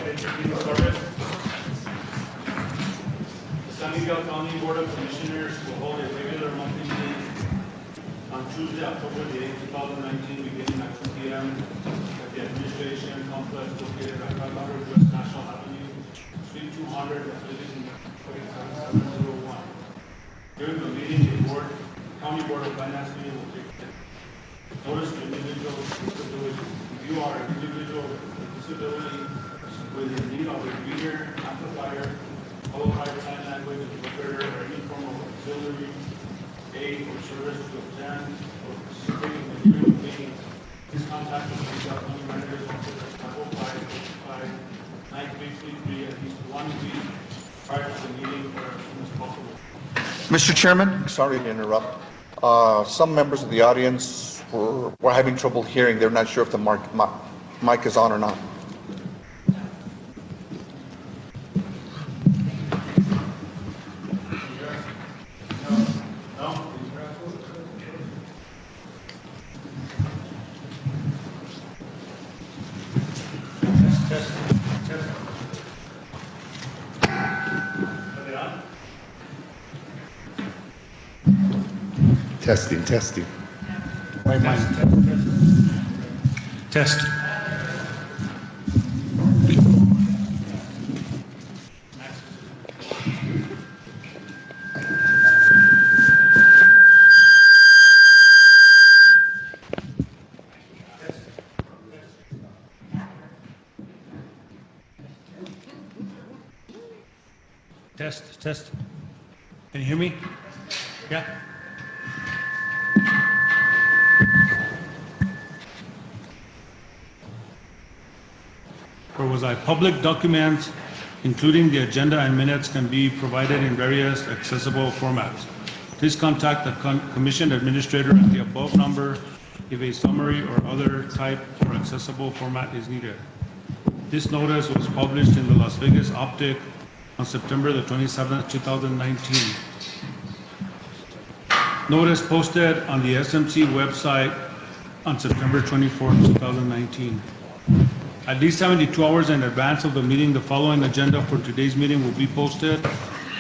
The San Miguel County Board of Commissioners will hold a regular monthly meeting on Tuesday, October the 8th, 2019, beginning at 2 p.m. at the Administration Complex located at 500 West National Avenue, Suite 200, Building 4701. During the meeting, the County Board of Finance meeting will take place. Notice to individuals with disabilities. If you are an individual with disability with a need of a reader, amplifier, qualified sign language interpreter, or any form of auxiliary aid or service to attend or participate in the hearing meeting, please contact the County Manager's Office at 505-9333 at least 1 week prior to the meeting or as soon as possible. Mr. Chairman, sorry to interrupt. Some members of the audience were having trouble hearing. They're not sure if the mic is on or not. Testing. Test. Test. Can you hear me? Yeah. Where was I? Public documents, including the agenda and minutes, can be provided in various accessible formats. Please contact the Commission Administrator at the above number if a summary or other type or accessible format is needed. This notice was published in the Las Vegas Optic on September the 27th, 2019. Notice posted on the SMC website on September 24th, 2019. At least 72 hours in advance of the meeting, the following agenda for today's meeting will be posted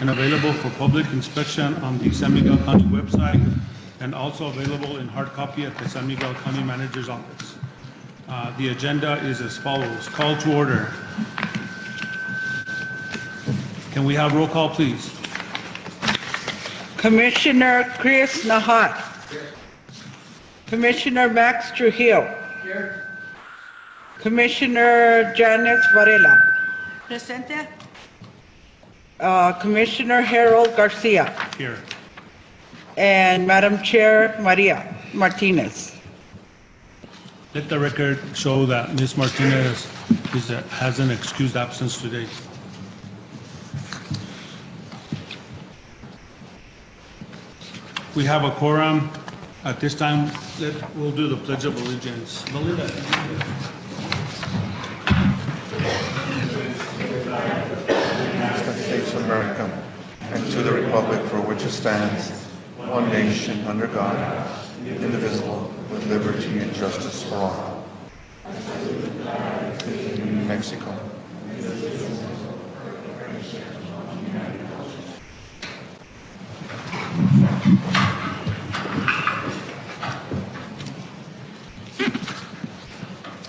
and available for public inspection on the San Miguel County website and also available in hard copy at the San Miguel County Manager's Office. The agenda is as follows. Call to order. Can we have roll call, please? Commissioner Chris Nahat. Here. Commissioner Max Trujillo. Here. Commissioner Janice Varela. Presente. Commissioner Harold Garcia. Here. And Madam Chair Maria Martinez. Let the record show that Ms. Martinez has an excused absence today. We have a quorum. At this time, we'll do the Pledge of Allegiance. Belinda. States of America, and to the republic for which it stands, one nation, under God, indivisible, with liberty and justice for all. Mexico.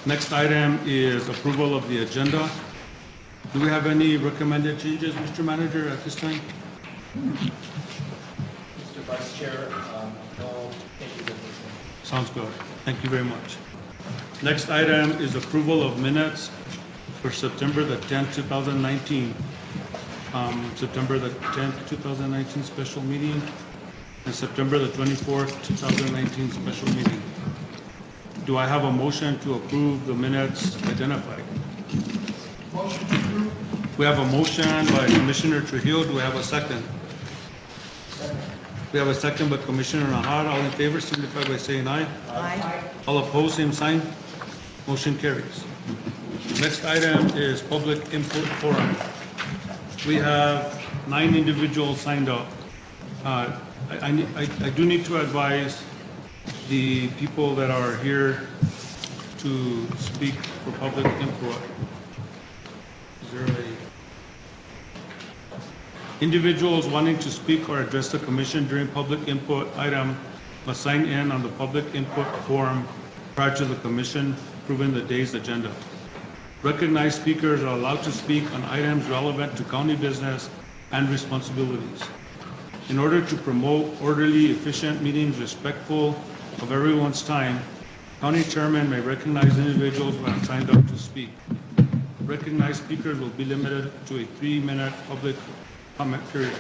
Next item is approval of the agenda. Do we have any recommended changes, Mr. Manager, at this time? Mr. Vice Chair, no changes. Sounds good. Thank you very much. Next item is approval of minutes for September the 10th, 2019. September the 10th, 2019 special meeting and September the 24th, 2019 special meeting. Do I have a motion to approve the minutes identified? Motion to approve. We have a motion by Commissioner Trujillo. Do we have a second? Second. We have a second by Commissioner Nahat. All in favor signify by saying aye. Aye. All opposed, same sign. Motion carries. Next item is public input forum. We have 9 individuals signed up. I do need to advise the people that are here to speak for public input. Individuals wanting to speak or address the commission during public input item must sign in on the public input form prior to the commission approving the day's agenda. Recognized speakers are allowed to speak on items relevant to county business and responsibilities. In order to promote orderly, efficient meetings respectful of everyone's time, county chairman may recognize individuals who have signed up to speak. Recognized speakers will be limited to a 3-minute public comment period.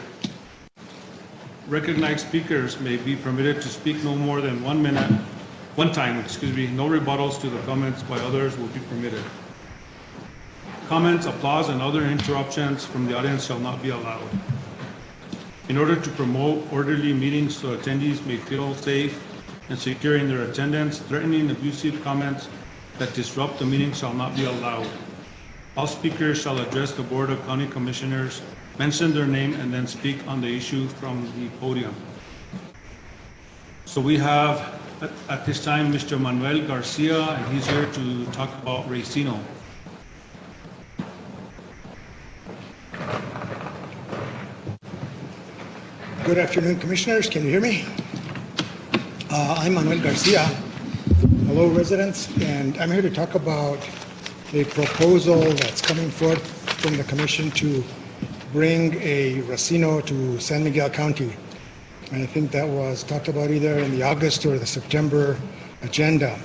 Recognized speakers may be permitted to speak no more than 1 time. No rebuttals to the comments by others will be permitted. Comments, applause, and other interruptions from the audience shall not be allowed. In order to promote orderly meetings so attendees may feel safe and secure in their attendance, threatening, abusive comments that disrupt the meeting shall not be allowed. All speakers shall address the Board of County Commissioners, mention their name, and then speak on the issue from the podium. So we have at this time Mr. Manuel Garcia, and he's here to talk about Racino. Good afternoon, Commissioners. Can you hear me? I'm Manuel Garcia. Hello, residents, and I'm here to talk about a proposal that's coming forth from the Commission to bring a Racino to San Miguel County. And I think that was talked about either in the August or the September agenda.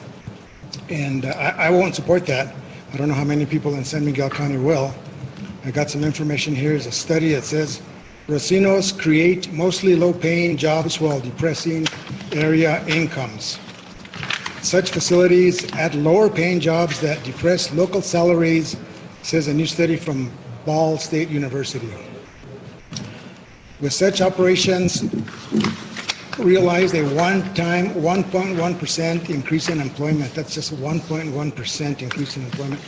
And I won't support that. I don't know how many people in San Miguel County will. I got some information here. There's a study that says Racinos create mostly low-paying jobs while depressing area incomes. Such facilities add lower-paying jobs that depress local salaries, says a new study from Ball State University. With such operations, realized a one-time 1.1% increase in employment. That's just 1.1% increase in employment.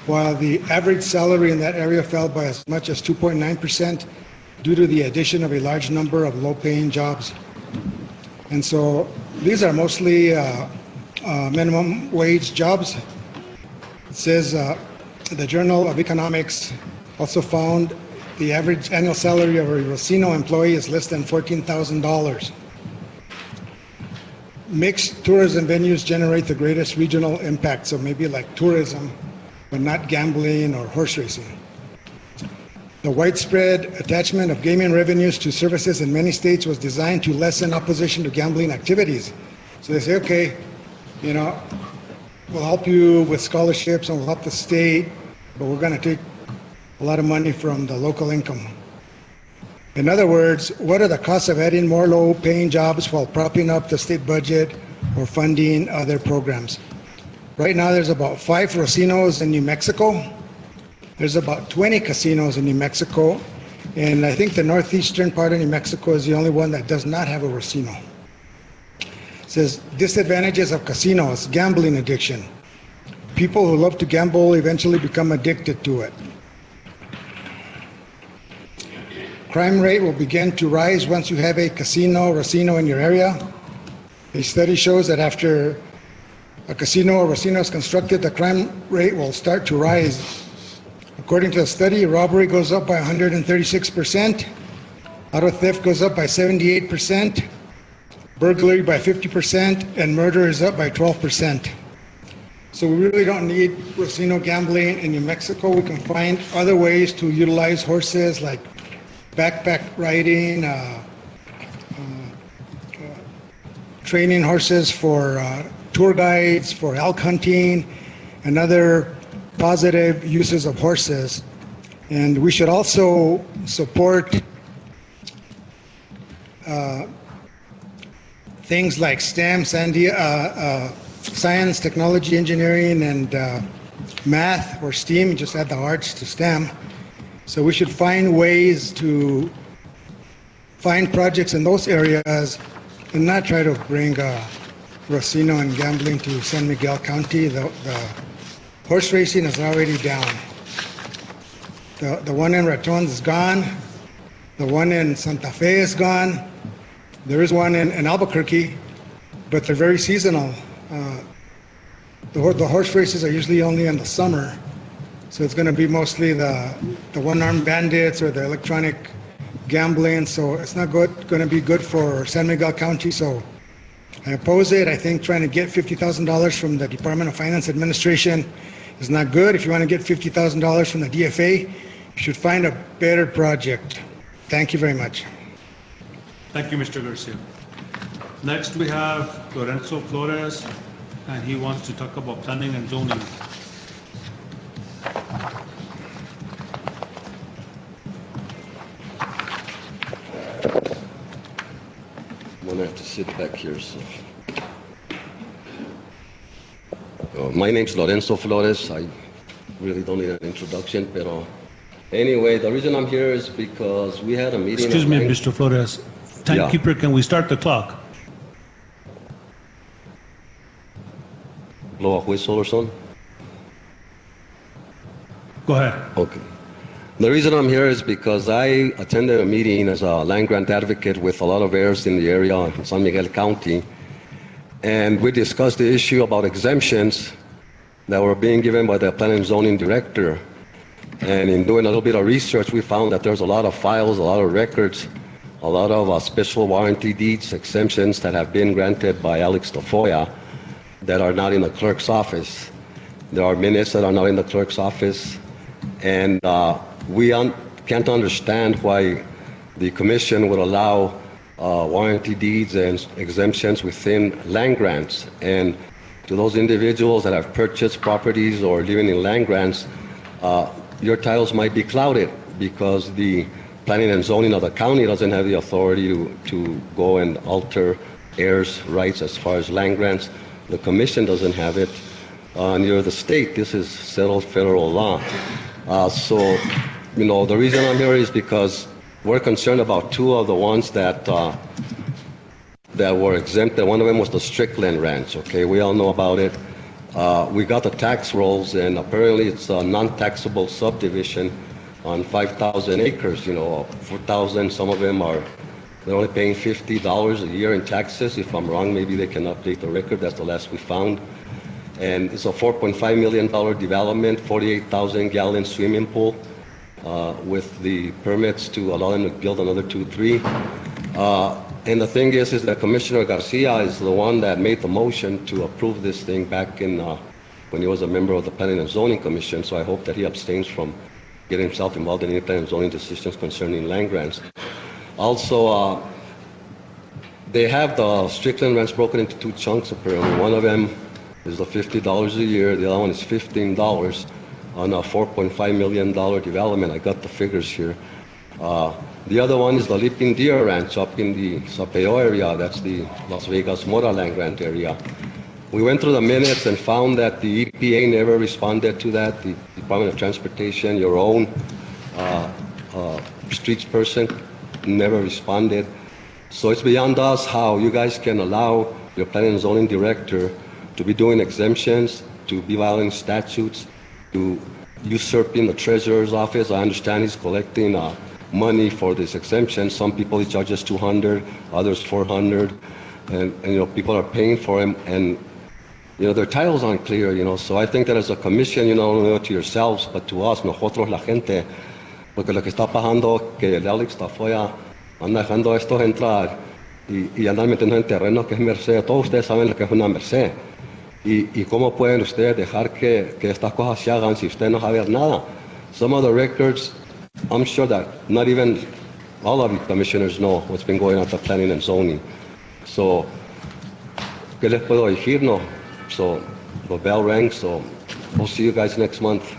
While the average salary in that area fell by as much as 2.9% due to the addition of a large number of low-paying jobs. And so these are mostly minimum wage jobs. It says the Journal of Economics also found the average annual salary of a Racino employee is less than $14,000. Mixed tourism venues generate the greatest regional impact, so maybe like tourism, but not gambling or horse racing. The widespread attachment of gaming revenues to services in many states was designed to lessen opposition to gambling activities. So they say, okay, you know, we'll help you with scholarships and we'll help the state, but we're going to take a lot of money from the local income. In other words, what are the costs of adding more low-paying jobs while propping up the state budget or funding other programs? Right now, there's about 5 Racinos in New Mexico. There's about 20 casinos in New Mexico, and I think the northeastern part of New Mexico is the only one that does not have a Racino. It says, disadvantages of casinos, gambling addiction. People who love to gamble eventually become addicted to it. Crime rate will begin to rise once you have a casino, Racino in your area. A study shows that after a casino or Racino is constructed, the crime rate will start to rise. According to a study, robbery goes up by 136%, auto theft goes up by 78%, burglary by 50%, and murder is up by 12%. So we really don't need Racino gambling in New Mexico. We can find other ways to utilize horses like backpack riding, training horses for tour guides, for elk hunting, and other positive uses of horses. And we should also support things like STEM, science, technology, engineering, and math, or STEAM, just add the arts to STEM. So we should find ways to find projects in those areas and not try to bring Racino and gambling to San Miguel County. The horse racing is already down. The one in Raton is gone. The one in Santa Fe is gone. There is one in Albuquerque, but they're very seasonal. The horse races are usually only in the summer, So it's going to be mostly the one-armed bandits or the electronic gambling. So it's not going to be good for San Miguel County. So I oppose it. I think trying to get $50,000 from the Department of Finance Administration is not good. If you want to get $50,000 from the DFA, you should find a better project. Thank you very much. Thank you, Mr. Garcia. Next, we have Lorenzo Flores, and he wants to talk about planning and zoning. I'm gonna have to sit back here, so. My name's Lorenzo Flores. I really don't need an introduction, pero anyway, the reason I'm here is because we had a meeting. Excuse me, Mr. Flores. Timekeeper, can we start the clock? Blow a whistle or something? Go ahead. Okay. The reason I'm here is because I attended a meeting as a land grant advocate with a lot of heirs in the area in San Miguel County, and we discussed the issue about exemptions that were being given by the planning and zoning director. And in doing a little bit of research, we found that there's a lot of files, a lot of records, a lot of special warranty deeds, exemptions that have been granted by Alex Tafoya that are not in the clerk's office. There are minutes that are not in the clerk's office, and we can't understand why the commission would allow warranty deeds and exemptions within land grants. And to those individuals that have purchased properties or living in land grants, your titles might be clouded because the planning and zoning of the county doesn't have the authority to go and alter heirs' rights as far as land grants. The commission doesn't have it. Near the state, this is settled federal law. So, you know, the reason I'm here is because we're concerned about two of the ones that were exempted. One of them was the Strickland Ranch. Okay, we all know about it. We got the tax rolls, and apparently it's a non-taxable subdivision on 5,000 acres. You know, 4,000. Some of them they're only paying $50 a year in taxes. If I'm wrong, maybe they can update the record. That's the last we found. And it's a $4.5 million development, 48,000-gallon swimming pool with the permits to allow them to build another 2-3. And the thing is that Commissioner Garcia is the one that made the motion to approve this thing back in when he was a member of the Planning and Zoning Commission. So I hope that he abstains from getting himself involved in any planning and zoning decisions concerning land grants. Also, they have the Strickland Ranch broken into two chunks apparently. One of them is the $50 a year. The other one is $15 on a $4.5 million development. I got the figures here. The other one is the Leaping Deer Ranch up in the Sapeo area. That's the Las Vegas Mora land grant area. We went through the minutes and found that the EPA never responded to that. The Department of Transportation, your own streets person, never responded. So it's beyond us how you guys can allow your planning and zoning director to be doing exemptions, to be violating statutes, to usurping the treasurer's office. I understand he's collecting money for this exemption. Some people he charges $200, others $400, and you know, people are paying for him, and you know, their titles aren't clear, you know. So I think that as a commission, you know, not only to yourselves, but to us, nosotros la gente, porque lo que está pasando que el Alex Tafoya anda dejando a estos entrar y andan metiendo en terrenos que es merced. Todos ustedes saben lo que es una merced. Y cómo pueden ustedes dejar que estas cosas se hagan si ustedes no saben nada. Some of the records, I'm sure that not even all of you commissioners know what's been going on at the planning and zoning. So, ¿qué les puedo decir? No. So, the bell rang, so we'll see you guys next month.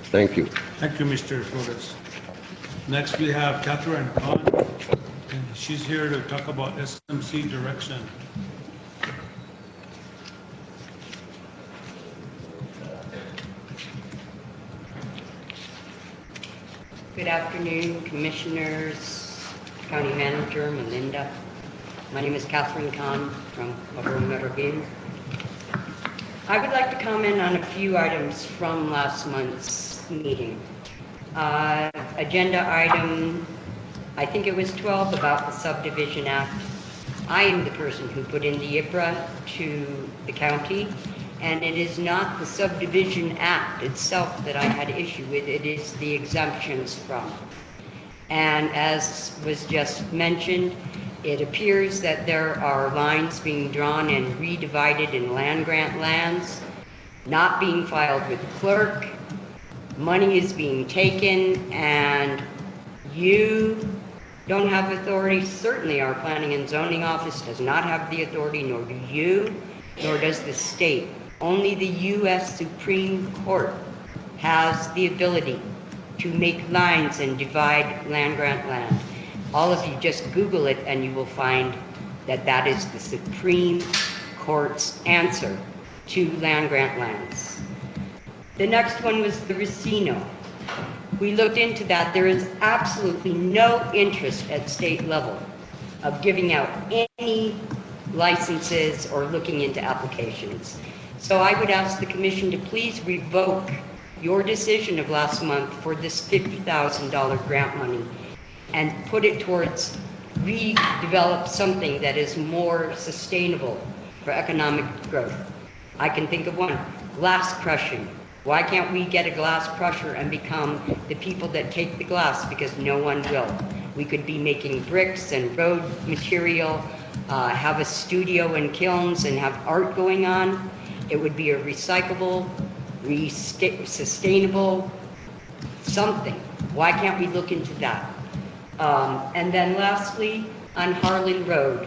Thank you. Thank you, Mr. Flores. Next, we have Catherine Khan, and she's here to talk about SMC direction. Good afternoon, Commissioners, County Manager, Melinda. My name is Catherine Khan from Maroon. I would like to comment on a few items from last month's meeting. Agenda item, I think it was 12, about the Subdivision Act. I am the person who put in the IPRA to the county, And it is not the subdivision act itself that I had issue with, it is the exemptions from. And as was just mentioned, it appears that there are lines being drawn and redivided in land grant lands, not being filed with the clerk, money is being taken, and you don't have authority. Certainly our planning and zoning office does not have the authority, nor do you, nor does the state. Only the U.S. Supreme Court has the ability to make lines and divide land grant land. All of you just Google it and you will find that that is the Supreme Court's answer to land grant lands. The next one was the Racino. We looked into that. There is absolutely no interest at state level of giving out any licenses or looking into applications. So I would ask the commission to please revoke your decision of last month for this $50,000 grant money and put it towards redevelop something that is more sustainable for economic growth. I can think of one, glass crushing. Why can't we get a glass crusher and become the people that take the glass, because no one will. We could be making bricks and road material, have a studio and kilns and have art going on. It would be a recyclable, sustainable something. Why can't we look into that? And then lastly, on Harlan Road.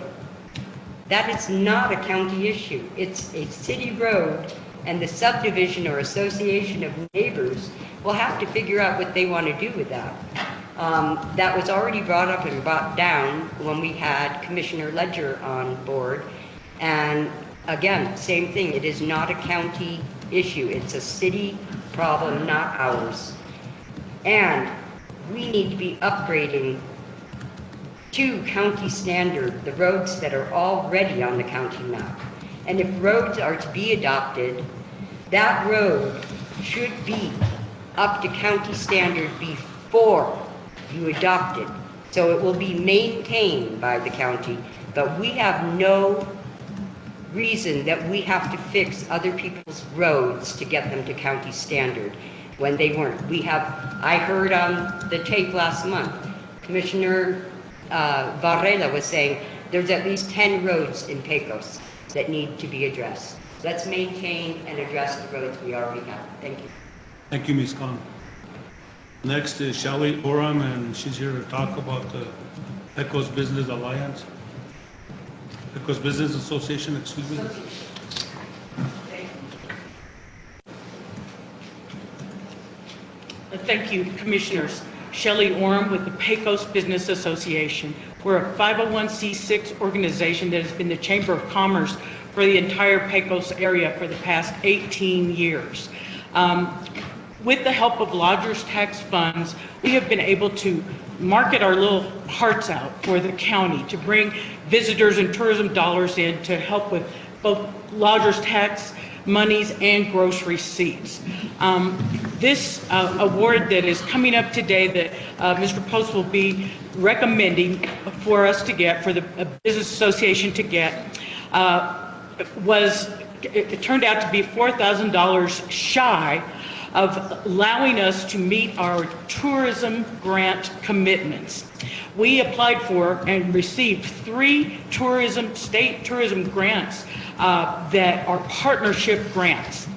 That is not a county issue. It's a city road, and the subdivision or association of neighbors will have to figure out what they want to do with that. That was already brought up and brought down when we had Commissioner Ledger on board. And again, same thing, it is not a county issue. It's a city problem, not ours. And we need to be upgrading to county standard the roads that are already on the county map. And if roads are to be adopted, that road should be up to county standard before you adopt it. So it will be maintained by the county, but we have no reason that we have to fix other people's roads to get them to county standard when they weren't. I heard on the tape last month, Commissioner Varela was saying there's at least 10 roads in Pecos that need to be addressed. Let's maintain and address the roads we already have. Thank you. Thank you, Ms. Khan. Next is Shelley Oram, and she's here to talk about the Pecos Business Alliance. Pecos Business Association, excuse me. Thank you, Commissioners. Shelley Oram with the Pecos Business Association. We're a 501c6 organization that has been the Chamber of Commerce for the entire Pecos area for the past 18 years. With the help of lodgers tax funds, we have been able to market our little hearts out for the county to bring visitors and tourism dollars in to help with both lodgers tax monies and gross receipts. This award that is coming up today that Mr. Post will be recommending for us to get, for the Business Association to get, it turned out to be $4,000 shy of allowing us to meet our tourism grant commitments. We applied for and received 3 state tourism grants that are partnership grants.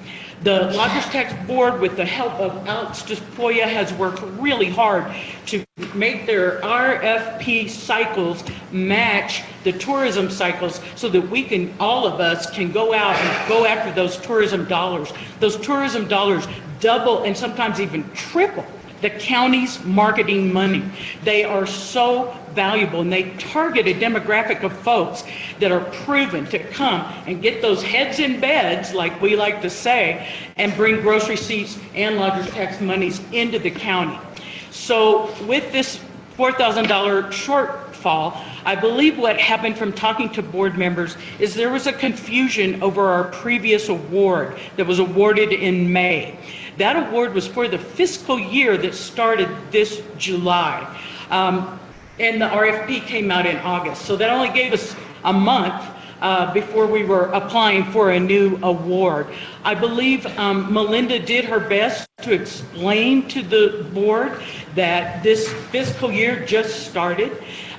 The Lodgers Tax Board, with the help of Alex Despoya, has worked really hard to make their RFP cycles match the tourism cycles so that we can, all of us can go out and go after those tourism dollars. Those tourism dollars double and sometimes even triple the county's marketing money. They are so valuable, and they target a demographic of folks that are proven to come and get those heads in beds, like we like to say, and bring gross receipts and lodgers tax monies into the county. So with this $4,000 shortfall, I believe what happened from talking to board members is there was a confusion over our previous award that was awarded in May. That award was for the fiscal year that started this July. And the RFP came out in August. So that only gave us a month before we were applying for a new award. I believe Melinda did her best to explain to the board that this fiscal year just started.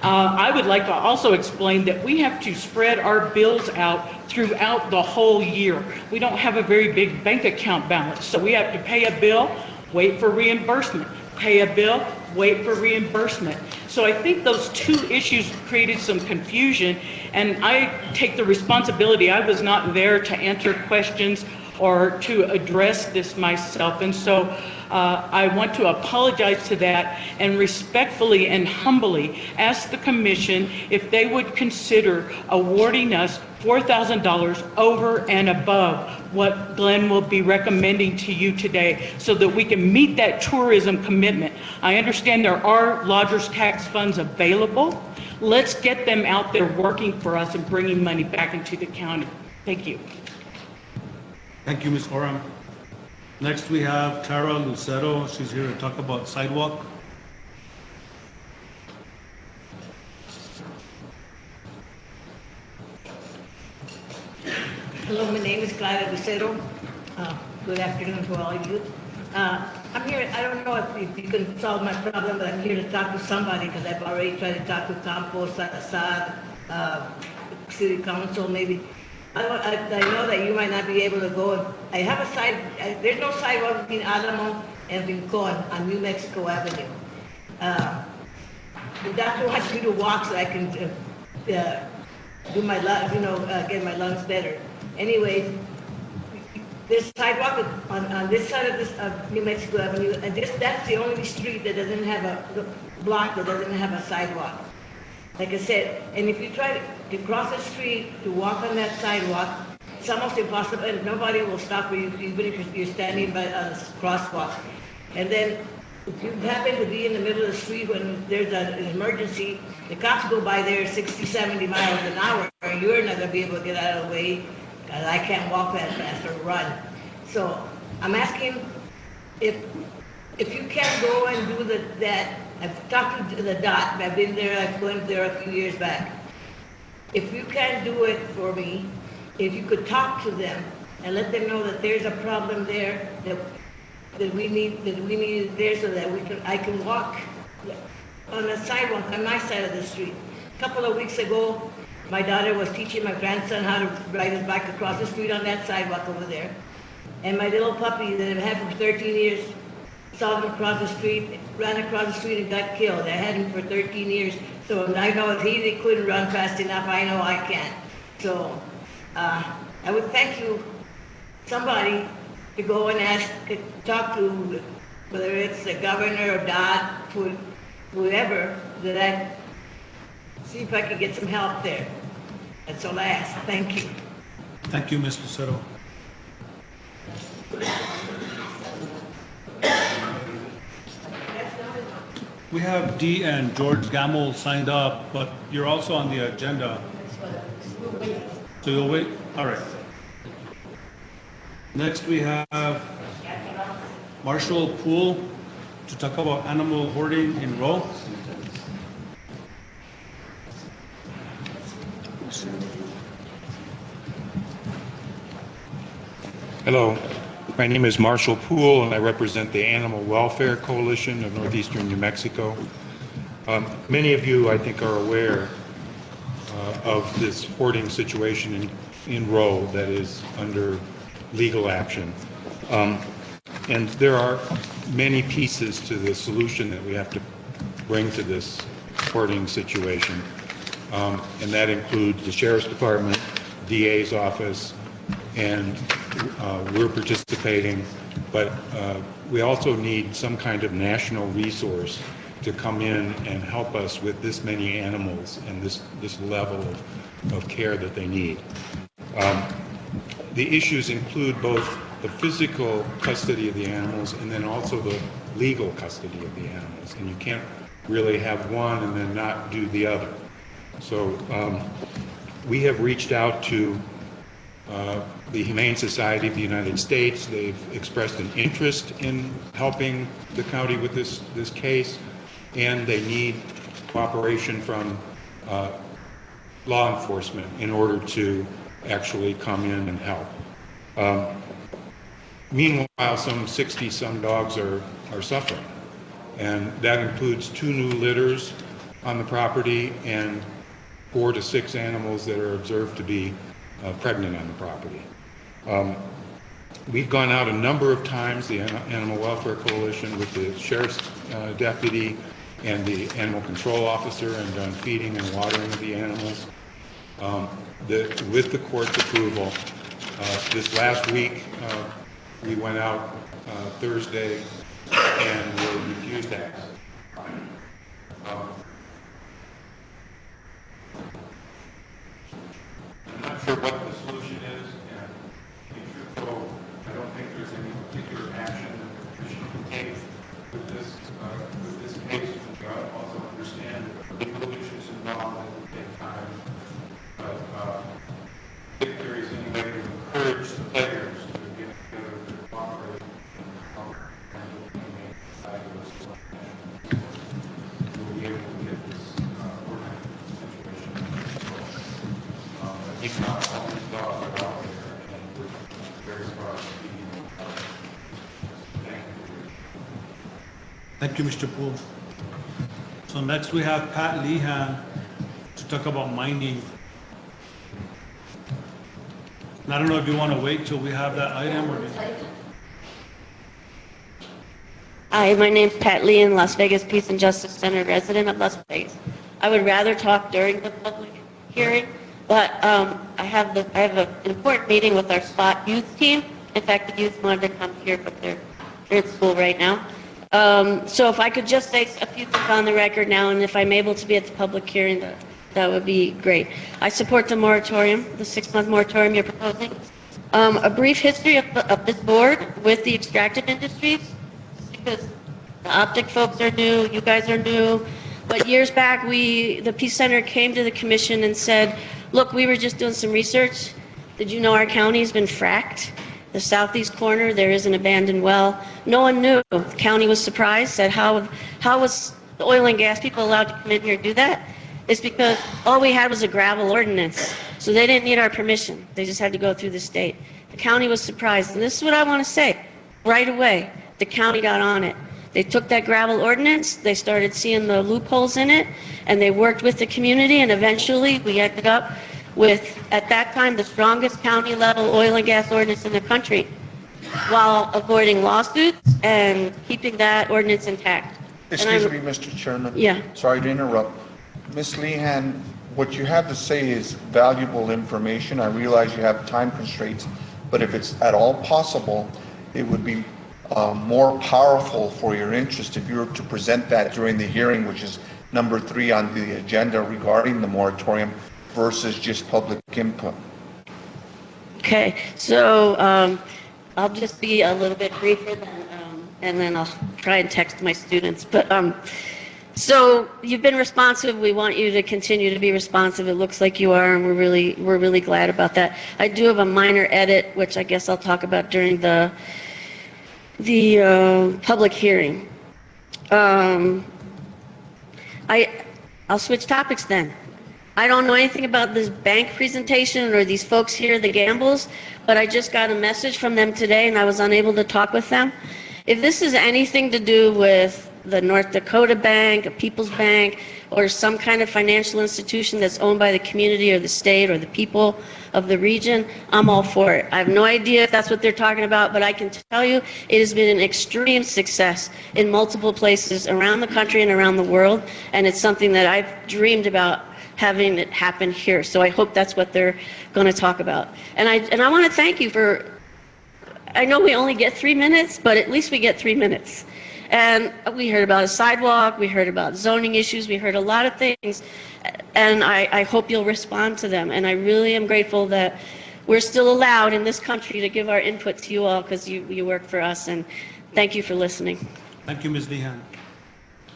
I would like to also explain that we have to spread our bills out throughout the whole year. We don't have a very big bank account balance, so we have to pay a bill, wait for reimbursement, pay a bill, wait for reimbursement. So I think those two issues created some confusion, and I take the responsibility. I was not there to answer questions or to address this myself, and so I want to apologize to that and respectfully and humbly ask the commission if they would consider awarding us $4,000 over and above what Glenn will be recommending to you today so that we can meet that tourism commitment. I understand there are lodgers tax funds available. Let's get them out there working for us and bringing money back into the county. Thank you. Thank you, Ms. Oram. Next, we have Tara Lucero. She's here to talk about sidewalk. Hello, my name is Clara Lucero. Good afternoon to all of you. I'm here, I don't know if you can solve my problem, but I'm here to talk to somebody because I've already tried to talk to Campos, Assad, City Council, maybe. I know that you might not be able to go. I have there's no sidewalk between Alamo and Rincon on New Mexico Avenue. The doctor wants me to walk so I can do my lungs, get my lungs better. Anyways, this sidewalk on this side of New Mexico Avenue, and that's the only street that doesn't have a block that doesn't have a sidewalk. Like I said, and if you try to cross the street to walk on that sidewalk, it's almost impossible, and nobody will stop you even if you're standing by a crosswalk. And then if you happen to be in the middle of the street when there's an emergency, the cops go by there 60, 70 miles an hour, and you're not going to be able to get out of the way because I can't walk that fast or run. So I'm asking if you can't go and do that. I've talked to the DOT, I've been there, I've went there a few years back. If you can't do it for me, if you could talk to them and let them know that there's a problem there, that we need it there so that I can walk on the sidewalk on my side of the street. A couple of weeks ago, my daughter was teaching my grandson how to ride his bike across the street on that sidewalk over there. And my little puppy that I've had for 13 years saw him across the street, ran across the street and got killed. I had him for 13 years, so I know if he couldn't run fast enough, I know I can't. So I would thank you, somebody, to go and talk to, whether it's the governor or DOT, whoever, that I see if I could get some help there. That's all I ask. Thank you. Thank you, Ms. Lucero. We have Dee and George Gamble signed up, but you're also on the agenda. So you'll wait? All right. Next, we have Marshall Poole to talk about animal hoarding in Roe. Hello, my name is Marshall Poole, and I represent the Animal Welfare Coalition of Northeastern New Mexico. Many of you, I think, are aware of this hoarding situation in Roe that is under legal action. And there are many pieces to the solution that we have to bring to this hoarding situation. And that includes the Sheriff's Department, DA's office, and we're participating, but we also need some kind of national resource to come in and help us with this many animals and this level of care that they need. The issues include both the physical custody of the animals and then also the legal custody of the animals. And you can't really have one and then not do the other. So we have reached out to the Humane Society of the United States. They've expressed an interest in helping the county with this case, and they need cooperation from law enforcement in order to actually come in and help. Meanwhile, some 60-some dogs are suffering, and that includes 2 new litters on the property and 4 to 6 animals that are observed to be pregnant on the property. We've gone out a number of times, the Animal Welfare Coalition, with the sheriff's deputy and the animal control officer, and done feeding and watering of the animals. With the court's approval, this last week, we went out Thursday and were refused access. I'm not sure what the solution is, and to be truthful, I don't think there's any particular action that the commission can take with this case. We also understand that legal issues involved that will take time, but if there is any way to encourage the players to get together to cooperate and we'll be able to get this organized situation. I think not all these dogs are out there, and we're very far from being. Thank you, Mr. Poole. So next we have Pat Lehan to talk about mining. And I don't know if you want to wait till we have that item or. Hi, my name's Pat Lee, in Las Vegas Peace and Justice Center, resident of Las Vegas. I would rather talk during the public hearing, but I have an important meeting with our SPOT youth team. In fact, the youth wanted to come here, but they're in school right now. So if I could just say a few things on the record now, and if I'm able to be at the public hearing, that would be great. I support the moratorium, the 6-month moratorium you're proposing. A brief history of this board with the extractive industries, because the optic folks are new, you guys are new, but years back, the Peace Center came to the commission and said, look, we were just doing some research. Did you know our county's been fracked? The southeast corner, there is an abandoned well. No one knew. The county was surprised, said, how was the oil and gas people allowed to come in here and do that? It's because all we had was a gravel ordinance. So they didn't need our permission. They just had to go through the state. The county was surprised. And this is what I want to say. Right away, the county got on it. They took that gravel ordinance, they started seeing the loopholes in it, and they worked with the community, and eventually we ended up with, at that time, the strongest county-level oil and gas ordinance in the country, while avoiding lawsuits and keeping that ordinance intact. Excuse me, Mr. Chairman. Yeah. Sorry to interrupt. Ms. Lehan, what you have to say is valuable information. I realize you have time constraints, but if it's at all possible, it would be more powerful for your interest if you were to present that during the hearing, which is number 3 on the agenda regarding the moratorium, versus just public input. Okay, so I'll just be a little bit briefer and then I'll try and text my students. But so you've been responsive. We want you to continue to be responsive. It looks like you are, and we're really glad about that. I do have a minor edit, which I guess I'll talk about during the public hearing. I'll switch topics then. I don't know anything about this bank presentation or these folks here, the Gambles, but I just got a message from them today and I was unable to talk with them. If this is anything to do with the North Dakota Bank, a People's Bank, or some kind of financial institution that's owned by the community or the state or the people of the region, I'm all for it. I have no idea if that's what they're talking about, but I can tell you it has been an extreme success in multiple places around the country and around the world, and it's something that I've dreamed about having it happen here. So I hope that's what they're going to talk about. And I want to thank you for, I know we only get 3 minutes, but at least we get 3 minutes. And we heard about a sidewalk, we heard about zoning issues, we heard a lot of things, and I hope you'll respond to them. And I really am grateful that we're still allowed in this country to give our input to you all, because you work for us, and thank you for listening. Thank you, Ms. Lehan.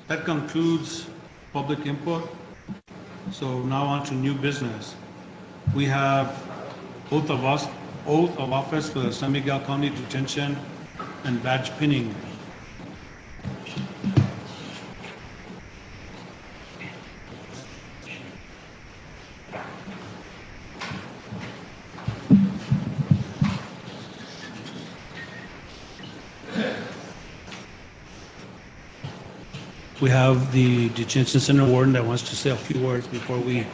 That concludes public input. So now on to new business. We have oath of office for the San Miguel County Detention and Badge Pinning. We have the detention center warden that wants to say a few words before we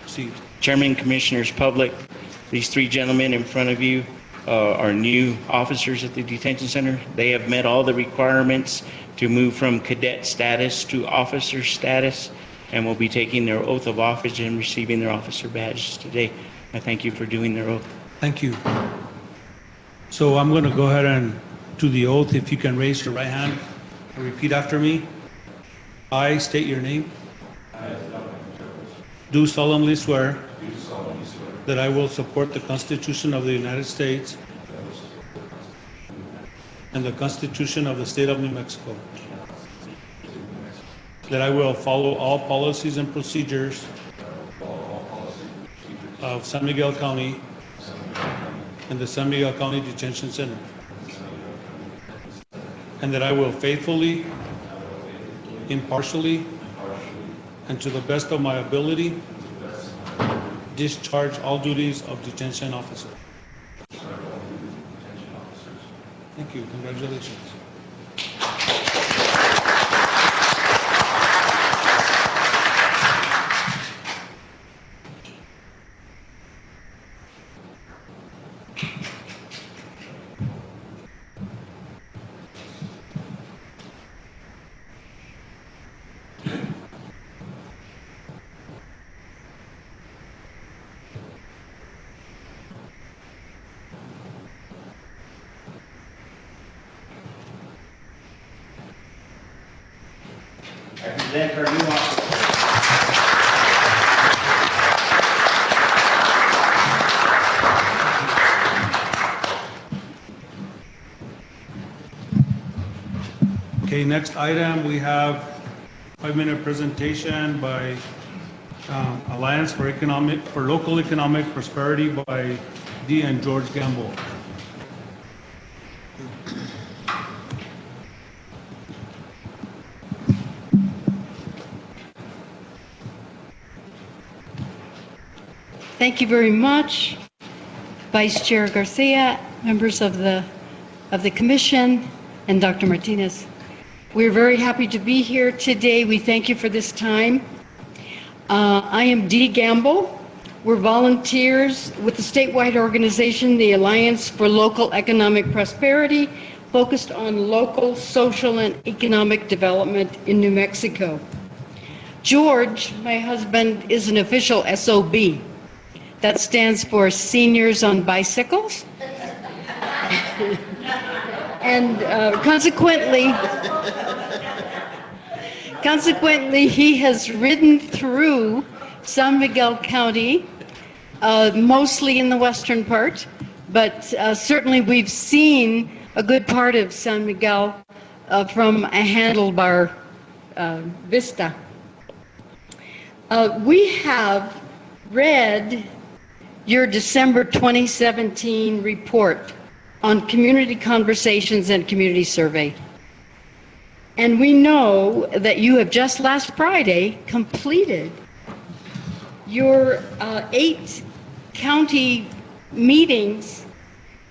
proceed. Chairman, Commissioners, public, these three gentlemen in front of you are new officers at the detention center. They have met all the requirements to move from cadet status to officer status and will be taking their oath of office and receiving their officer badges today. I thank you for doing their oath. Thank you. So I'm going to go ahead and do the oath. If you can raise your right hand and repeat after me. I state your name. Do solemnly swear that I will support the Constitution of the United States and the Constitution of the State of New Mexico. That I will follow all policies and procedures of San Miguel County and the San Miguel County Detention Center. And that I will faithfully, impartially, and to the best of my ability, discharge all duties of detention officer. Thank you. Congratulations. I present our new officer. Okay, next item, we have 5-minute presentation by Alliance for Local Economic Prosperity by Dee and George Gamble. Thank you very much, Vice Chair Garcia, members of the commission, and Dr. Martinez. We're very happy to be here today. We thank you for this time. I am Dee Gamble. We're volunteers with the statewide organization, the Alliance for Local Economic Prosperity, focused on local, social, and economic development in New Mexico. George, my husband, is an official SOB. That stands for Seniors on Bicycles. And consequently, he has ridden through San Miguel County, mostly in the western part, but certainly we've seen a good part of San Miguel from a handlebar vista. We have read your December 2017 report on community conversations and community survey. And we know that you have just last Friday completed your 8 county meetings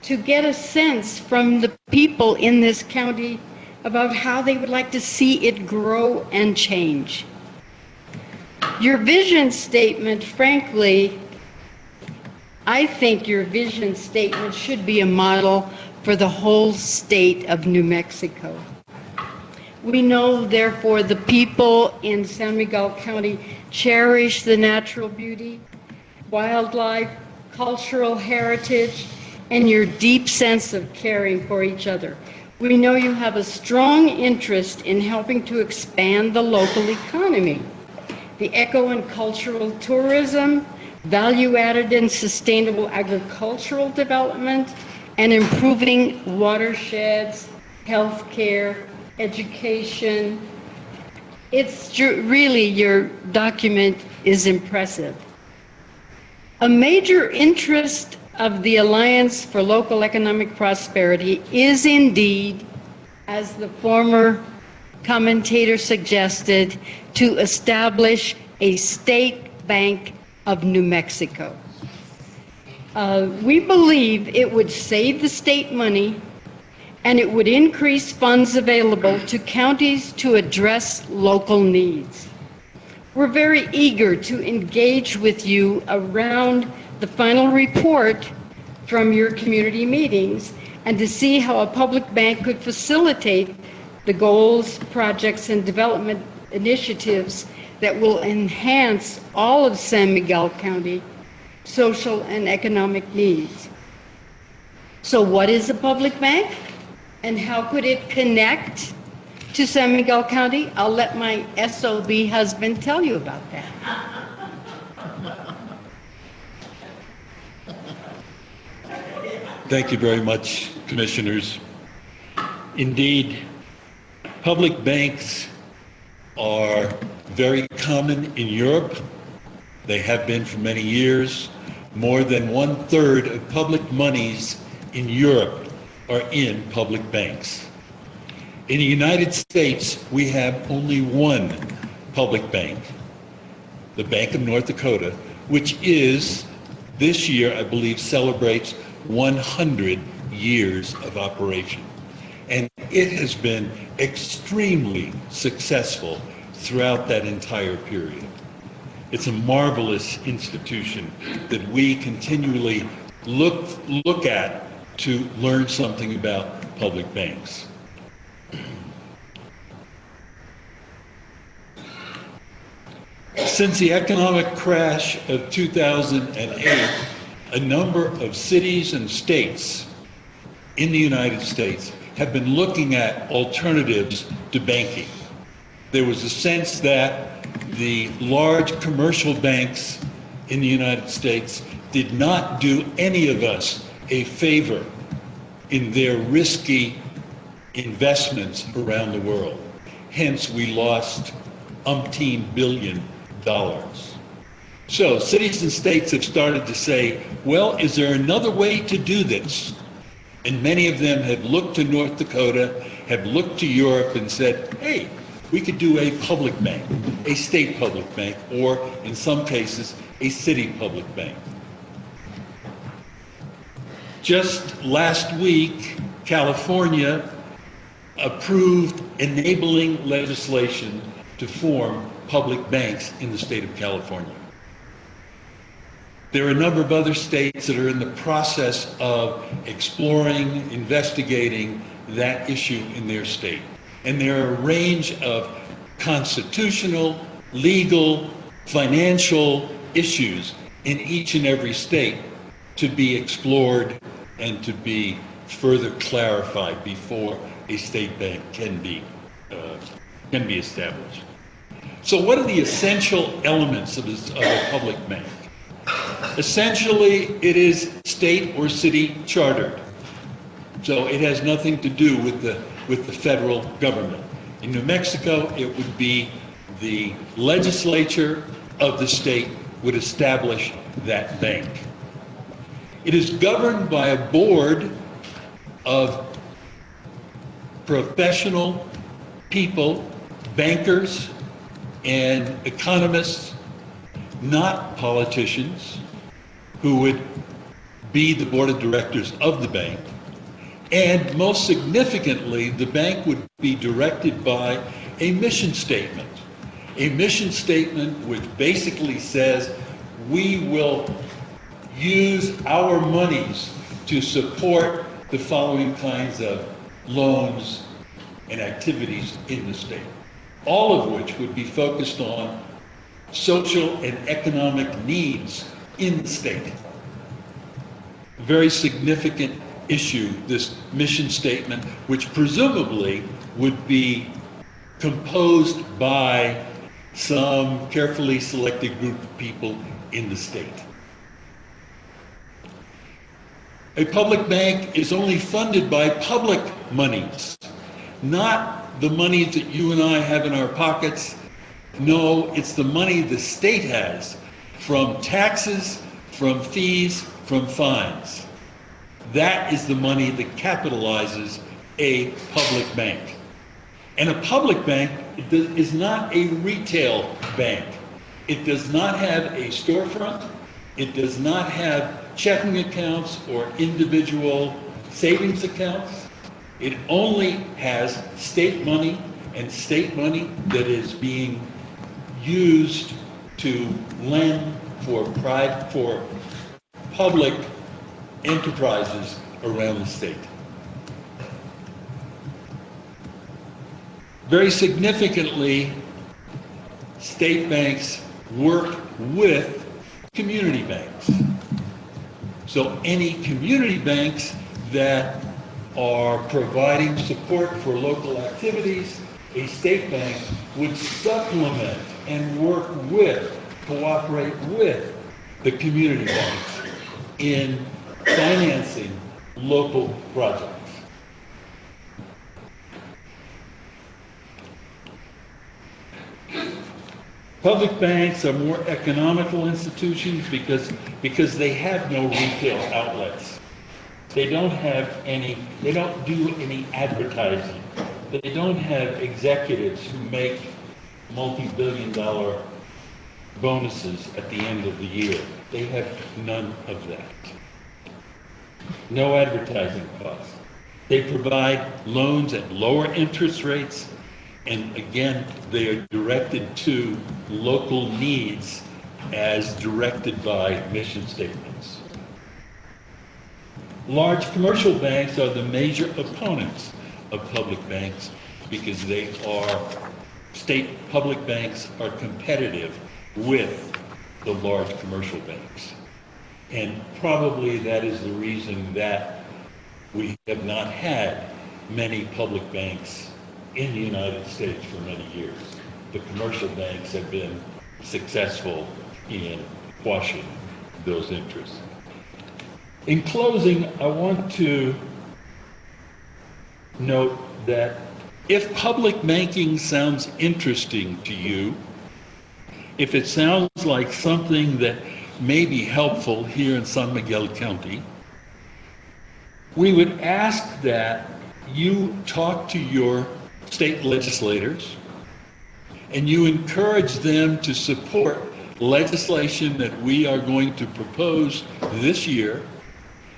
to get a sense from the people in this county about how they would like to see it grow and change. Your vision statement, frankly, I think your vision statement should be a model for the whole state of New Mexico. We know, therefore, the people in San Miguel County cherish the natural beauty, wildlife, cultural heritage, and your deep sense of caring for each other. We know you have a strong interest in helping to expand the local economy, the eco and cultural tourism, value-added and sustainable agricultural development, and improving watersheds, healthcare, education. It's really, your document is impressive. A major interest of the Alliance for Local Economic Prosperity is indeed, as the former commentator suggested, to establish a state bank of New Mexico. We believe it would save the state money and it would increase funds available to counties to address local needs. We're very eager to engage with you around the final report from your community meetings and to see how a public bank could facilitate the goals, projects, and development initiatives that will enhance all of San Miguel County social and economic needs. So what is a public bank and how could it connect to San Miguel County? I'll let my SOB husband tell you about that. Thank you very much, Commissioners. Indeed, public banks are very common in Europe. They have been for many years. More than 1/3 of public monies in Europe are in public banks. In the United States, we have only one public bank, the Bank of North Dakota, which is, this year, I believe, celebrates 100 years of operation. And it has been extremely successful throughout that entire period. It's a marvelous institution that we continually look at to learn something about public banks. Since the economic crash of 2008, a number of cities and states in the United States have been looking at alternatives to banking. There was a sense that the large commercial banks in the United States did not do any of us a favor in their risky investments around the world. Hence, we lost umpteen billion dollars. So cities and states have started to say, well, is there another way to do this? And many of them have looked to North Dakota, have looked to Europe and said, hey, we could do a public bank, a state public bank, or in some cases, a city public bank. Just last week, California approved enabling legislation to form public banks in the state of California. There are a number of other states that are in the process of exploring, investigating that issue in their state. And there are a range of constitutional, legal, financial issues in each and every state to be explored and to be further clarified before a state bank can be established. So what are the essential elements of a public bank? Essentially, it is state or city chartered. So it has nothing to do with the federal government. In New Mexico, it would be the legislature of the state would establish that bank. It is governed by a board of professional people, bankers, and economists, not politicians, who would be the board of directors of the bank. And most significantly, the bank would be directed by a mission statement. A mission statement which basically says, we will use our monies to support the following kinds of loans and activities in the state, all of which would be focused on social and economic needs in the state. A very significant issue, this mission statement, which presumably would be composed by some carefully selected group of people in the state. A public bank is only funded by public monies, not the money that you and I have in our pockets. No, it's the money the state has from taxes, from fees, from fines. That is the money that capitalizes a public bank. And a public bank is not a retail bank. It does not have a storefront. It does not have checking accounts or individual savings accounts. It only has state money, and state money that is being used to lend for public enterprises around the state. Very significantly, state banks work with community banks. So any community banks that are providing support for local activities, a state bank would supplement and work with, cooperate with the community banks in financing local projects. Public banks are more economical institutions because they have no retail outlets. They don't do any advertising. They don't have executives who make multi-billion-dollar bonuses at the end of the year. They have none of that. No advertising costs. They provide loans at lower interest rates, and again, they are directed to local needs as directed by mission statements. Large commercial banks are the major opponents of public banks because state public banks are competitive with the large commercial banks. And probably that is the reason that we have not had many public banks in the United States for many years. The commercial banks have been successful in quashing those interests. In closing, I want to note that if public banking sounds interesting to you, if it sounds like something that may be helpful here in San Miguel County, we would ask that you talk to your state legislators and you encourage them to support legislation that we are going to propose this year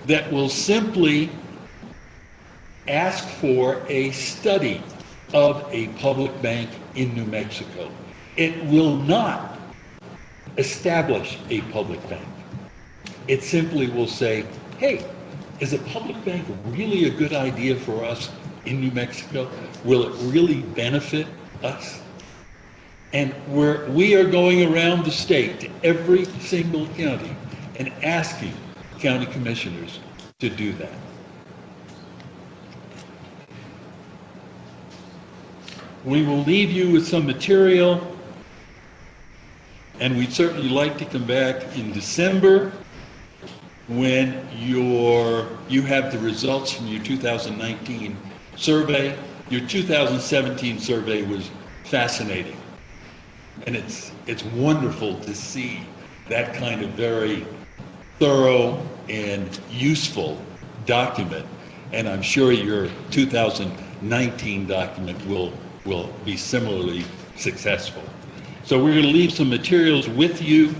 that will simply ask for a study of a public bank in New Mexico. It will not establish a public bank. It simply will say, hey, is a public bank really a good idea for us in New Mexico? Will it really benefit us? And we are going around the state to every single county and asking county commissioners to do that. We will leave you with some material, and we'd certainly like to come back in December when you have the results from your 2019 survey. Your 2017 survey was fascinating, and it's wonderful to see that kind of very thorough and useful document, and I'm sure your 2019 document will be similarly successful. So we're going to leave some materials with you.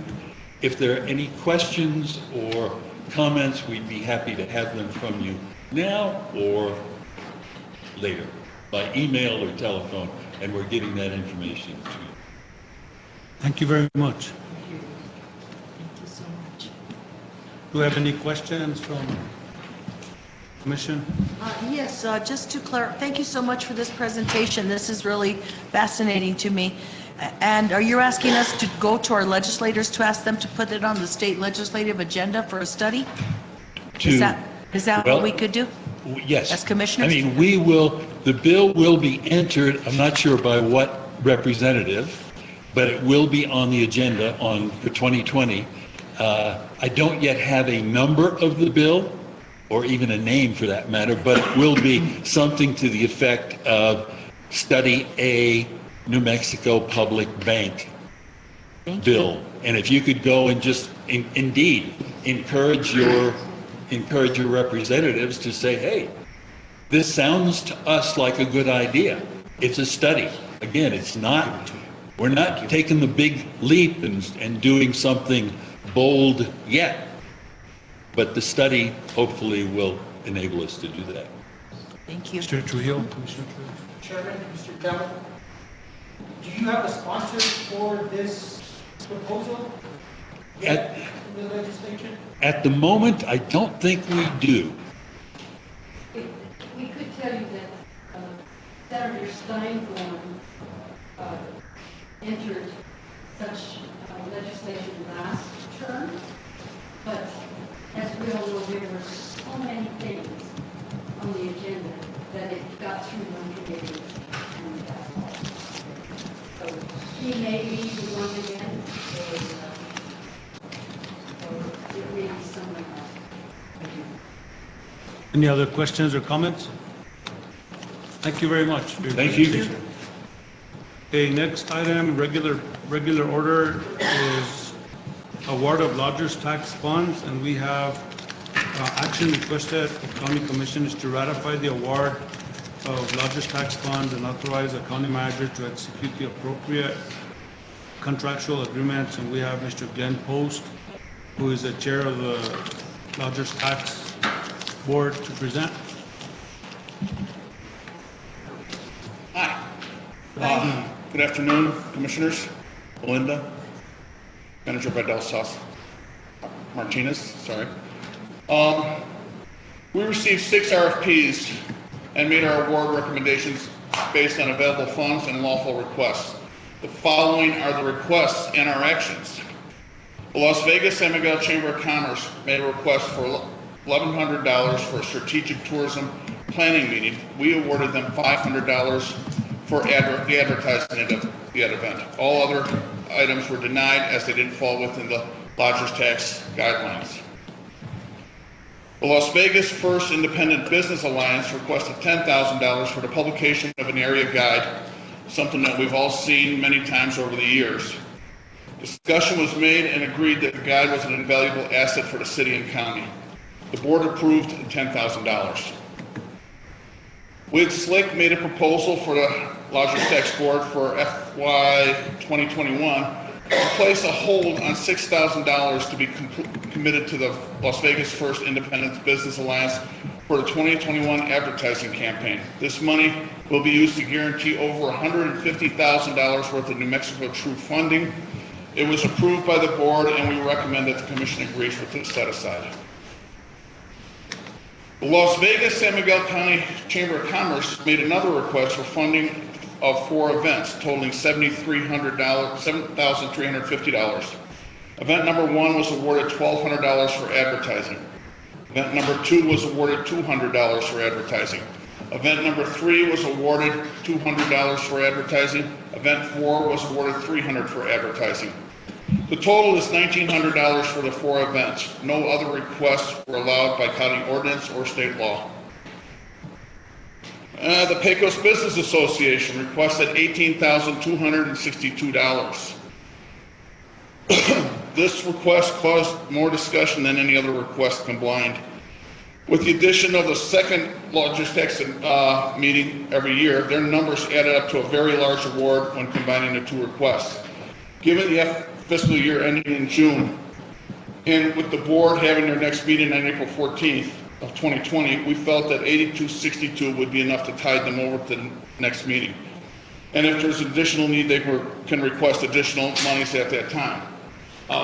If there are any questions or comments, we'd be happy to have them from you now or later by email or telephone, and we're getting that information to you. Thank you very much. Thank you so much. Do we have any questions from Commission? Yes, just to clarify, thank you so much for this presentation. This is really fascinating to me. And are you asking us to go to our legislators to ask them to put it on the state legislative agenda for a study? Is that what we could do? Yes. As commissioners? I mean, the bill will be entered, I'm not sure by what representative, but it will be on the agenda for 2020. I don't yet have a number of the bill, or even a name for that matter, but it will be something to the effect of study a New Mexico public bank bill. And if you could go and just indeed encourage your representatives to say, hey, this sounds to us like a good idea. It's a study. Again, we're not taking the big leap and doing something bold yet, but the study hopefully will enable us to do that. Thank you. Mr. Trujillo, Commissioner Trujillo. Chairman, Mr. Campbell, do you have a sponsor for this proposal yet in the legislature? At the moment, I don't think we do. We could tell you that Senator Steinborn entered such legislation last term, but as we all know, there were so many things on the agenda that it got through one committee and that's all. So he may be the one again, or it may be someone else. Any other questions or comments? Thank you very much. for your Thank you. presentation. Okay, next item, regular order is award of lodgers tax funds, and we have action requested of county commissioners to ratify the award of lodgers tax funds and authorize the county manager to execute the appropriate contractual agreements. And we have Mr. Glenn Post, who is the chair of the lodgers tax board, to present. Hi. Good afternoon, Commissioners. Belinda, Manager Badel Martinez, sorry. We received 6 RFPs and made our award recommendations based on available funds and lawful requests. The following are the requests and our actions. The Las Vegas San Miguel Chamber of Commerce made a request for $1,100 for a strategic tourism planning meeting. We awarded them $500 for the advertising of the event. All other items were denied as they didn't fall within the lodgers tax guidelines. The Las Vegas First Independent Business Alliance requested $10,000 for the publication of an area guide, something that we've all seen many times over the years. Discussion was made and agreed that the guide was an invaluable asset for the city and county. The board approved $10,000. With Slick made a proposal for the Lodgers Tax Board for FY 2021 to place a hold on $6,000 to be committed to the Las Vegas First Independent Business Alliance for the 2021 advertising campaign. This money will be used to guarantee over $150,000 worth of New Mexico True funding. It was approved by the board, and we recommend that the commission agrees with this set aside. The Las Vegas San Miguel County Chamber of Commerce made another request for funding of 4 events totaling $7,350. Event number 1 was awarded $1,200 for advertising. Event number 2 was awarded $200 for advertising. Event number 3 was awarded $200 for advertising. Event 4 was awarded $300 for advertising. The total is $1,900 for the 4 events. No other requests were allowed by county ordinance or state law. The Pecos Business Association requested $18,262. This request caused more discussion than any other request combined. With the addition of the second lodgers tax meeting every year, their numbers added up to a very large award when combining the 2 requests. Given the fiscal year ending in June, and with the board having their next meeting on April 14th of 2020, we felt that $82.62 would be enough to tide them over to the next meeting. And if there's additional need, they can request additional monies at that time.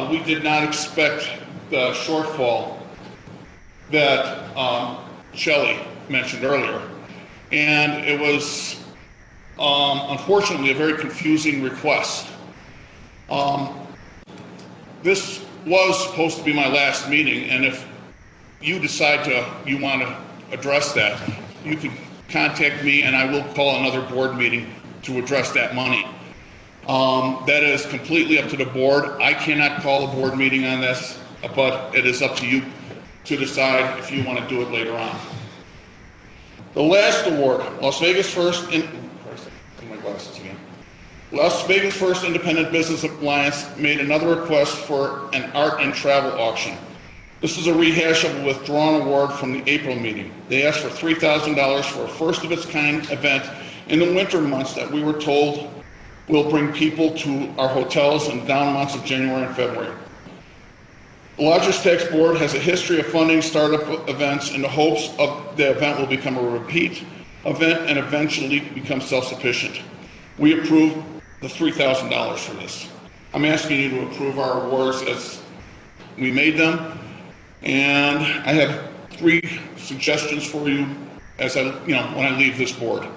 We did not expect the shortfall that Shelley mentioned earlier. And it was, unfortunately, a very confusing request. This was supposed to be my last meeting, and if you decide you want to address that, you can contact me and I will call another board meeting to address that money. That is completely up to the board. I cannot call a board meeting on this, but it is up to you to decide if you want to do it later on. The last award, Las Vegas First Independent Business Alliance made another request for an art and travel auction. This is a rehash of a withdrawn award from the April meeting. They asked for $3,000 for a first of its kind event in the winter months that we were told will bring people to our hotels in down months of January and February. The Lodgers Tax Board has a history of funding startup events in the hopes of the event will become a repeat event and eventually become self-sufficient. We approve the $3,000 for this. I'm asking you to approve our awards as we made them, and I have 3 suggestions for you as when I leave this board.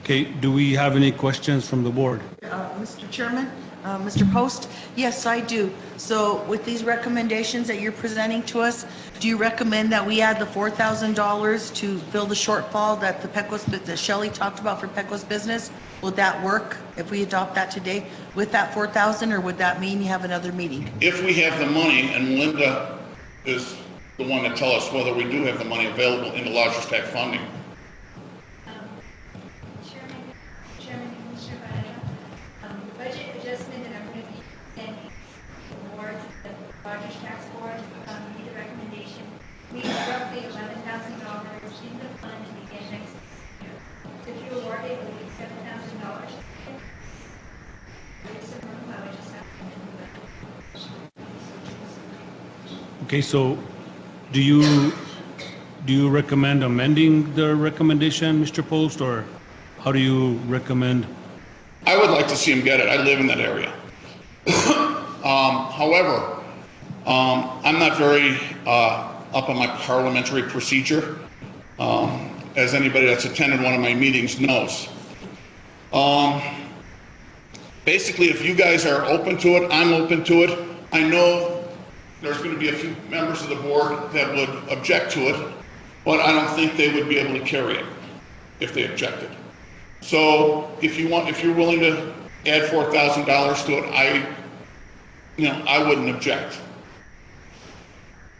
Okay, do we have any questions from the board? Mr. Chairman, Mr. Post, yes, I do. So with these recommendations that you're presenting to us, do you recommend that we add the $4,000 to fill the shortfall that that Shelley talked about for Pecos business? Would that work if we adopt that today with that $4,000, or would that mean you have another meeting? If we have the money, and Linda is the one to tell us whether we do have the money available in the Lodgers Tax funding. Chairman, Commissioner Varela, the budget adjustment that I'm going to be sending towards the Lodgers Tax Board, made a recommendation, leaves roughly $11,000 in the fund to begin next year. So if you award it, it will be $7,000. There's some room, I would just have to move it. Okay, so do you recommend amending the recommendation, Mr. Post, or how do you recommend? I would like to see him get it. I live in that area. However, I'm not very up on my parliamentary procedure, as anybody that's attended one of my meetings knows. Basically, if you guys are open to it, I'm open to it. I know there's going to be a few members of the board that would object to it, but I don't think they would be able to carry it if they objected. So if you're willing to add $4,000 to it, I wouldn't object.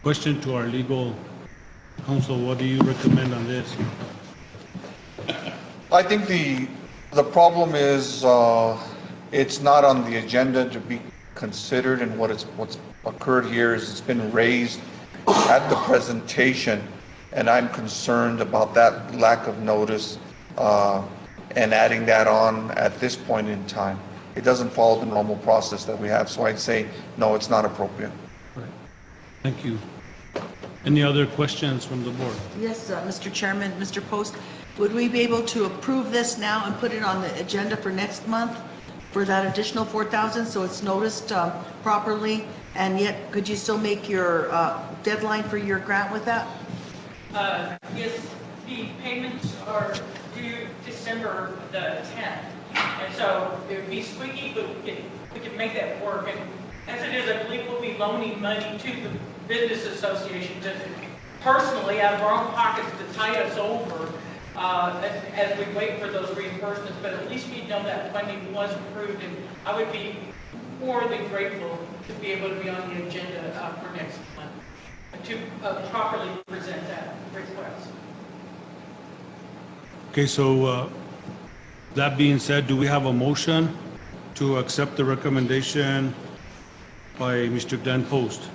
Question to our legal counsel, what do you recommend on this? I think the problem is it's not on the agenda to be considered, and what's occurred here is it's been raised at the presentation, and I'm concerned about that lack of notice and adding that on at this point in time. It doesn't follow the normal process that we have, so I'd say no, it's not appropriate. Right. Thank you. Any other questions from the board? Yes, Mr. Chairman, Mr. Post, would we be able to approve this now and put it on the agenda for next month for that additional $4,000 so it's noticed properly? And yet, could you still make your deadline for your grant with that? Yes, the payments are due December the 10th. And so it would be squeaky, but we can make that work. And as it is, I believe we'll be loaning money to the business associations and personally out of our own pockets to tide us over as we wait for those reimbursements. But at least we know that funding was approved, and I would be more than grateful to be able to be on the agenda for next month to properly present that request. Okay, so that being said, do we have a motion to accept the recommendation by Mr. Glenn Post?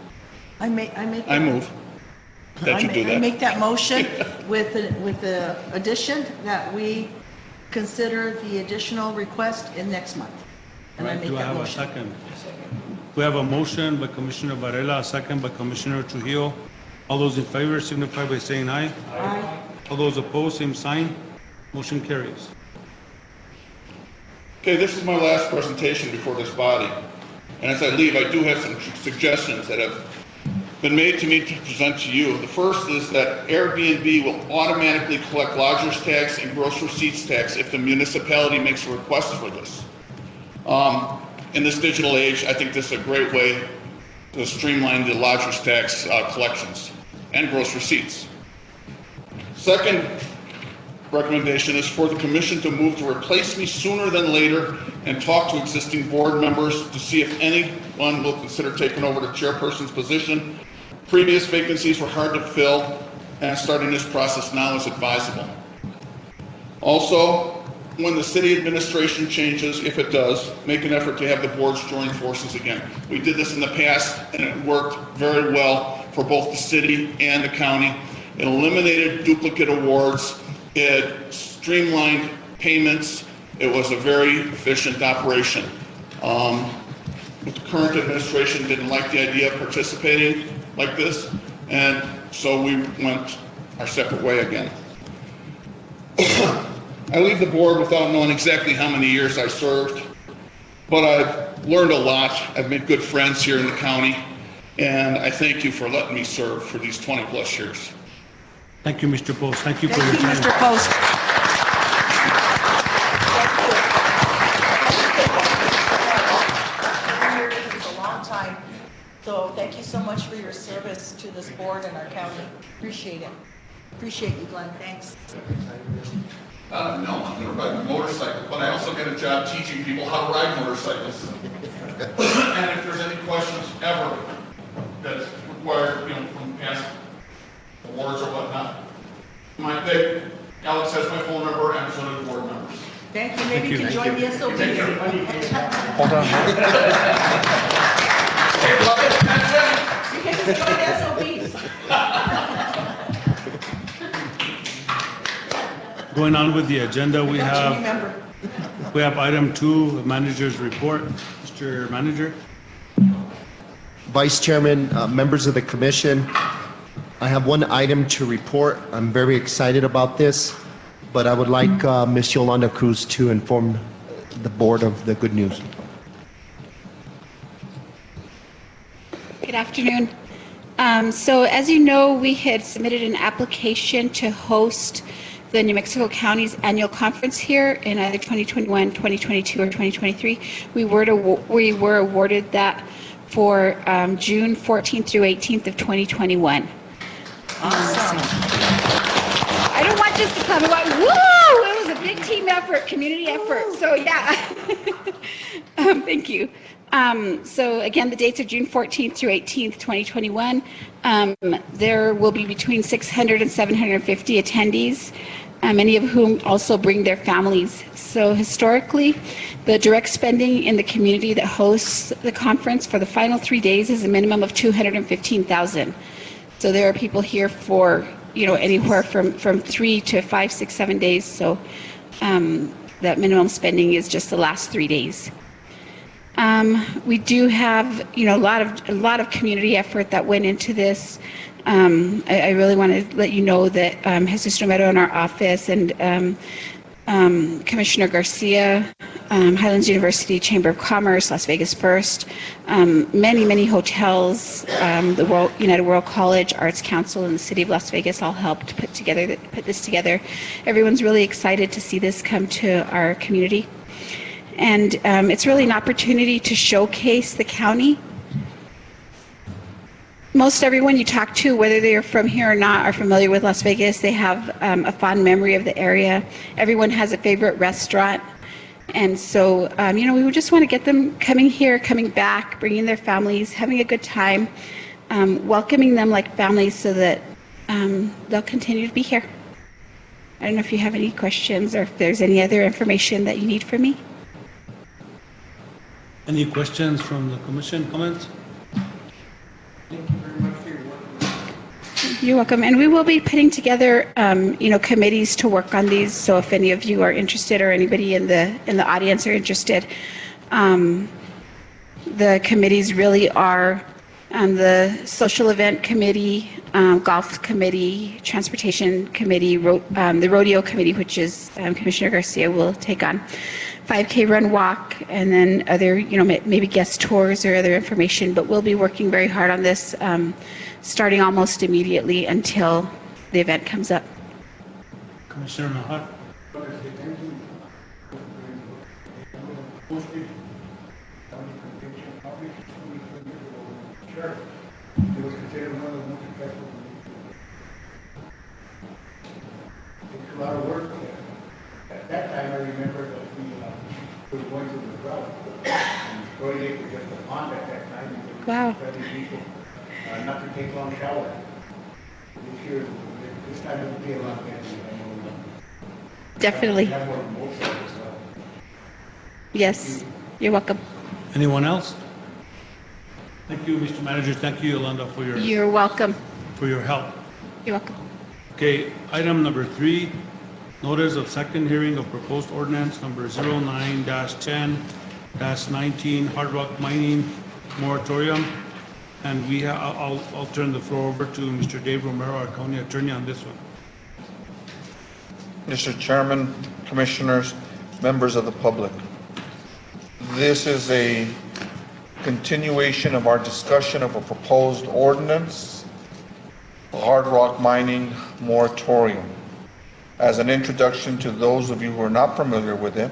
I move that you do that. I make that motion with the addition that we consider the additional request in next month. And I Right, make do I that have a motion. second? We have a motion by Commissioner Varela, a second by Commissioner Trujillo. All those in favor signify by saying aye. Aye. All those opposed, same sign. Motion carries. Okay, this is my last presentation before this body. And as I leave, I do have some suggestions that have been made to me to present to you. The first is that Airbnb will automatically collect lodgers tax and gross receipts tax if the municipality makes a request for this. In this digital age, I think this is a great way to streamline the lodgers tax collections and gross receipts. Second recommendation is for the commission to move to replace me sooner than later and talk to existing board members to see if anyone will consider taking over the chairperson's position. Previous vacancies were hard to fill, and starting this process now is advisable. Also, when the city administration changes, if it does, make an effort to have the boards join forces again. We did this in the past, and it worked very well for both the city and the county. It eliminated duplicate awards. It streamlined payments. It was a very efficient operation. the current administration didn't like the idea of participating like this, and so we went our separate way again. I leave the board without knowing exactly how many years I served, but I've learned a lot. I've made good friends here in the county, and I thank you for letting me serve for these 20-plus years. Thank you, Mr. Post. Thank you for your Thank you, time. Mr. Post. It's a long time, so thank you so much for your service to this board and our county. Appreciate it. Appreciate you, Glenn. Thanks. No, I'm going to ride my motorcycle, but I also get a job teaching people how to ride motorcycles. And if there's any questions ever that require, from past awards or whatnot, Alex has my phone number, and so do the board members. Thank you. Maybe you can join the SOB. Hold on. You can just join the SOBs. Going on with the agenda, we have item 2, manager's report. Mr. Manager. Vice Chairman, members of the commission, I have one item to report. I'm very excited about this, but I would like Ms. Yolanda Cruz to inform the board of the good news. Good afternoon. So as you know, we had submitted an application to host the New Mexico County's annual conference here in either 2021, 2022, or 2023. We were awarded that for June 14th through 18th of 2021. Awesome. I don't want just to come and go, woo! It was a big team effort, community effort. So yeah. Thank you. So again, the dates are June 14th through 18th, 2021. There will be between 600 and 750 attendees, many of whom also bring their families. So historically, the direct spending in the community that hosts the conference for the final 3 days is a minimum of $215,000. So there are people here for, anywhere from 3 to 5, 6, 7 days. So that minimum spending is just the last 3 days. We do have, a lot of community effort that went into this. I really want to let you know that Jesus Romero in our office and Commissioner Garcia, Highlands University Chamber of Commerce, Las Vegas First, many hotels, the United World College, Arts Council, and the City of Las Vegas all helped put this together. Everyone's really excited to see this come to our community. And it's really an opportunity to showcase the county. Most everyone you talk to, whether they're from here or not, are familiar with Las Vegas. They have a fond memory of the area. Everyone has a favorite restaurant. And so, we just want to get them coming here, coming back, bringing their families, having a good time, welcoming them like families so that they'll continue to be here. I don't know if you have any questions or if there's any other information that you need from me. Any questions from the commission, comments? Thank you very much for your work. You're welcome. And we will be putting together, committees to work on these. So if any of you are interested or anybody in the audience are interested, the committees really are the social event committee, golf committee, transportation committee, the rodeo committee, which is Commissioner Garcia will take on. 5K run walk, and then other, maybe guest tours or other information, but we'll be working very hard on this, starting almost immediately until the event comes up. Commissioner Nahar. It was considered one of the most successful. It's a lot of work. At that time, I remember that we were going to the route. And Troy Lake was just a pond at that time. Wow. People, not to take long showers. This year, this time it will be a lot better. Definitely. Have more emotion as well. Yes, you're welcome. Anyone else? Thank you, Mr. Manager. Thank you, Yolanda, for your You're welcome. for your help. You're welcome. Okay, item number 3, notice of second hearing of proposed ordinance number 09-10, 2019 hard rock mining moratorium. And I'll turn the floor over to Mr. Dave Romero, our county attorney, on this one. Mr. Chairman, Commissioners, members of the public. This is a continuation of our discussion of a proposed ordinance, a hard rock mining moratorium. As an introduction to those of you who are not familiar with it,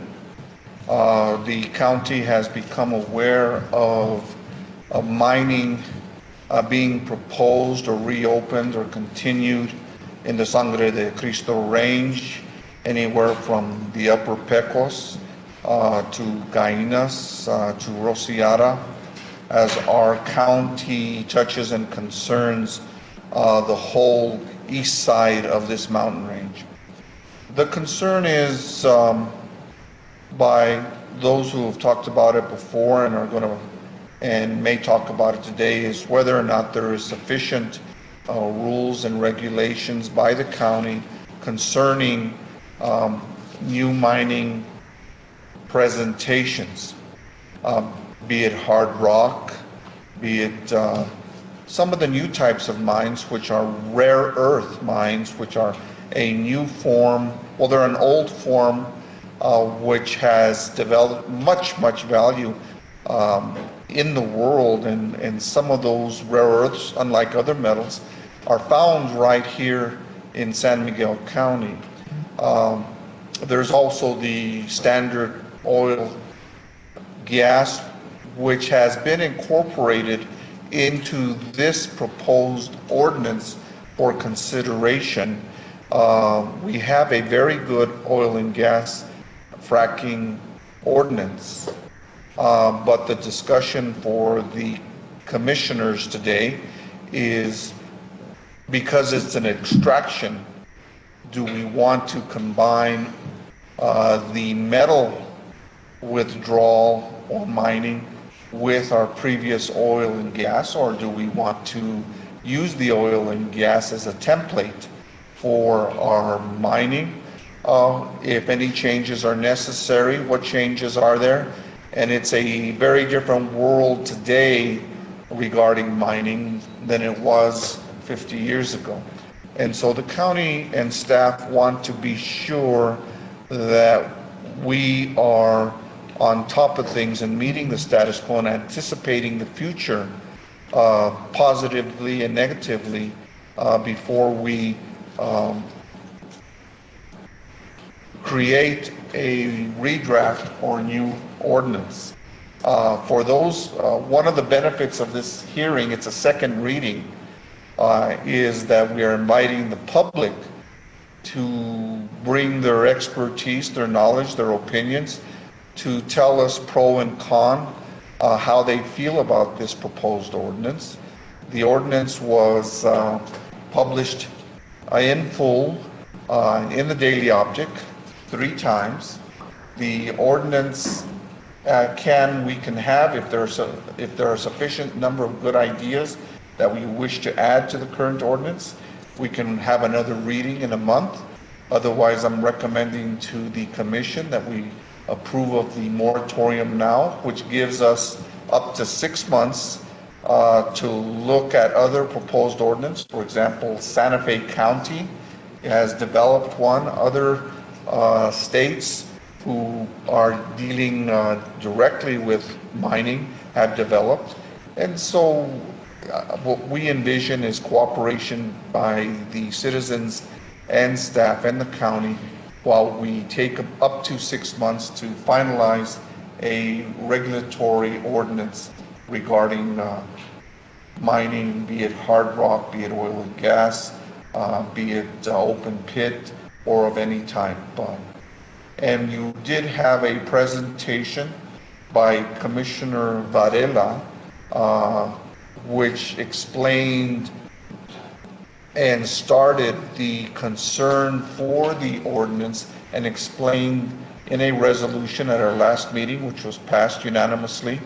the county has become aware of mining being proposed or reopened or continued in the Sangre de Cristo range, anywhere from the Upper Pecos to Gainas to Rosiara, as our county touches and concerns the whole east side of this mountain range. The concern is by those who have talked about it before and are going to and may talk about it today is whether or not there is sufficient rules and regulations by the county concerning new mining presentations, be it hard rock, be it some of the new types of mines, which are rare earth mines, which are a new form, well, they're an old form which has developed much value in the world, and some of those rare earths, unlike other metals, are found right here in San Miguel County. There's also the standard oil gas, which has been incorporated into this proposed ordinance for consideration. We have a very good oil and gas fracking ordinance. But the discussion for the commissioners today is, because it's an extraction, do we want to combine the metal withdrawal or mining with our previous oil and gas, or do we want to use the oil and gas as a template for our mining? If any changes are necessary, what changes are there? And it's a very different world today regarding mining than it was 50 years ago. And so the county and staff want to be sure that we are on top of things and meeting the status quo and anticipating the future positively and negatively before we create a redraft or new ordinance. For those, one of the benefits of this hearing, it's a second reading, is that we are inviting the public to bring their expertise, their knowledge, their opinions, to tell us pro and con, how they feel about this proposed ordinance. The ordinance was published in full in the Daily Object 3 times. The ordinance we can have, if there are a sufficient number of good ideas that we wish to add to the current ordinance, we can have another reading in a month. Otherwise, I'm recommending to the commission that we approve of the moratorium now, which gives us up to 6 months to look at other proposed ordinance. For example, Santa Fe County has developed one. Other states who are dealing directly with mining have developed. And so what we envision is cooperation by the citizens and staff and the county while we take up to 6 months to finalize a regulatory ordinance regarding mining, be it hard rock, be it oil and gas, be it open pit, or of any type. And you did have a presentation by Commissioner Varela, which explained and started the concern for the ordinance and explained in a resolution at our last meeting, which was passed unanimously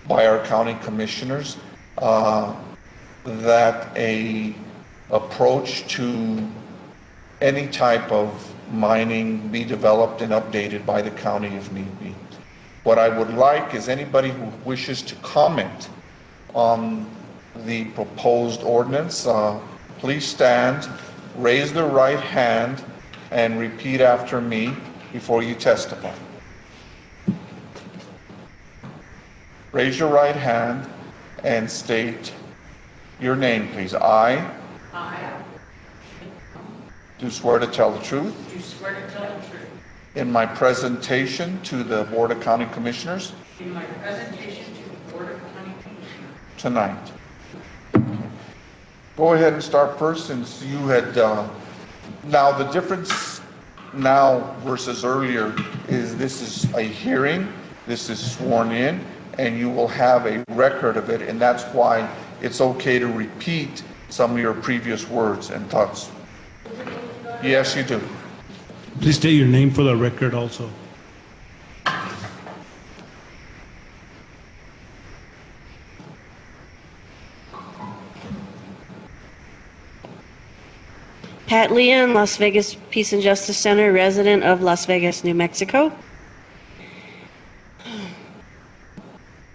by our county commissioners, that a approach to any type of mining be developed and updated by the county if need be. What I would like is anybody who wishes to comment on the proposed ordinance, please stand, raise the right hand, and repeat after me before you testify. Raise your right hand and state your name, please. I do swear to tell the truth in my presentation to the Board of County Commissioners tonight. Go ahead and start first, since you had, now the difference now versus earlier is this is a hearing, this is sworn in, and you will have a record of it, and that's why it's okay to repeat some of your previous words and thoughts. Yes, you do. Please state your name for the record also. Pat Leon, Las Vegas Peace and Justice Center, resident of Las Vegas, New Mexico.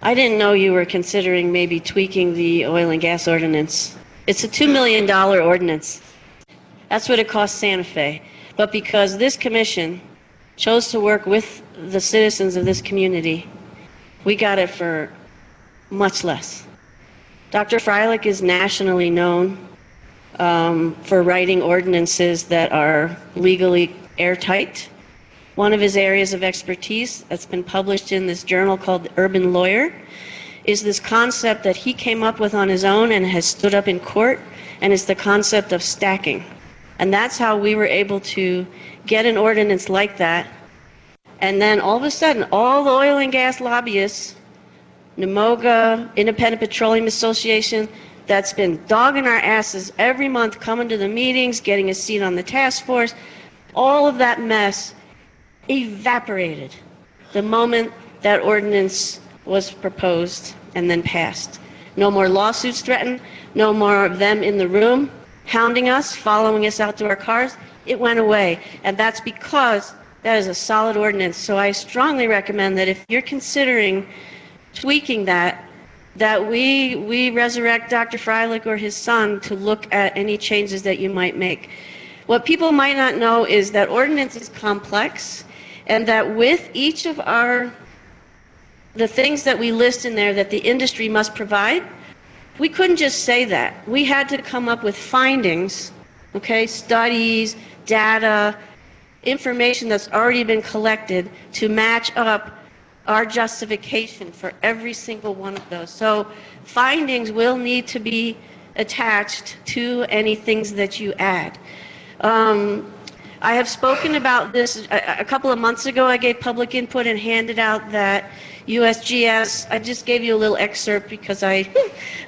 I didn't know you were considering maybe tweaking the oil and gas ordinance. It's a $2 million ordinance. That's what it cost Santa Fe. But because this commission chose to work with the citizens of this community, we got it for much less. Dr. Freilich is nationally known for writing ordinances that are legally airtight. One of his areas of expertise that's been published in this journal called Urban Lawyer is this concept that he came up with on his own and has stood up in court, and it's the concept of stacking. And that's how we were able to get an ordinance like that. And then all of a sudden, all the oil and gas lobbyists, NMOGA, Independent Petroleum Association, that's been dogging our asses every month, coming to the meetings, getting a seat on the task force, all of that mess evaporated the moment that ordinance was proposed and then passed. No more lawsuits threatened, no more of them in the room hounding us, following us out to our cars. It went away, and that's because that is a solid ordinance. So I strongly recommend that if you're considering tweaking that we resurrect Dr. Freilich or his son to look at any changes that you might make. What people might not know is that ordinance is complex, and that with each of the things that we list in there that the industry must provide, we couldn't just say that. We had to come up with findings, okay, studies, data, information that's already been collected to match up our justification for every single one of those. So findings will need to be attached to any things that you add. I have spoken about this a couple of months ago. I gave public input and handed out that USGS, I just gave you a little excerpt because the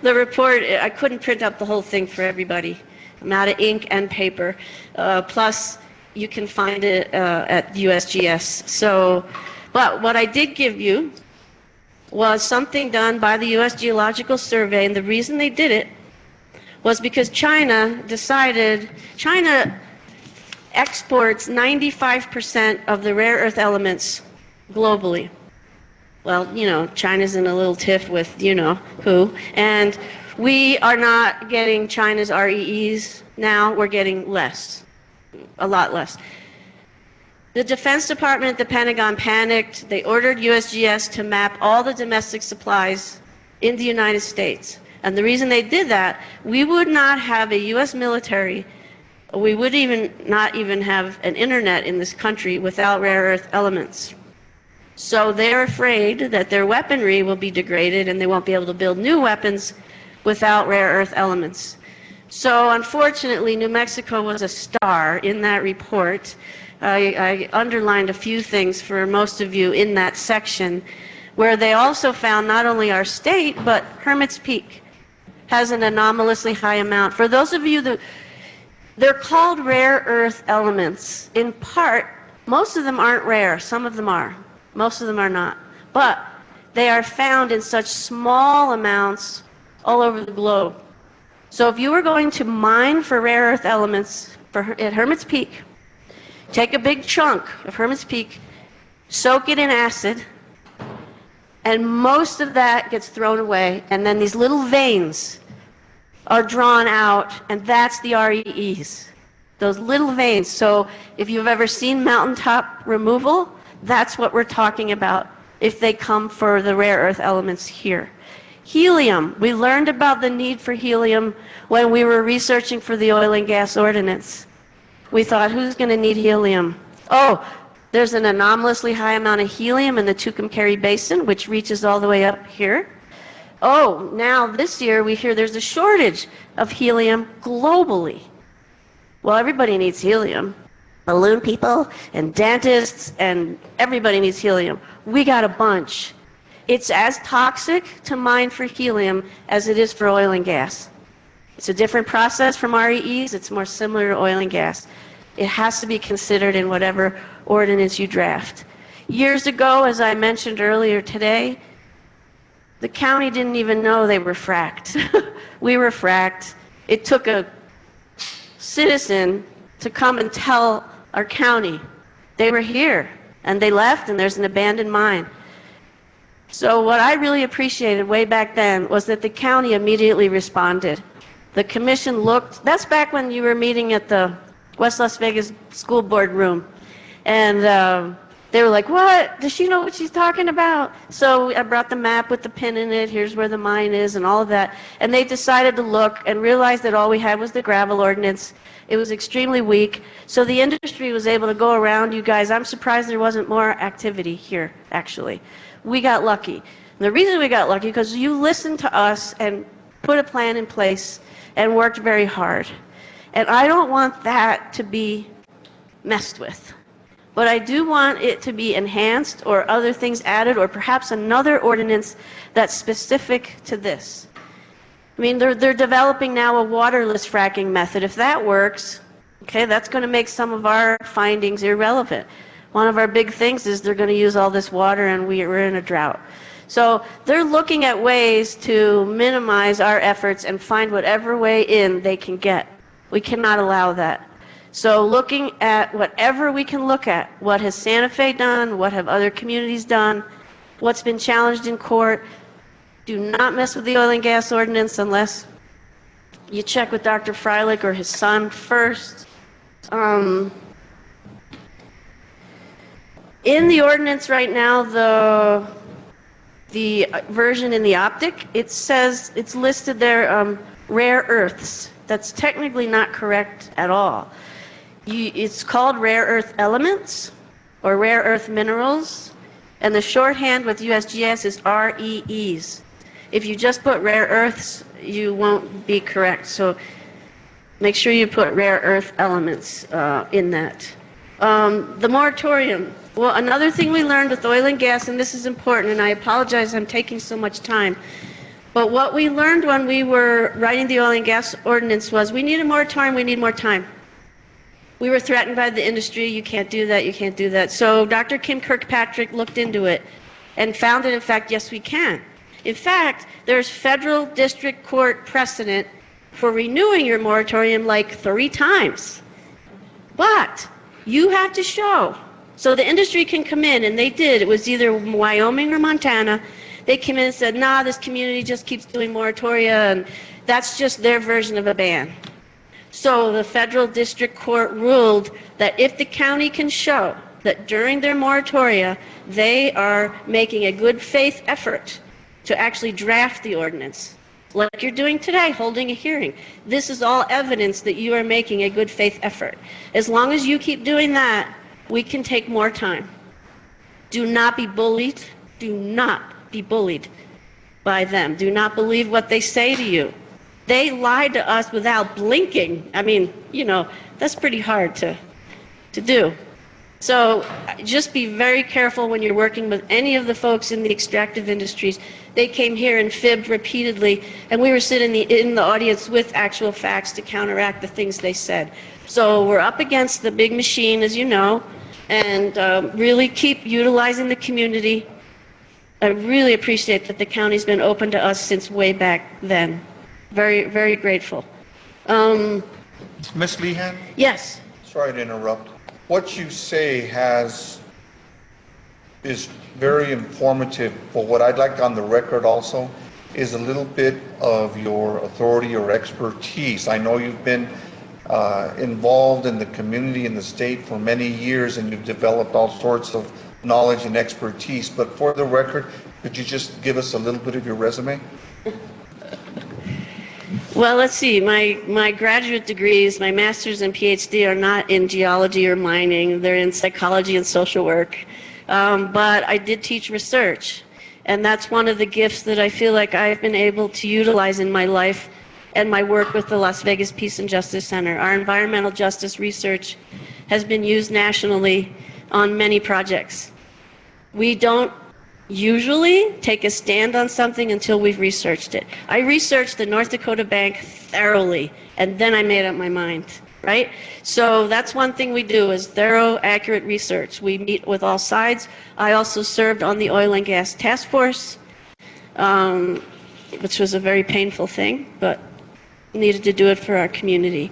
report, I couldn't print up the whole thing for everybody. I'm out of ink and paper. Plus, you can find it at USGS. So, but what I did give you was something done by the U.S. Geological Survey, and the reason they did it was because China exports 95% of the rare earth elements globally. Well, you know, China's in a little tiff with you know who, and we are not getting China's REEs now. We're getting less, a lot less. The Defense Department, the Pentagon panicked. They ordered USGS to map all the domestic supplies in the United States. And the reason they did that, we would not have a U.S. military, we would not even have an internet in this country without rare earth elements. So they're afraid that their weaponry will be degraded and they won't be able to build new weapons without rare earth elements. So unfortunately, New Mexico was a star in that report. I underlined a few things for most of you in that section, where they also found not only our state, but Hermit's Peak has an anomalously high amount. For those of you that, they're called rare earth elements. In part, most of them aren't rare, some of them are. Most of them are not. But they are found in such small amounts all over the globe. So if you were going to mine for rare earth elements at Hermit's Peak, take a big chunk of Hermit's Peak, soak it in acid, And most of that gets thrown away, and then these little veins are drawn out, and that's the REEs. Those little veins. So if you've ever seen mountaintop removal, that's what we're talking about if they come for the rare earth elements here. Helium. We learned about the need for helium when we were researching for the oil and gas ordinance. We thought, who's going to need helium? Oh, there's an anomalously high amount of helium in the Tucumcari Basin, which reaches all the way up here. Oh, now this year we hear there's a shortage of helium globally. Well, everybody needs helium. Balloon people and dentists and everybody needs helium. We got a bunch. It's as toxic to mine for helium as it is for oil and gas. It's a different process from REEs. It's more similar to oil and gas. It has to be considered in whatever ordinance you draft. Years ago, as I mentioned earlier today, the county didn't even know they were fracked. We were fracked. It took a citizen to come and tell our county they were here, and they left, and there's an abandoned mine. So what I really appreciated way back then was that the county immediately responded. The commission looked, that's back when you were meeting at the West Las Vegas School Board room, and they were like, what? Does she know what she's talking about? So I brought the map with the pin in it, here's where the mine is and all of that. And they decided to look and realized that all we had was the gravel ordinance. It was extremely weak. So the industry was able to go around you guys. I'm surprised there wasn't more activity here, actually. We got lucky. And the reason we got lucky, because you listened to us and put a plan in place and worked very hard. And I don't want that to be messed with. But I do want it to be enhanced or other things added or perhaps another ordinance that's specific to this. I mean, they're developing now a waterless fracking method. If that works, okay, that's going to make some of our findings irrelevant. One of our big things is they're going to use all this water and we're in a drought. So they're looking at ways to minimize our efforts and find whatever way in they can get. We cannot allow that. So looking at whatever we can look at, what has Santa Fe done, what have other communities done, what's been challenged in court. Do not mess with the oil and gas ordinance unless you check with Dr. Freilich or his son first. In the ordinance right now, the version in the optic, it says, it's listed there, rare earths. That's technically not correct at all. It's called rare earth elements or rare earth minerals, and the shorthand with USGS is REEs. If you just put rare earths, you won't be correct. So make sure you put rare earth elements in that. The moratorium. Well, another thing we learned with oil and gas, and this is important, and I apologize I'm taking so much time, but what we learned when we were writing the oil and gas ordinance was we need a moratorium, we need more time. We were threatened by the industry, you can't do that, you can't do that. So Dr. Kim Kirkpatrick looked into it and found that, in fact, yes, we can. In fact, there's federal district court precedent for renewing your moratorium like 3 times. But you have to show. So the industry can come in, and they did. It was either Wyoming or Montana. They came in and said, nah, this community just keeps doing moratoria, and that's just their version of a ban. So the federal district court ruled that if the county can show that during their moratoria, they are making a good faith effort to actually draft the ordinance, like you're doing today, holding a hearing. This is all evidence that you are making a good faith effort. As long as you keep doing that, we can take more time. Do not be bullied. Do not be bullied by them. Do not believe what they say to you. They lied to us without blinking. I mean, you know, that's pretty hard to do. So just be very careful when you're working with any of the folks in the extractive industries. They came here and fibbed repeatedly, and we were sitting in the audience with actual facts to counteract the things they said. So we're up against the big machine, as you know, and really keep utilizing the community. I really appreciate that the county's been open to us since way back then. Very, very grateful. Ms. Lehan? Yes. Sorry to interrupt. What you say is very informative. But what I'd like on the record also is a little bit of your authority or expertise. I know you've been involved in the community and the state for many years, and you've developed all sorts of knowledge and expertise. But for the record, could you just give us a little bit of your resume? Well, let's see. My graduate degrees, my master's and PhD, are not in geology or mining. They're in psychology and social work. But I did teach research, and that's one of the gifts that I feel like I've been able to utilize in my life and my work with the Las Vegas Peace and Justice Center. Our environmental justice research has been used nationally on many projects. We don't usually take a stand on something until we've researched it. I researched the North Dakota Bank thoroughly, and then I made up my mind, right? So that's one thing we do, is thorough, accurate research. We meet with all sides. I also served on the Oil and Gas Task Force, which was a very painful thing, but needed to do it for our community.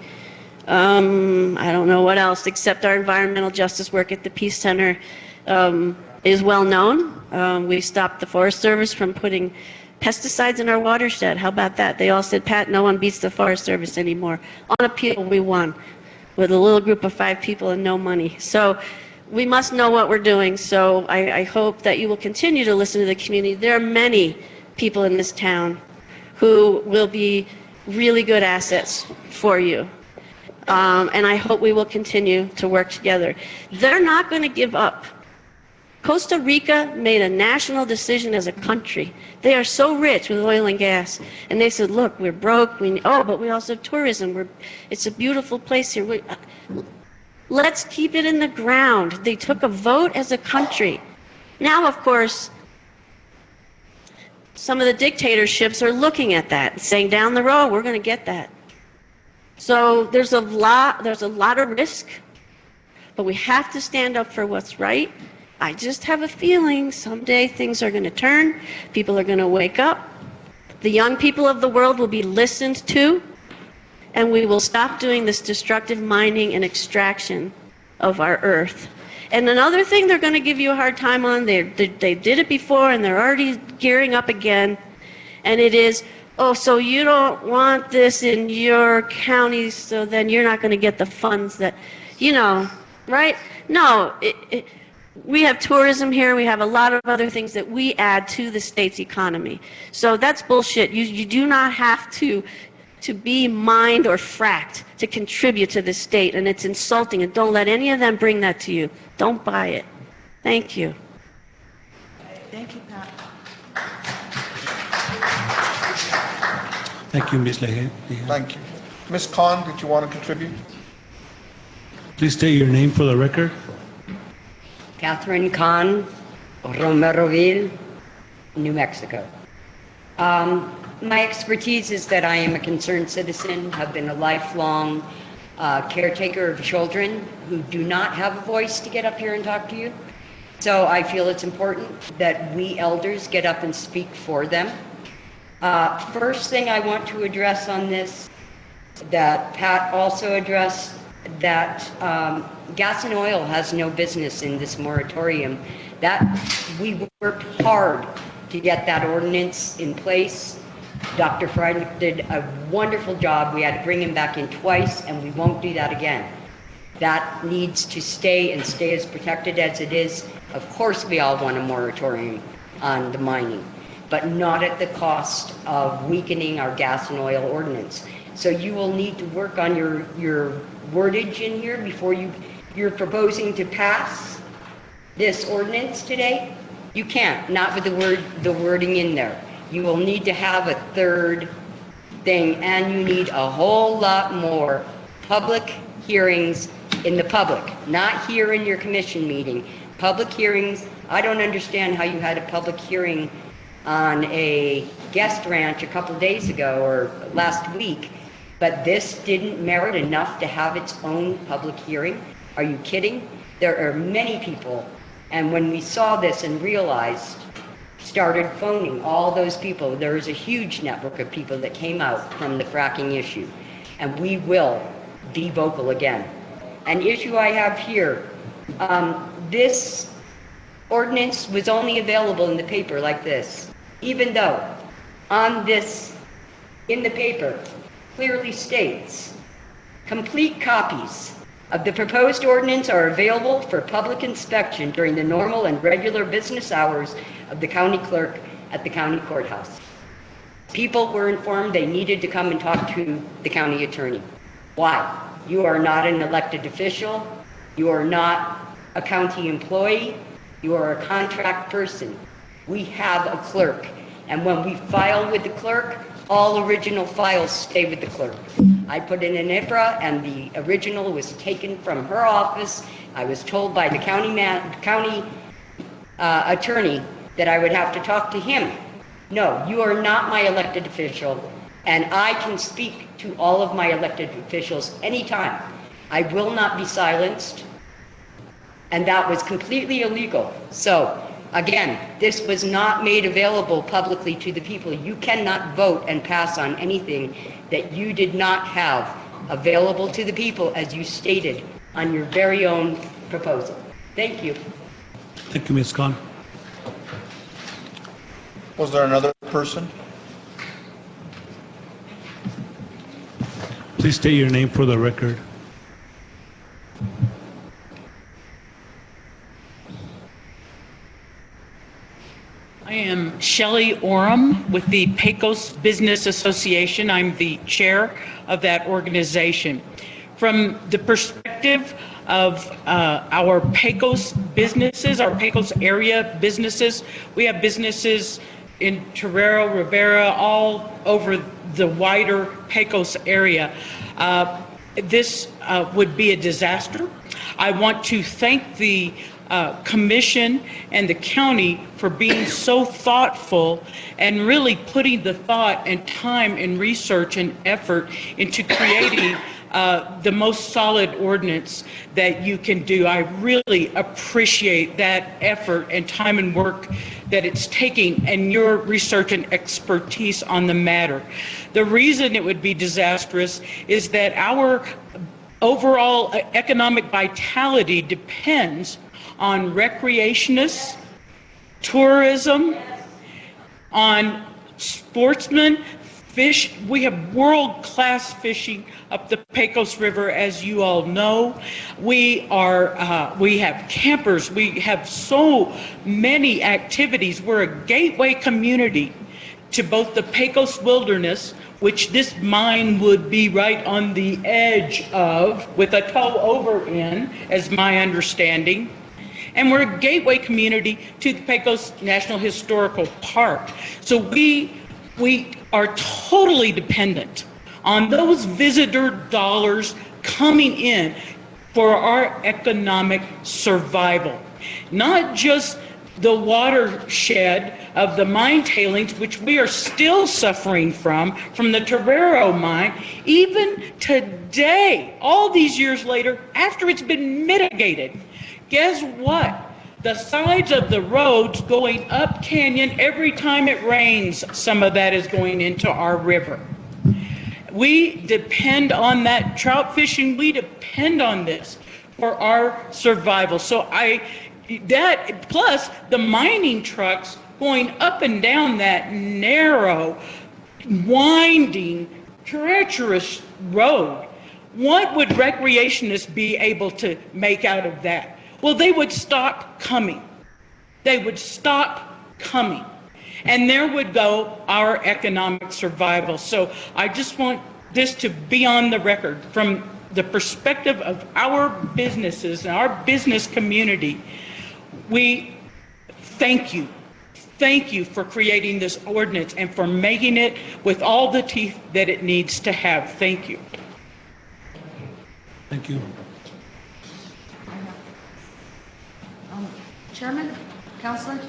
I don't know what else, except our environmental justice work at the Peace Center is well known. We stopped the Forest Service from putting pesticides in our watershed. How about that? They all said, Pat, no one beats the Forest Service anymore. On appeal, we won with a little group of 5 people and no money. So we must know what we're doing. So I hope that you will continue to listen to the community. There are many people in this town who will be really good assets for you. And I hope we will continue to work together. They're not going to give up. Costa Rica made a national decision as a country. They are so rich with oil and gas. And they said, look, we're broke, but we also have tourism. It's a beautiful place here. Let's keep it in the ground. They took a vote as a country. Now, of course, some of the dictatorships are looking at that and saying, down the road, we're going to get that. So there's a lot of risk, but we have to stand up for what's right. I just have a feeling someday things are going to turn, people are going to wake up, the young people of the world will be listened to, and we will stop doing this destructive mining and extraction of our earth. And another thing they're going to give you a hard time on, they did it before and they're already gearing up again, and it is, oh, so you don't want this in your county, so then you're not going to get the funds that, right? No, we have tourism here. We have a lot of other things that we add to the state's economy. So that's bullshit. You do not have to be mined or fracked to contribute to the state, and it's insulting, and don't let any of them bring that to you. Don't buy it. Thank you. Thank you, Pat. Thank you, Ms. Leje. Thank you. Ms. Khan, did you want to contribute? Please state your name for the record. Catherine Khan, Romeroville, New Mexico. My expertise is that I am a concerned citizen, have been a lifelong caretaker of children who do not have a voice to get up here and talk to you. So I feel it's important that we elders get up and speak for them. First thing I want to address on this, that Pat also addressed, that gas and oil has no business in this moratorium. That we worked hard to get that ordinance in place. Dr. Freidlich did a wonderful job. We had to bring him back in twice, and we won't do that again. That needs to stay and stay as protected as it is. Of course, we all want a moratorium on the mining, but not at the cost of weakening our gas and oil ordinance. So you will need to work on your wordage in here before you're proposing to pass this ordinance today. You can't, not with the wording in there. You will need to have a third thing, and you need a whole lot more public hearings in the public, not here in your commission meeting. Public hearings, I don't understand how you had a public hearing on a guest ranch a couple days ago or last week, but this didn't merit enough to have its own public hearing. Are you kidding? There are many people, and when we saw this and realized, started phoning all those people. There is a huge network of people that came out from the fracking issue, and we will be vocal again. An issue I have here, this ordinance was only available in the paper like this, even though on this, in the paper, clearly states, complete copies of the proposed ordinance are available for public inspection during the normal and regular business hours of the county clerk at the county courthouse. People were informed they needed to come and talk to the county attorney. Why? You are not an elected official. You are not a county employee. You are a contract person. We have a clerk. And when we file with the clerk, all original files stay with the clerk. I put in an IFRA and the original was taken from her office. I was told by the county attorney that I would have to talk to him. No, you are not my elected official, and I can speak to all of my elected officials anytime. I will not be silenced, and that was completely illegal. So, again, this was not made available publicly to the people. You cannot vote and pass on anything that you did not have available to the people as you stated on your very own proposal. Thank you. Thank you, Ms. Khan. Was there another person? Please state your name for the record. I am Shelley Oram with the Pecos Business Association. I'm the chair of that organization. From the perspective of our Pecos businesses, our Pecos area businesses, we have businesses in Torero, Rivera, all over the wider Pecos area. This would be a disaster. I want to thank the commission and the county for being so thoughtful and really putting the thought and time and research and effort into creating the most solid ordinance that you can do. I really appreciate that effort and time and work that it's taking and your research and expertise on the matter. The reason it would be disastrous is that our overall economic vitality depends on recreationists, tourism, on sportsmen, fish. We have world-class fishing up the Pecos River, as you all know. We have campers. We have so many activities. We're a gateway community to both the Pecos Wilderness, which this mine would be right on the edge of, with a tow over in, as my understanding. And we're a gateway community to the Pecos National Historical Park. So we are totally dependent on those visitor dollars coming in for our economic survival. Not just the watershed of the mine tailings, which we are still suffering from the Torero mine, even today, all these years later, after it's been mitigated. Guess what? The sides of the roads going up canyon, every time it rains, some of that is going into our river. We depend on that trout fishing. We depend on this for our survival. So plus the mining trucks going up and down that narrow, winding, treacherous road. What would recreationists be able to make out of that? Well, they would stop coming. They would stop coming. And there would go our economic survival. So I just want this to be on the record from the perspective of our businesses and our business community. We thank you. Thank you for creating this ordinance and for making it with all the teeth that it needs to have. Thank you. Thank you. Chairman, Councilor,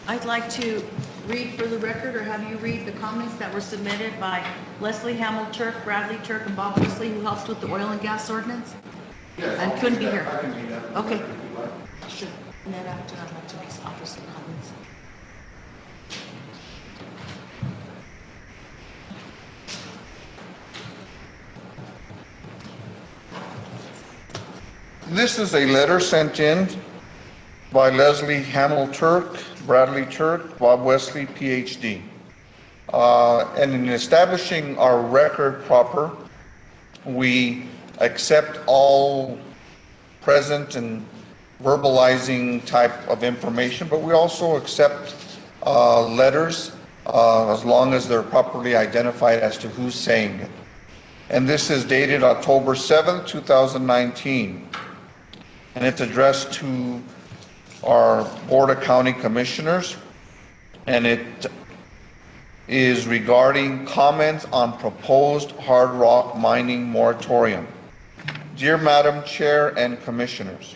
I'd like to read for the record or have you read the comments that were submitted by Leslie Hamill Turk, Bradley Turk, and Bob Wesley, who helps with the oil and gas ordinance? Yes. And couldn't be here. I can read that. Okay. Sure. And then after I'd like to offer some comments. This is a letter sent in by Leslie Hamill Turk, Bradley Turk, Bob Wesley, PhD. And in establishing our record proper, we accept all present and verbalizing type of information, but we also accept letters as long as they're properly identified as to who's saying it. And this is dated October 7th, 2019. And it's addressed to our Board of County Commissioners, and it is regarding comments on proposed hard rock mining moratorium. Dear Madam Chair and Commissioners,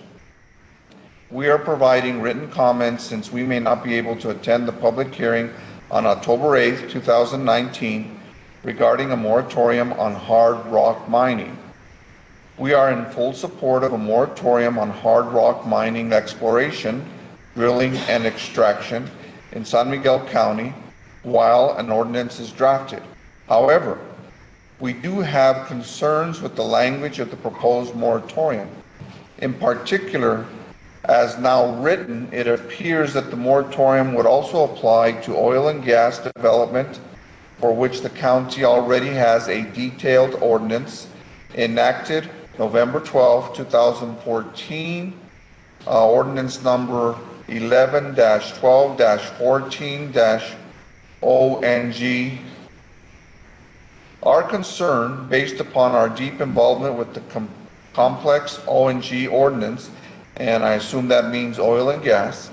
we are providing written comments since we may not be able to attend the public hearing on October 8th, 2019 regarding a moratorium on hard rock mining. We are in full support of a moratorium on hard rock mining exploration, drilling, and extraction in San Miguel County while an ordinance is drafted. However, we do have concerns with the language of the proposed moratorium. In particular, as now written, it appears that the moratorium would also apply to oil and gas development, for which the county already has a detailed ordinance enacted November 12, 2014, ordinance number 11-12-14-ONG. Our concern, based upon our deep involvement with the complex ONG ordinance, and I assume that means oil and gas,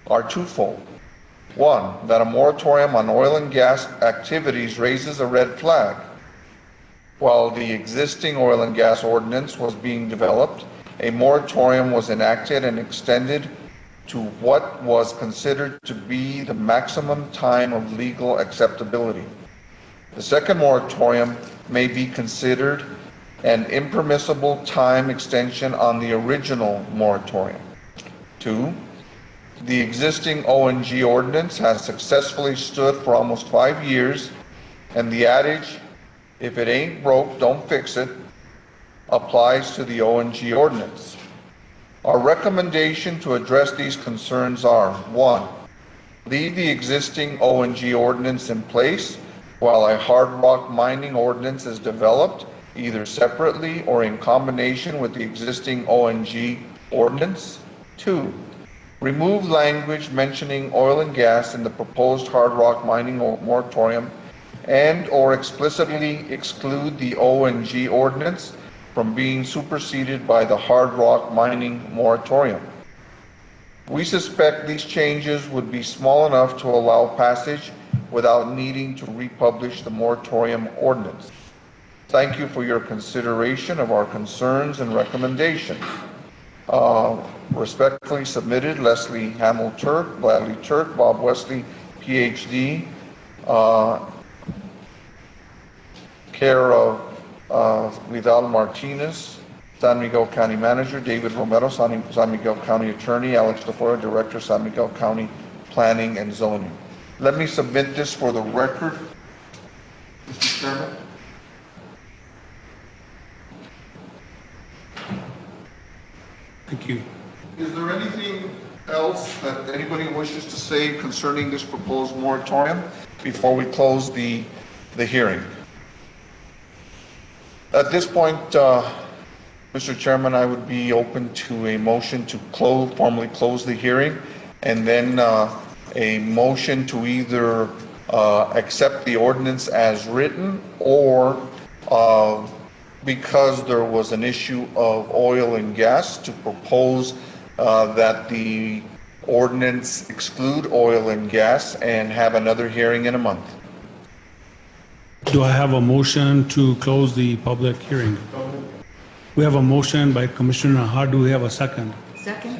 are twofold. One, that a moratorium on oil and gas activities raises a red flag. While the existing oil and gas ordinance was being developed, a moratorium was enacted and extended to what was considered to be the maximum time of legal acceptability. The second moratorium may be considered an impermissible time extension on the original moratorium. Two, the existing ONG ordinance has successfully stood for almost 5 years, and the adage, if it ain't broke, don't fix it, applies to the ONG ordinance. Our recommendation to address these concerns are: 1, leave the existing ONG ordinance in place while a hard rock mining ordinance is developed, either separately or in combination with the existing ONG ordinance. 2, remove language mentioning oil and gas in the proposed hard rock mining moratorium and or explicitly exclude the ONG ordinance from being superseded by the hard rock mining moratorium. We suspect these changes would be small enough to allow passage without needing to republish the moratorium ordinance. Thank you for your consideration of our concerns and recommendations. Respectfully submitted, Leslie Hamill Turk, Bradley Turk, Bob Wesley, PhD, care of Vidal Martinez, San Miguel County Manager, David Romero, San Miguel County Attorney, Alex DeFora, Director, San Miguel County Planning and Zoning. Let me submit this for the record, Mr. Chairman. Thank you. Is there anything else that anybody wishes to say concerning this proposed moratorium before we close the hearing? At this point, Mr. Chairman, I would be open to a motion to formally close the hearing, and then a motion to either accept the ordinance as written, or because there was an issue of oil and gas, to propose that the ordinance exclude oil and gas and have another hearing in a month. Do I have a motion to close the public hearing? We have a motion by Commissioner Nahar. Do we have a second? Second?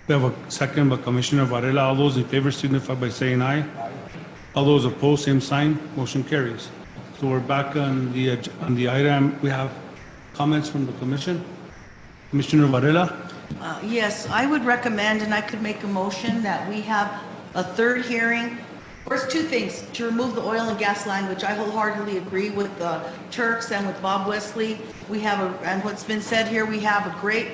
We have a second by Commissioner Varela. All those in favor signify by saying aye. All those opposed, same sign. Motion carries. So we're back on the item. We have comments from the commission. Commissioner Varela? Yes, I would recommend, and I could make a motion, that we have a third hearing. First, two things: to remove the oil and gas language. I wholeheartedly agree with the Turks and with Bob Wesley. And what's been said here, we have a great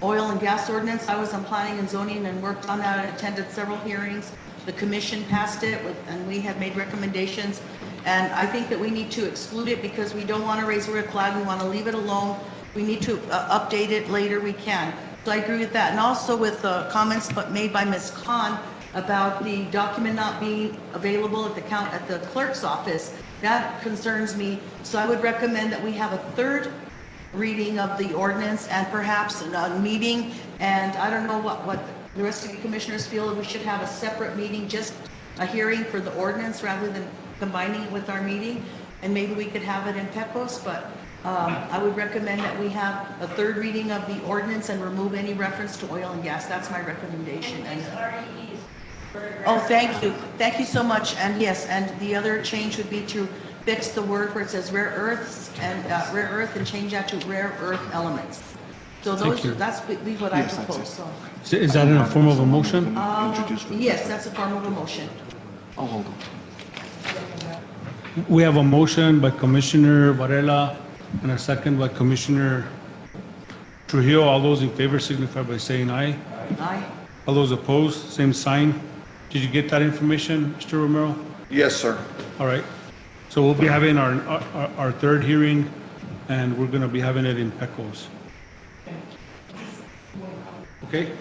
oil and gas ordinance. I was on planning and zoning and worked on that and attended several hearings. The commission passed it and we have made recommendations. And I think that we need to exclude it because we don't want to raise a red flag. We want to leave it alone. We need to update it later, we can. So I agree with that. And also with comments made by Ms. Khan about the document not being available at the clerk's office. That concerns me. So I would recommend that we have a third reading of the ordinance and perhaps a meeting. And I don't know what the rest of the commissioners feel. We should have a separate meeting, just a hearing for the ordinance rather than combining it with our meeting. And maybe we could have it in Pecos, but I would recommend that we have a third reading of the ordinance and remove any reference to oil and gas. That's my recommendation. Oh, thank you. Thank you so much. And yes, and the other change would be to fix the word where it says rare earths and rare earth and change that to rare earth elements. So that's what I propose. So. Is that in the form of a motion? Yes, that's a form of a motion. Oh, hold on. We have a motion by Commissioner Varela and a second by Commissioner Trujillo. All those in favor signify by saying aye. Aye. All those opposed, same sign. Did you get that information, Mr. Romero? Yes, sir. All right. So we'll be having our third hearing, and we're going to be having it in Pecos. Okay?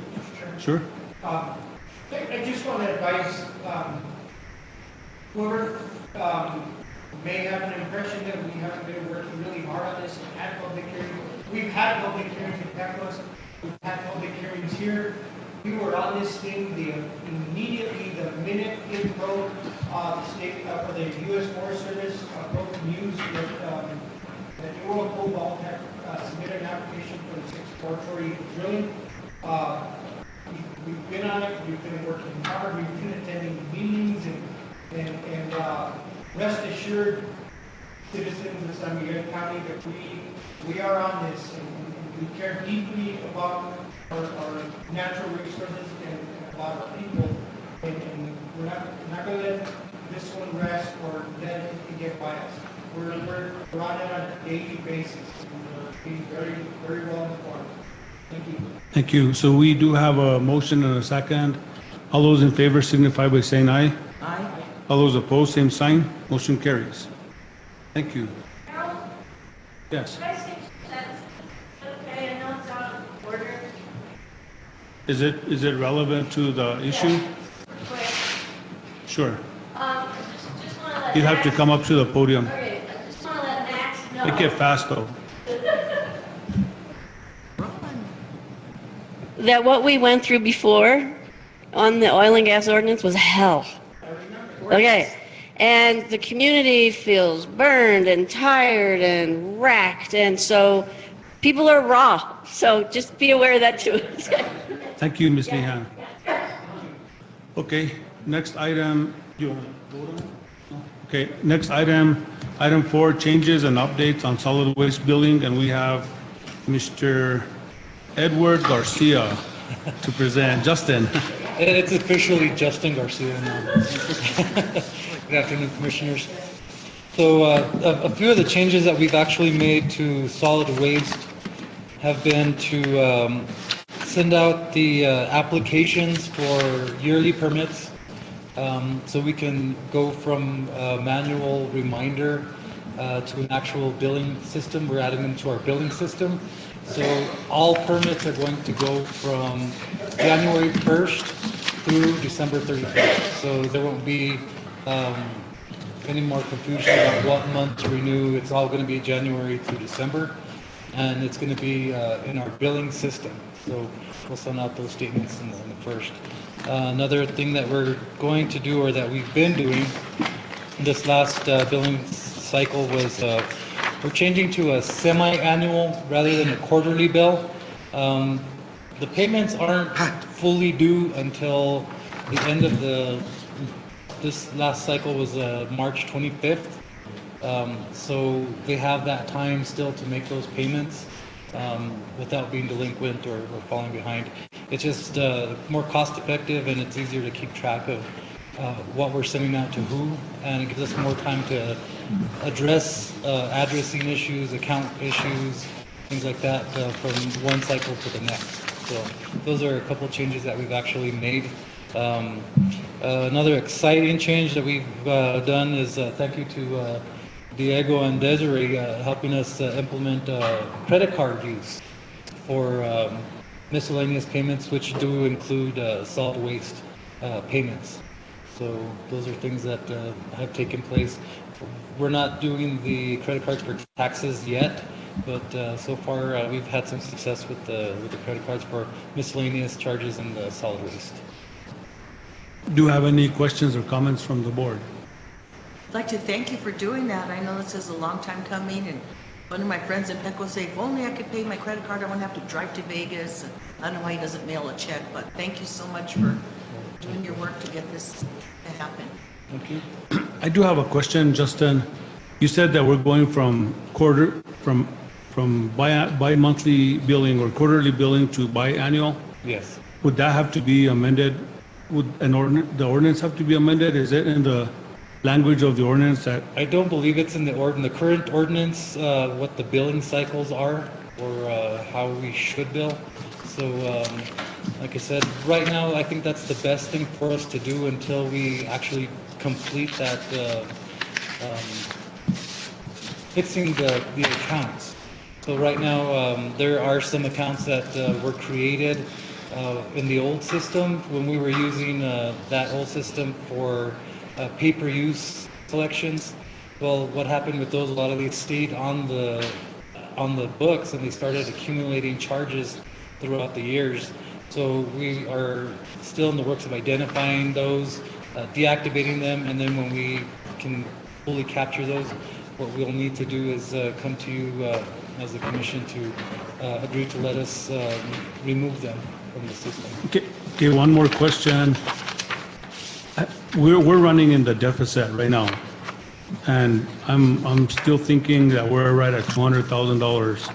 Sure. I just want to advise whoever may have an impression that we haven't been working really hard on this and had public hearings. We've had public hearings in Pecos. We've had public hearings here. We were on this thing immediately the minute it broke. The state or the U.S. Forest Service broke news that Euro Cobalt had submitted an application for this exploratory drilling. We've been on it. We've been working hard. We've been attending meetings and rest assured, citizens of San Miguel County, that we are on this and we care deeply about our natural resources and about our people, and we're not going to let this one rest or let it get by us. We're on it on a daily basis, and we're being very, very well informed. Thank you. Thank you. So we do have a motion and a second. All those in favor signify by saying aye. Aye. All those opposed, same sign. Motion carries. Thank you. Harold? Yes. Can I say something? Okay, I know it's out of order. Is it relevant to the issue? Yeah, quick. Sure. Just want to let You'd have to Max- come up to the podium. Okay, I just want to let Max know. Make it fast though. That what we went through before on the oil and gas ordinance was hell. Okay, and the community feels burned and tired and racked, and so people are raw. So just be aware of that too. Thank you, Ms. Lehan. Okay, next item. Do you want to vote on it? No? Okay, next item 4, changes and updates on solid waste billing, and we have Mr. Edward Garcia to present. Justin. It's officially Justin Garcia now. Good afternoon, Commissioners. So a few of the changes that we've actually made to solid waste have been to send out the applications for yearly permits, so we can go from a manual reminder to an actual billing system. We're adding them to our billing system. So all permits are going to go from January 1st through December 31st. So there won't be any more confusion about what month to renew. It's all going to be January through December, and it's going to be in our billing system. So we'll send out those statements in the first. Another thing that we're going to do, or that we've been doing this last billing cycle, was we're changing to a semi-annual rather than a quarterly bill. The payments aren't fully due until the end of this last cycle was March 25th. So they have that time still to make those payments without being delinquent or falling behind. It's just more cost effective, and it's easier to keep track of what we're sending out to who, and it gives us more time to address addressing issues, account issues, things like that from one cycle to the next. So those are a couple changes that we've actually made. Another exciting change that we've done is thank you to Diego and Desiree helping us implement credit card use for miscellaneous payments, which do include solid waste payments. So those are things that have taken place. We're not doing the credit cards for taxes yet, but so far we've had some success with the credit cards for miscellaneous charges and solid waste. Do you have any questions or comments from the board? I'd like to thank you for doing that. I know this is a long time coming, and one of my friends in Peck will say, if only I could pay my credit card, I wouldn't have to drive to Vegas. And I don't know why he doesn't mail a check, but thank you so much for doing your work to get this to happen. Thank you. I do have a question, Justin. You said that we're going from bi-monthly billing or quarterly billing to biannual? Yes. Would that have to be amended? Would the ordinance have to be amended? Is it in the language of the ordinance that? I don't believe it's in the current ordinance, what the billing cycles are or how we should bill. So, like I said, right now, I think that's the best thing for us to do until we actually complete that, fixing the accounts. So right now, there are some accounts that were created in the old system when we were using that old system for pay-per-use selections. Well, what happened with those? A lot of these stayed on the books, and they started accumulating charges throughout the years. So we are still in the works of identifying those, deactivating them, and then when we can fully capture those, what we'll need to do is come to you as a commission to agree to let us remove them from the system. Okay, one more question. We're running in the deficit right now, and I'm still thinking that we're right at $200,000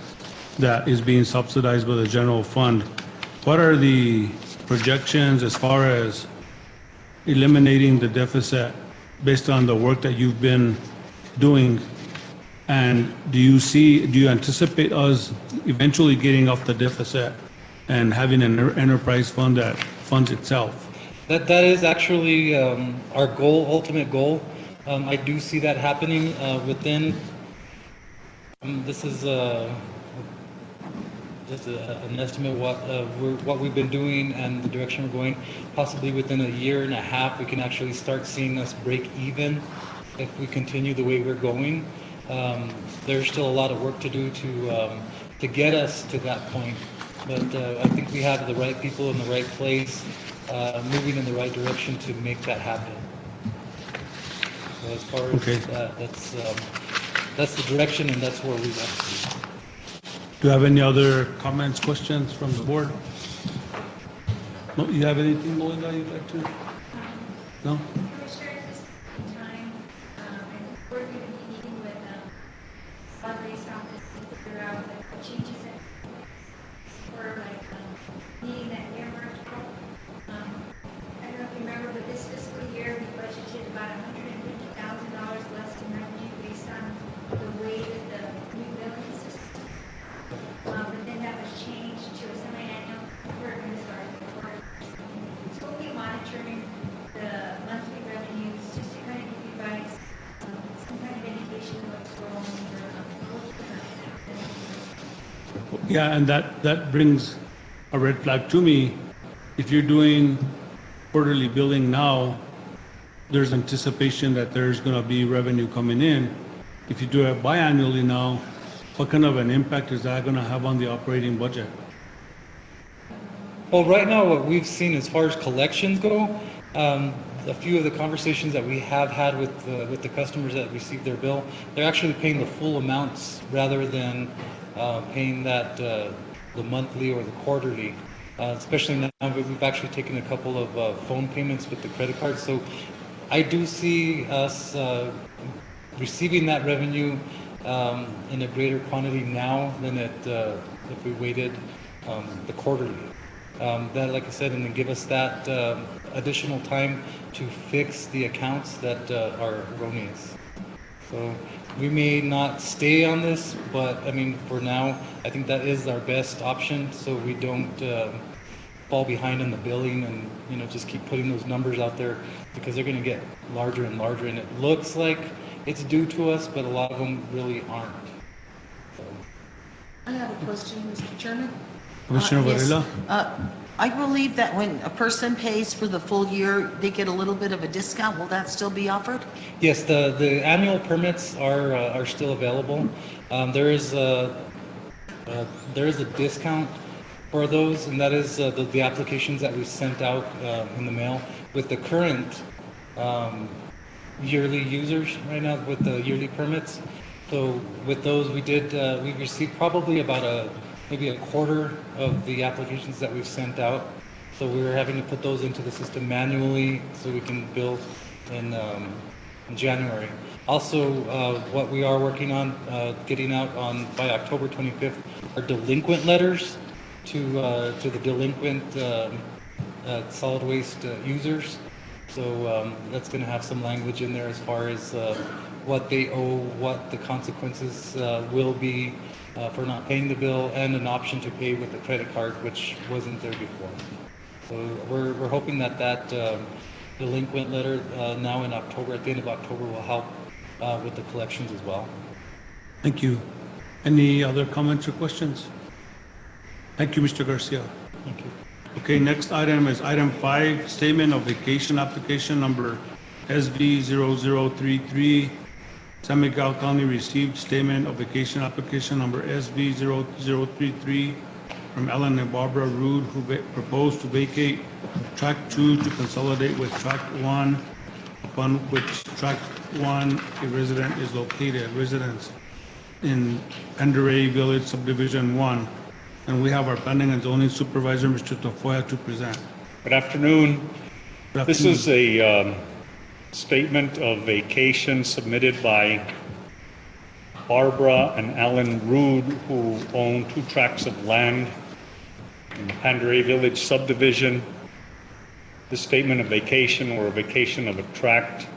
that is being subsidized by the general fund. What are the projections as far as eliminating the deficit based on the work that you've been doing? And do you anticipate us eventually getting off the deficit and having an enterprise fund that funds itself? That is actually our goal, ultimate goal. I do see that happening within. This is just an estimate what we've been doing and the direction we're going. Possibly within a year and a half, we can actually start seeing us break even if we continue the way we're going. There's still a lot of work to do to get us to that point, but I think we have the right people in the right place, moving in the right direction to make that happen. So as far as that's the direction, and that's where we want to be. Do you have any other comments, questions from the board? No, you have anything, Melinda, you'd like to? No? Yeah, and that brings a red flag to me. If you're doing quarterly billing now, there's anticipation that there's going to be revenue coming in. If you do it biannually now, what kind of an impact is that going to have on the operating budget? Well, right now, what we've seen as far as collections go, a few of the conversations that we have had with the customers that receive their bill, they're actually paying the full amounts rather than paying that the monthly or the quarterly. Especially now, we've actually taken a couple of phone payments with the credit card. So I do see us receiving that revenue in a greater quantity now than if we waited the quarterly. That, like I said, and then give us that additional time to fix the accounts that are erroneous. So We may not stay on this, but I mean, for now, I think that is our best option, so we don't fall behind in the billing and, you know, just keep putting those numbers out there, because they're gonna get larger and larger, and it looks like it's due to us, but a lot of them really aren't. I have a question, Mr. Chairman. Commissioner Yes. Varela? I believe that when a person pays for the full year, they get a little bit of a discount. Will that still be offered? Yes, the annual permits are still available. There is a discount for those, and that is the applications that we sent out in the mail with the current yearly users right now with the yearly permits. So with those, we received probably about maybe a quarter of the applications that we've sent out. So we were having to put those into the system manually so we can bill in January. Also, what we are working on getting out by October 25th are delinquent letters to the delinquent solid waste users. So that's going to have some language in there as far as what they owe, what the consequences will be for not paying the bill, and an option to pay with a credit card, which wasn't there before. So we're hoping that delinquent letter now in October, at the end of October, will help with the collections as well. Thank you. Any other comments or questions? Thank you, Mr. Garcia. Thank you. Okay, next item is item 5, statement of vacation application number SV0033. San Miguel County received statement of vacation application number SV0033 from Ellen and Barbara Rude, who proposed to vacate track 2 to consolidate with track 1, upon which track 1 a resident is located, residence in Pandaray Village Subdivision 1. And we have our planning and zoning supervisor, Mr. Tafoya, to present. Good afternoon. Good This afternoon. is a statement of vacation submitted by Barbara and Alan Rude, who own 2 tracts of land in the Pandaray Village subdivision. This statement of vacation, or a vacation of a tract,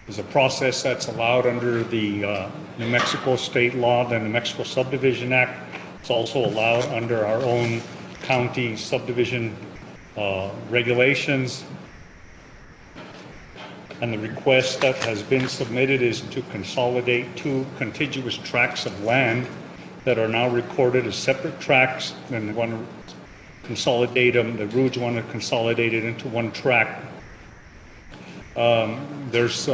is a process that's allowed under the New Mexico state law, the New Mexico Subdivision Act. It's also allowed under our own county subdivision regulations. And the request that has been submitted is to consolidate 2 contiguous tracts of land that are now recorded as separate tracts, and want to consolidate them. The Rudes want to consolidate it into 1 tract. There's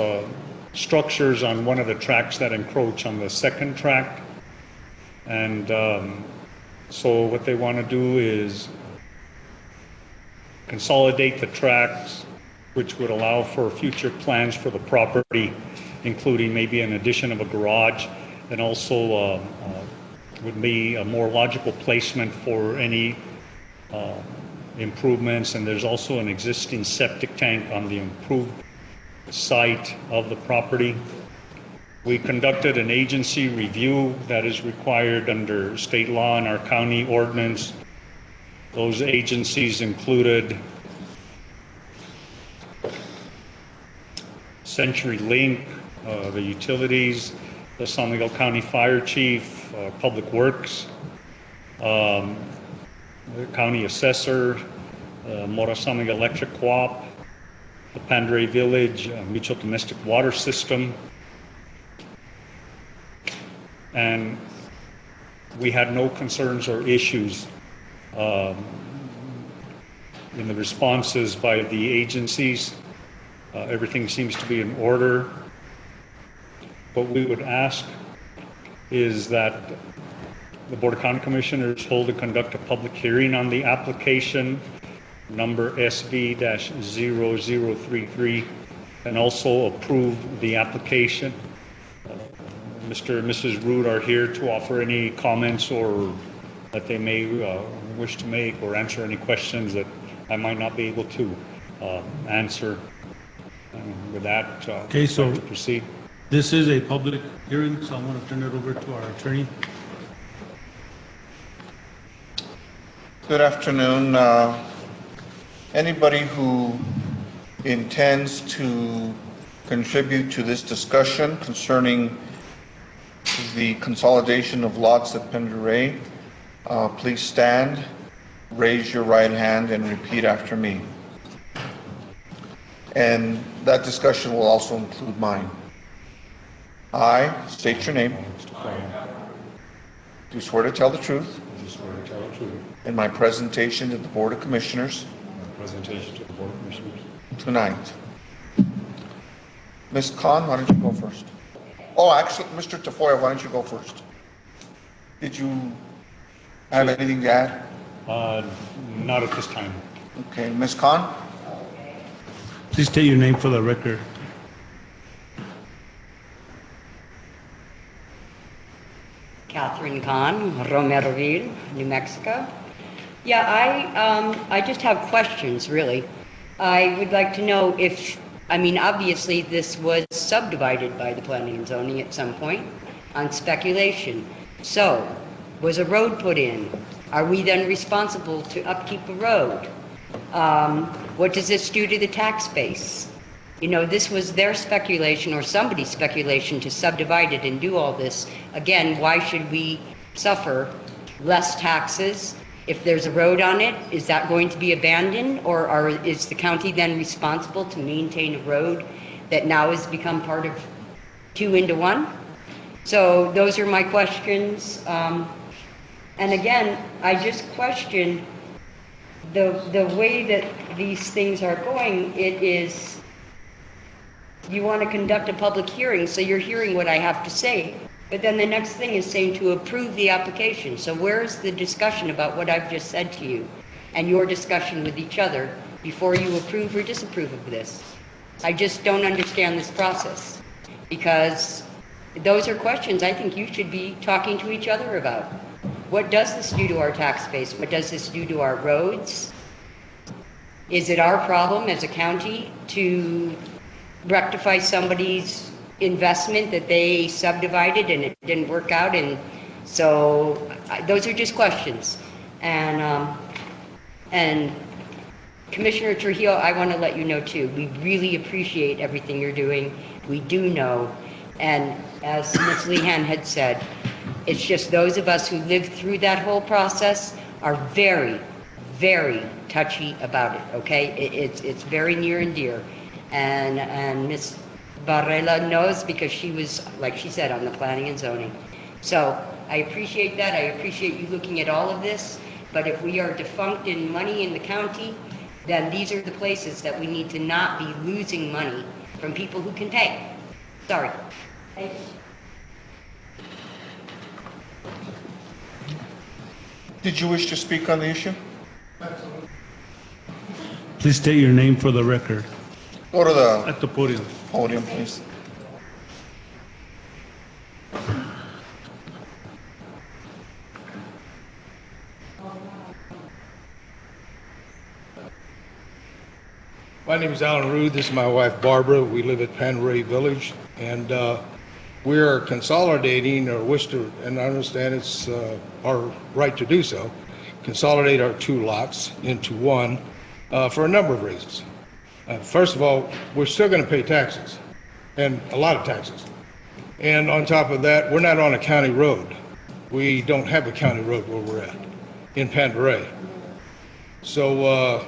structures on one of the tracts that encroach on the second tract. And so what they want to do is consolidate the tracts, which would allow for future plans for the property, including maybe an addition of a garage, and also would be a more logical placement for any improvements. And there's also an existing septic tank on the improved site of the property. We conducted an agency review that is required under state law and our county ordinance. Those agencies included CenturyLink, the utilities, the San Miguel County Fire Chief, Public Works, the County Assessor, Mora San Miguel Electric Co-op, the Pandaray Village Mutual Domestic Water System. And we had no concerns or issues in the responses by the agencies. Everything seems to be in order. What we would ask is that the Board of County Commissioners hold and conduct a public hearing on the application number SV-0033, and also approve the application. Mr. and Mrs. Rude are here to offer any comments or that they may wish to make, or answer any questions that I might not be able to answer. With that, Okay, so I'd like to proceed. This is a public hearing, so I'm going to turn it over to our attorney. Good afternoon. Anybody who intends to contribute to this discussion concerning the consolidation of lots at Penderay, please stand, raise your right hand, and repeat after me. And that discussion will also include mine. I state your name. Do swear to tell the truth. Do swear to tell the truth. In my presentation to the Board of Commissioners. Presentation to the Board of Commissioners. Tonight. Ms. Khan, why don't you go first? Oh, actually, Mr. Tafoya, why don't you go first? Did you have anything to add? Not at this time. Okay, Ms. Khan? Please state your name for the record. Catherine Khan, Romeroville, New Mexico. Yeah, I just have questions, really. I would like to know if, I mean, obviously this was subdivided by the planning and zoning at some point on speculation. So, was a road put in? Are we then responsible to upkeep a road? What does this do to the tax base? You know, this was their speculation or somebody's speculation to subdivide it and do all this. Again, why should we suffer less taxes? If there's a road on it, is that going to be abandoned, or is the county then responsible to maintain a road that now has become part of 2 into 1? So those are my questions. And again, I just question the way that these things are going. It is, you want to conduct a public hearing, so you're hearing what I have to say. But then the next thing is saying to approve the application. So where's the discussion about what I've just said to you and your discussion with each other before you approve or disapprove of this? I just don't understand this process, because those are questions I think you should be talking to each other about. What does this do to our tax base? What does this do to our roads? Is it our problem as a county to rectify somebody's investment that they subdivided and it didn't work out? And so those are just questions. And Commissioner Trujillo, I want to let you know too, we really appreciate everything you're doing. We do know, and as Ms. Lehan had said, it's just those of us who lived through that whole process are very, very touchy about it, okay? It's very near and dear. And Ms. Barrela knows, because she was, like she said, on the planning and zoning. So I appreciate that. I appreciate you looking at all of this. But if we are defunct in money in the county, then these are the places that we need to not be losing money from people who can pay. Sorry. Thank you. Did you wish to speak on the issue? Please state your name for the record. Go to the At the podium. podium, please. My name is Alan Rude. This is my wife Barbara. We live at Panray Village, and we are consolidating, or wish to, and I understand it's our right to do so, consolidate our 2 lots into one for a number of reasons. First of all, we're still going to pay taxes, and a lot of taxes. And on top of that, we're not on a county road. We don't have a county road where we're at, in Panderay. So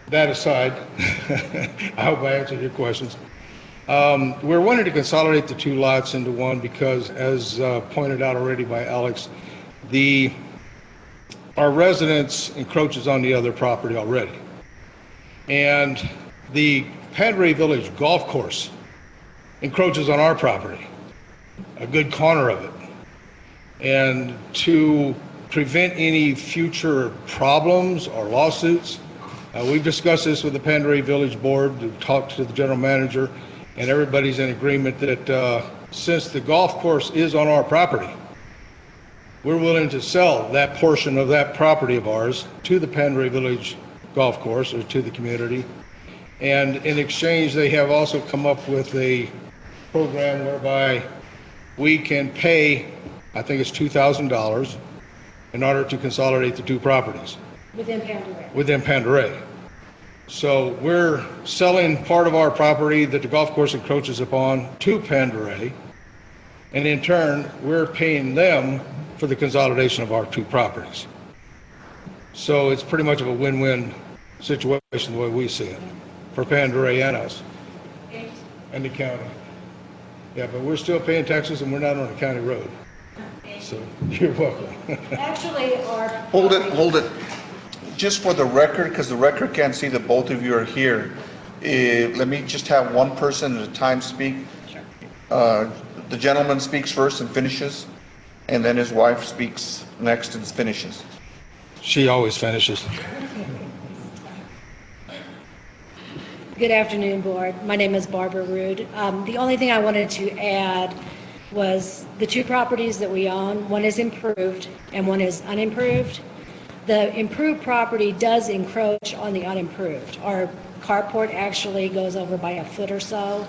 that aside, I hope I answered your questions. We're wanting to consolidate the 2 lots into one because, as pointed out already by Alex, our residence encroaches on the other property already. And the Panderay Village Golf Course encroaches on our property, a good corner of it. And to prevent any future problems or lawsuits, we've discussed this with the Panderay Village Board, we've talked to the general manager, and everybody's in agreement that since the golf course is on our property, we're willing to sell that portion of that property of ours to the Panderay Village Golf Course, or to the community. And in exchange, they have also come up with a program whereby we can pay, I think it's $2,000, in order to consolidate the 2 properties Within Panderay. within Panderay. So we're selling part of our property that the golf course encroaches upon to Pandaray, and in turn, we're paying them for the consolidation of our two properties. So it's pretty much of a win-win situation the way we see it, for Pandaray and us, and the county. Yeah, but we're still paying taxes and we're not on a county road. So you're welcome. Actually, our. Hold it. Just for the record, because the record can't see that both of you are here, let me just have one person at a time speak. Sure. The gentleman speaks first and finishes, and then his wife speaks next and finishes. She always finishes. Good afternoon, Board. My name is Barbara Rude. The only thing I wanted to add was the two properties that we own, one is improved and one is unimproved. The improved property does encroach on the unimproved. Our carport actually goes over by a foot or so.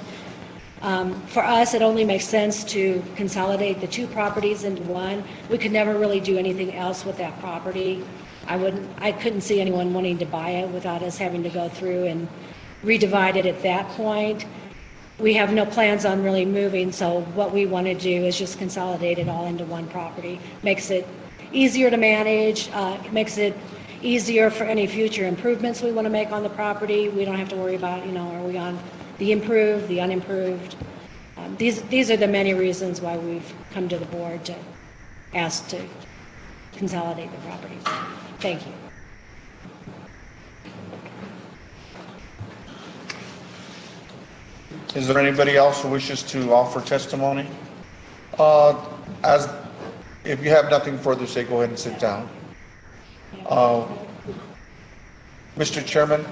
For us, it only makes sense to consolidate the two properties into one. We could never really do anything else with that property. I couldn't see anyone wanting to buy it without us having to go through and redivide it at that point. We have no plans on really moving, so what we want to do is just consolidate it all into one property. Makes it easier to manage, it makes it easier for any future improvements we want to make on the property. We don't have to worry about, are we on the improved, the unimproved. These are the many reasons why we've come to the board to ask to consolidate the properties. Thank you. Is there anybody else who wishes to offer testimony? If you have nothing further to say, go ahead and sit down. Mr. Chairman,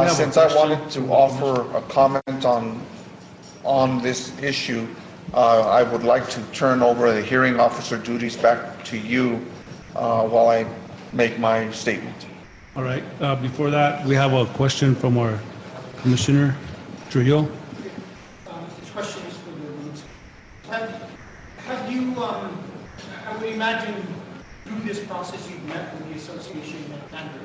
since I wanted to offer a comment on this issue, I would like to turn over the hearing officer duties back to you while I make my statement. All right, before that, we have a question from our Commissioner Trujillo. This question is for the roots. Have you, I would imagine through this process you've met with the association at Andrew?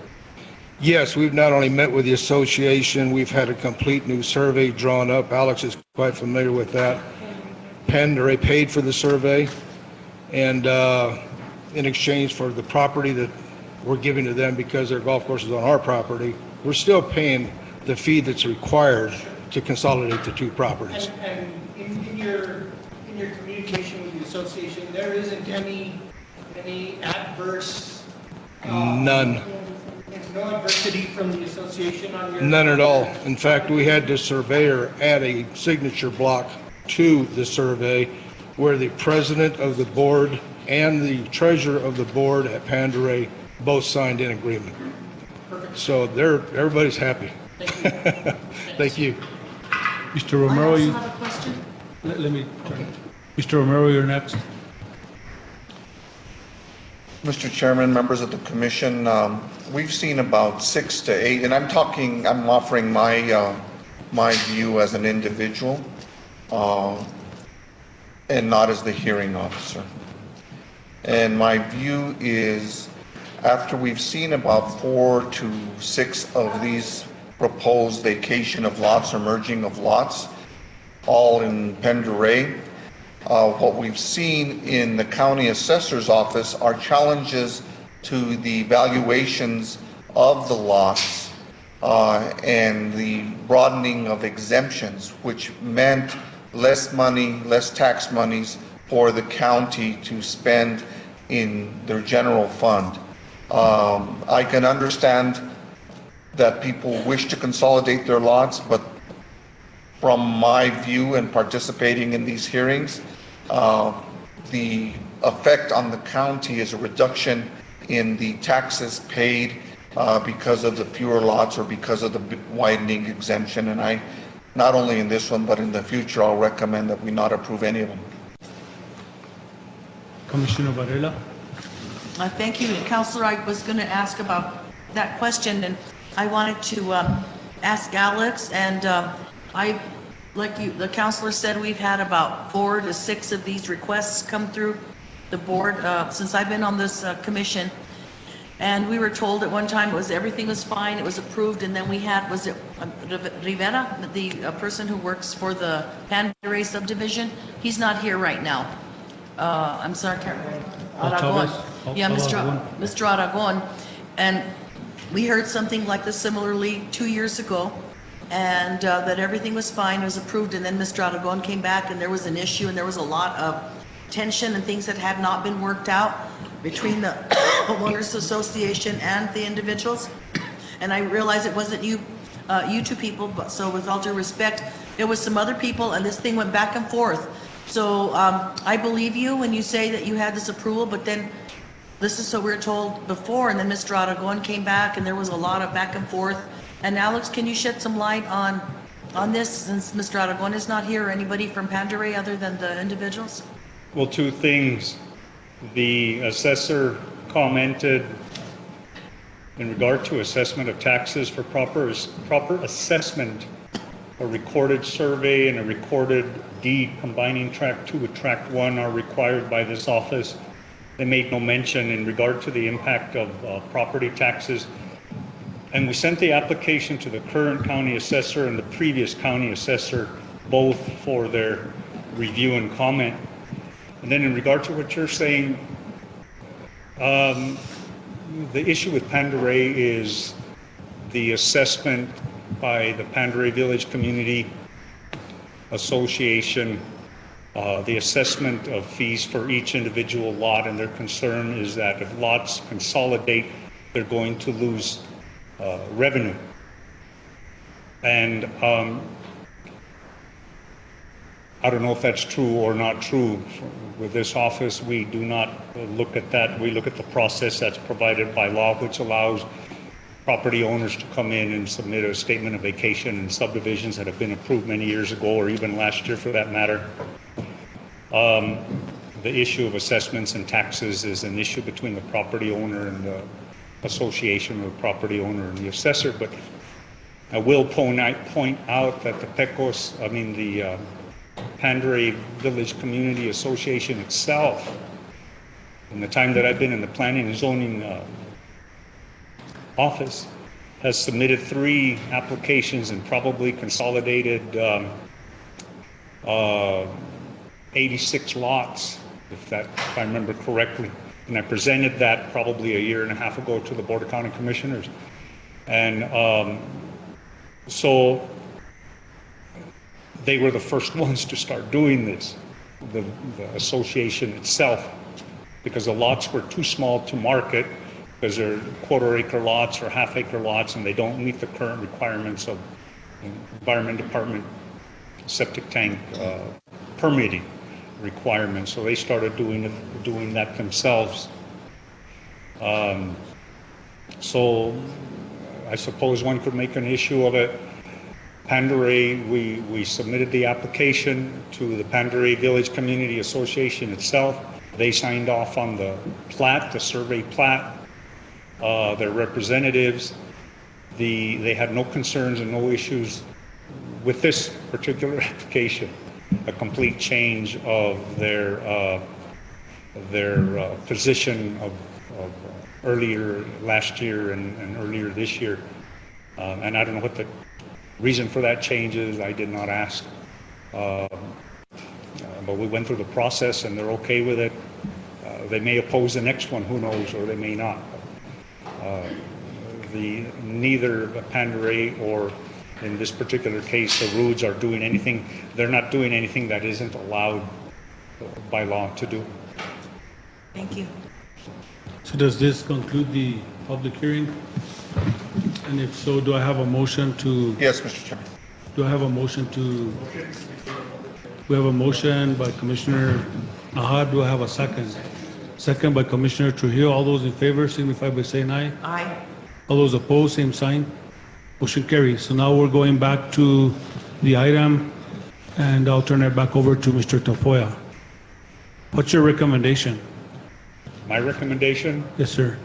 Yes, we've not only met with the association, we've had a complete new survey drawn up. Alex is quite familiar with that. Pandaray paid for the survey, and in exchange for the property that we're giving to them because their golf course is on our property, we're still paying the fee that's required to consolidate the two properties. And in your communication with the association, there isn't any adverse? None. No adversity from the association on your? None at all. In fact, we had the surveyor add a signature block to the survey where the president of the board and the treasurer of the board at Pandaray both signed in agreement. Perfect. So everybody's happy. Thank you. Thank you. Mr. Romero, I also have a question. let me turn. Mr. Romero, you're next. Mr. Chairman, members of the commission, we've seen about 6 to 8, and I'm offering my view as an individual and not as the hearing officer. And my view is, after we've seen about 4 to 6 of these proposed vacation of lots or merging of lots, all in Pandaray, what we've seen in the county assessor's office are challenges to the valuations of the lots and the broadening of exemptions, which meant less money, less tax monies for the county to spend in their general fund. I can understand that people wish to consolidate their lots, but from my view and participating in these hearings, the effect on the county is a reduction in the taxes paid because of the fewer lots or because of the widening exemption. And I, not only in this one, but in the future, I'll recommend that we not approve any of them. Commissioner Varela. Thank you. And Councilor, I was going to ask about that question, and I wanted to ask Alex, and like the councilor said, we've had about 4 to 6 of these requests come through the board since I've been on this commission. And we were told at one time everything was fine, it was approved, and then we had, was it Rivera, the person who works for the Pandaray subdivision? He's not here right now. I'm sorry, I can't remember. Aragon. Yeah, Mr. Aragon. And we heard something like this similarly 2 years ago, and that everything was fine, it was approved, and then Mr. Aragon came back and there was an issue and there was a lot of tension and things that had not been worked out between the homeowners association and the individuals. And I realized it wasn't you two people, but so with all due respect, it was some other people, and this thing went back and forth. So I believe you when you say that you had this approval, but then this is what we were told before, and then Mr. Aragon came back and there was a lot of back and forth. And Alex, can you shed some light on this, since Mr. Aragon is not here, or anybody from Pandaray other than the individuals? Well, two things. The assessor commented in regard to assessment of taxes for proper assessment. A recorded survey and a recorded deed combining tract 2 with tract 1 are required by this office. They made no mention in regard to the impact of property taxes. And we sent the application to the current county assessor and the previous county assessor, both for their review and comment. And then in regard to what you're saying, the issue with Pandaray is the assessment by the Pandaray Village Community Association, the assessment of fees for each individual lot, and their concern is that if lots consolidate, they're going to lose revenue. And I don't know if that's true or not true. With this office, we do not look at that. We look at the process that's provided by law, which allows property owners to come in and submit a statement of vacation and subdivisions that have been approved many years ago, or even last year for that matter. The issue of assessments and taxes is an issue between the property owner and the association of the property owner and the assessor, but I will point out that the the Pandaray Village Community Association itself, in the time that I've been in the planning and zoning office, has submitted 3 applications and probably consolidated 86 lots, if I remember correctly. And I presented that probably a year and a half ago to the Board of County Commissioners. And so they were the first ones to start doing this, the association itself, because the lots were too small to market, because they're quarter-acre lots or half-acre lots, and they don't meet the current requirements of Environment Department septic tank permitting requirements. So they started doing that themselves. So I suppose one could make an issue of it. Pandaray, we submitted the application to the Pandaray Village Community Association itself. They signed off on the plat, the survey plat. Their representatives, they had no concerns and no issues with this particular application. A complete change of their position of earlier last year and earlier this year. And I don't know what the reason for that change is. I did not ask. But we went through the process and they're okay with it. They may oppose the next one, who knows, or they may not. Neither Pandaray or, in this particular case, the Roods are doing anything. They're not doing anything that isn't allowed by law to do. Thank you. So does this conclude the public hearing? And if so, do I have a motion to? Yes, Mr. Chairman. Do I have a motion to? We have a motion by Commissioner Ahad. Do I have a second? Second by Commissioner Trujillo. All those in favor signify by saying aye. Aye. All those opposed, same sign. Motion carries. So now we're going back to the item, and I'll turn it back over to Mr. Tafoya. What's your recommendation? My recommendation? Yes, sir.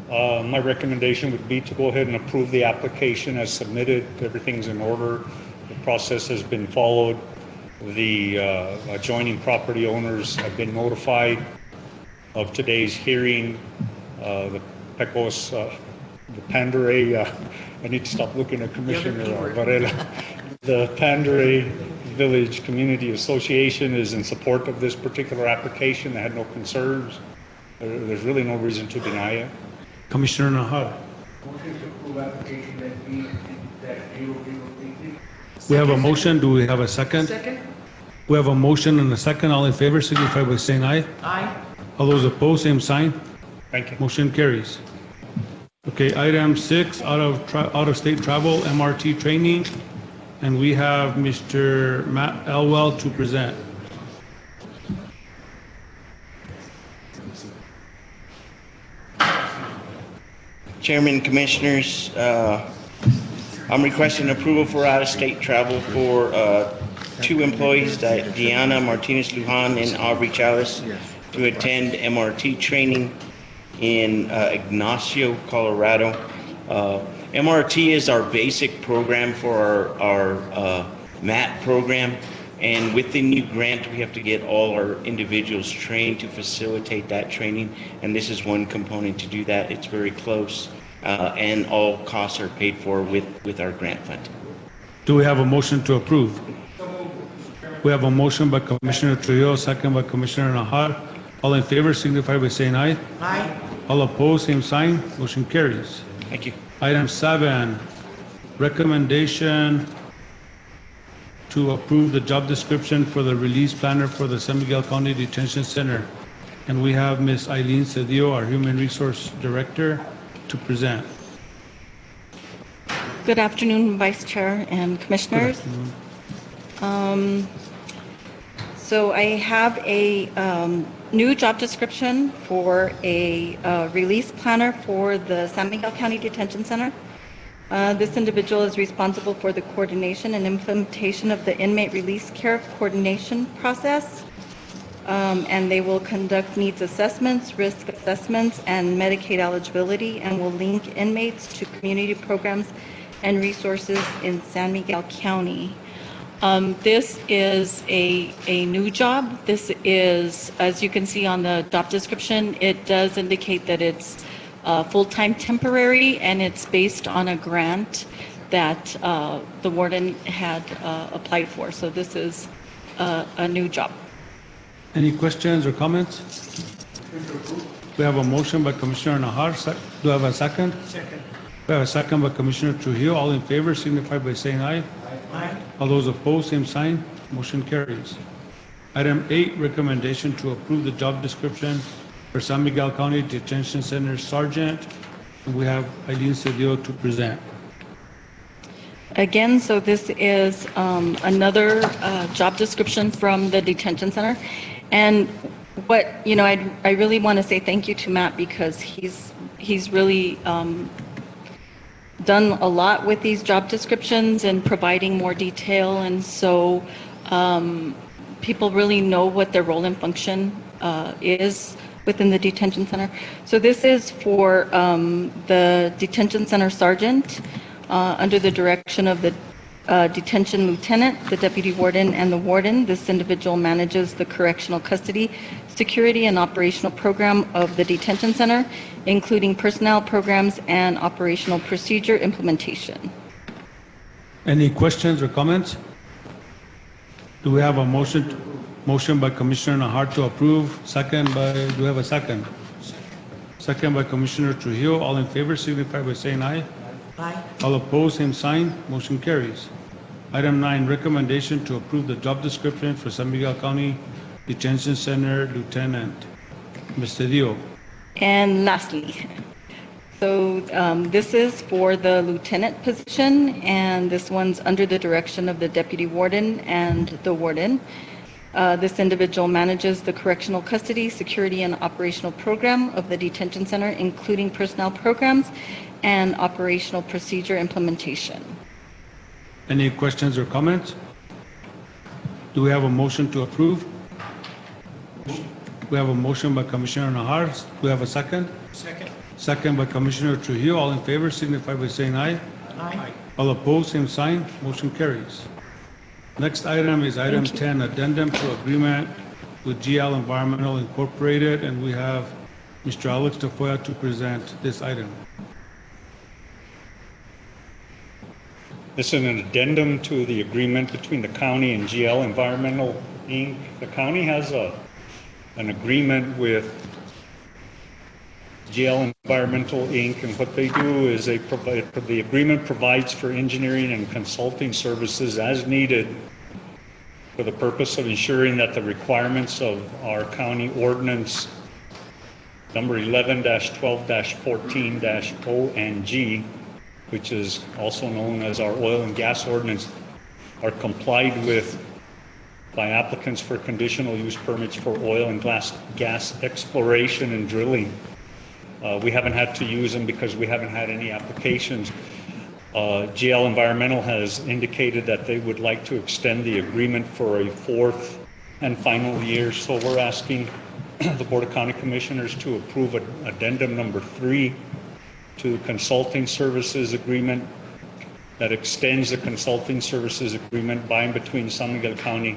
My recommendation would be to go ahead and approve the application as submitted. Everything's in order. The process has been followed. The adjoining property owners have been notified of today's hearing. The Pecos, the Pandaray, I need to stop looking at Commissioner Varela. The Pandaray Village Community Association is in support of this particular application. They had no concerns. There's really no reason to deny it. Commissioner Nahar. Motion to approve application We have a motion. Do we have a second? Second? We have a motion and a second. All in favor signify by saying aye. Aye. All those opposed, same sign. Thank you. Motion carries. Okay, item 6, out-of-state travel, MRT training, and we have Mr. Matt Elwell to present. Chairman, Commissioners, I'm requesting approval for out-of-state travel for 2 employees, Diana Martinez Lujan and Aubrey Chavez, to attend MRT training in Ignacio, Colorado. MRT is our basic program for our MAT program, and with the new grant, we have to get all our individuals trained to facilitate that training, and this is one component to do that. It's very close, and all costs are paid for with our grant fund. Do we have a motion to approve? We have a motion by Commissioner Trujillo, second by Commissioner Nahar. All in favor signify by saying aye. Aye. All opposed, same sign. Motion carries. Thank you. Item 7, recommendation to approve the job description for the release planner for the San Miguel County Detention Center. And we have Ms. Eileen Cedillo, our Human Resource Director, to present. Good afternoon, Vice Chair and Commissioners. So I have a new job description for a release planner for the San Miguel County Detention Center. This individual is responsible for the coordination and implementation of the inmate release care coordination process. And they will conduct needs assessments, risk assessments, and Medicaid eligibility, and will link inmates to community programs and resources in San Miguel County. This is a new job. This is, as you can see on the job description, it does indicate that it's full-time temporary, and it's based on a grant that the warden had applied for. So this is a new job. Any questions or comments? We have a motion by Commissioner Nahar. Do I have a second? Second. We have a second by Commissioner Trujillo. All in favor signify by saying aye. Aye. All those opposed, same sign. Motion carries. Item 8, recommendation to approve the job description for San Miguel County Detention Center Sergeant. We have Eileen Cedillo to present. Again, so this is another job description from the detention center. And what, I really want to say thank you to Matt, because he's really done a lot with these job descriptions and providing more detail. And so people really know what their role and function is within the detention center. So this is for the detention center sergeant under the direction of the detention lieutenant, the deputy warden, and the warden. This individual manages the correctional custody, security, and operational program of the detention center, including personnel programs and operational procedure implementation. Any questions or comments? Do we have a motion? Motion by Commissioner Nahar to approve. Second by, do we have a second? Second by Commissioner Trujillo. All in favor signify by saying aye. Aye. All opposed, same sign. Motion carries. Item 9, recommendation to approve the job description for San Miguel County Detention Center Lieutenant. Ms. Cedillo. And lastly, so this is for the lieutenant position, and this one's under the direction of the deputy warden and the warden. This individual manages the correctional custody, security, and operational program of the detention center, including personnel programs and operational procedure implementation. Any questions or comments? Do we have a motion to approve? We have a motion by Commissioner Nahar. Do we have a second? Second. Second by Commissioner Trujillo. All in favor signify by saying aye. Aye. All opposed, same sign. Motion carries. Next item is item 10, addendum to agreement with GL Environmental Incorporated, and we have Mr. Alex Tafoya to present this item. This is an addendum to the agreement between the county and GL Environmental Inc. The county has an agreement with GL Environmental Inc. and what they do is the agreement provides for engineering and consulting services as needed for the purpose of ensuring that the requirements of our county ordinance number 11-12-14-O and G, which is also known as our oil and gas ordinance, are complied with by applicants for conditional use permits for oil and gas exploration and drilling. We haven't had to use them because we haven't had any applications. GL Environmental has indicated that they would like to extend the agreement for a 4th and final year, so we're asking the Board of County Commissioners to approve addendum number 3 to the consulting services agreement that extends the consulting services agreement by and between San Miguel County,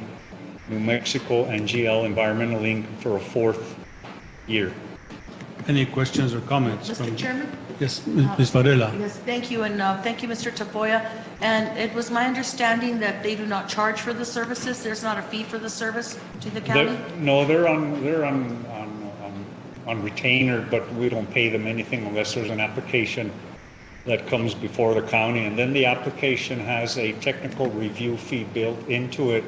New Mexico, and GL Environmental Inc. for a 4th year. Any questions or comments? Mr. Chairman? Yes, Ms. Varela. Yes, thank you, and thank you, Mr. Tafoya. And it was my understanding that they do not charge for the services. There's not a fee for the service to the county? No, they're on retainer, but we don't pay them anything unless there's an application that comes before the county. And then the application has a technical review fee built into it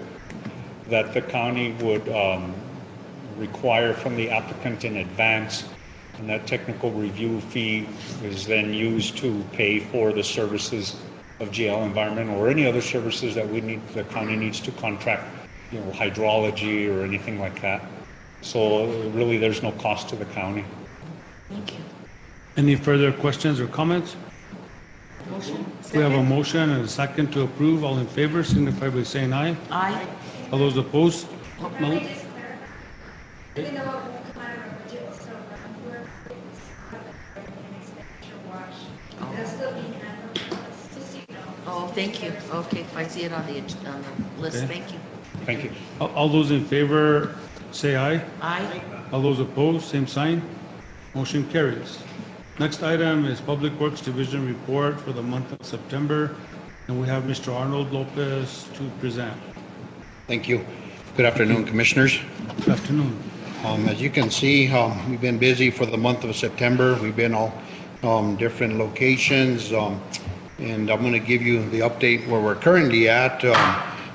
that the county would require from the applicant in advance. And that technical review fee is then used to pay for the services of GL Environmental or any other services that the county needs to contract, hydrology or anything like that. So really, there's no cost to the county. Thank you. Any further questions or comments? Motion? We have a motion and a second to approve. All in favor, signify by saying aye. Aye. All those opposed? No. Oh, thank you. Okay, I see it on the list. Okay. Thank you. Thank you. All those in favor, say aye. Aye. All those opposed, same sign. Motion carries. Next item is Public Works Division report for the month of September, and we have Mr. Arnold Lopez to present. Thank you. Good afternoon, Commissioners. Good afternoon. As you can see, we've been busy for the month of September. We've been all different locations, and I'm going to give you the update where we're currently at.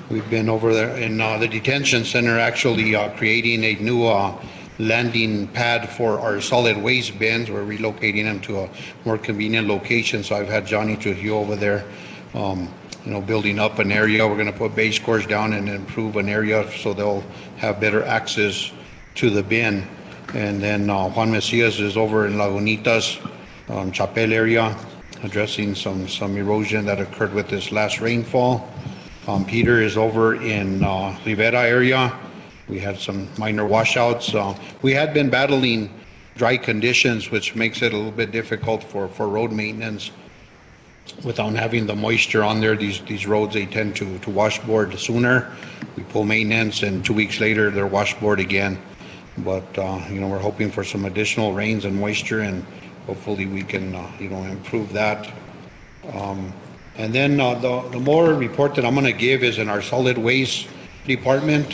We've been over there in the detention center, actually creating a new landing pad for our solid waste bins. We're relocating them to a more convenient location. So I've had Johnny Trujillo over there, building up an area. We're going to put base course down and improve an area so they'll have better access to the bin. And then Juan Macias is over in Lagunitas, Chapel area, addressing some erosion that occurred with this last rainfall. Peter is over in Rivera area. We had some minor washouts. We had been battling dry conditions, which makes it a little bit difficult for road maintenance. Without having the moisture on there, these roads, they tend to washboard sooner. We pull maintenance, and 2 weeks later, they're washboard again. But, we're hoping for some additional rains and moisture, and hopefully we can, improve that. And then the more report that I'm going to give is in our solid waste department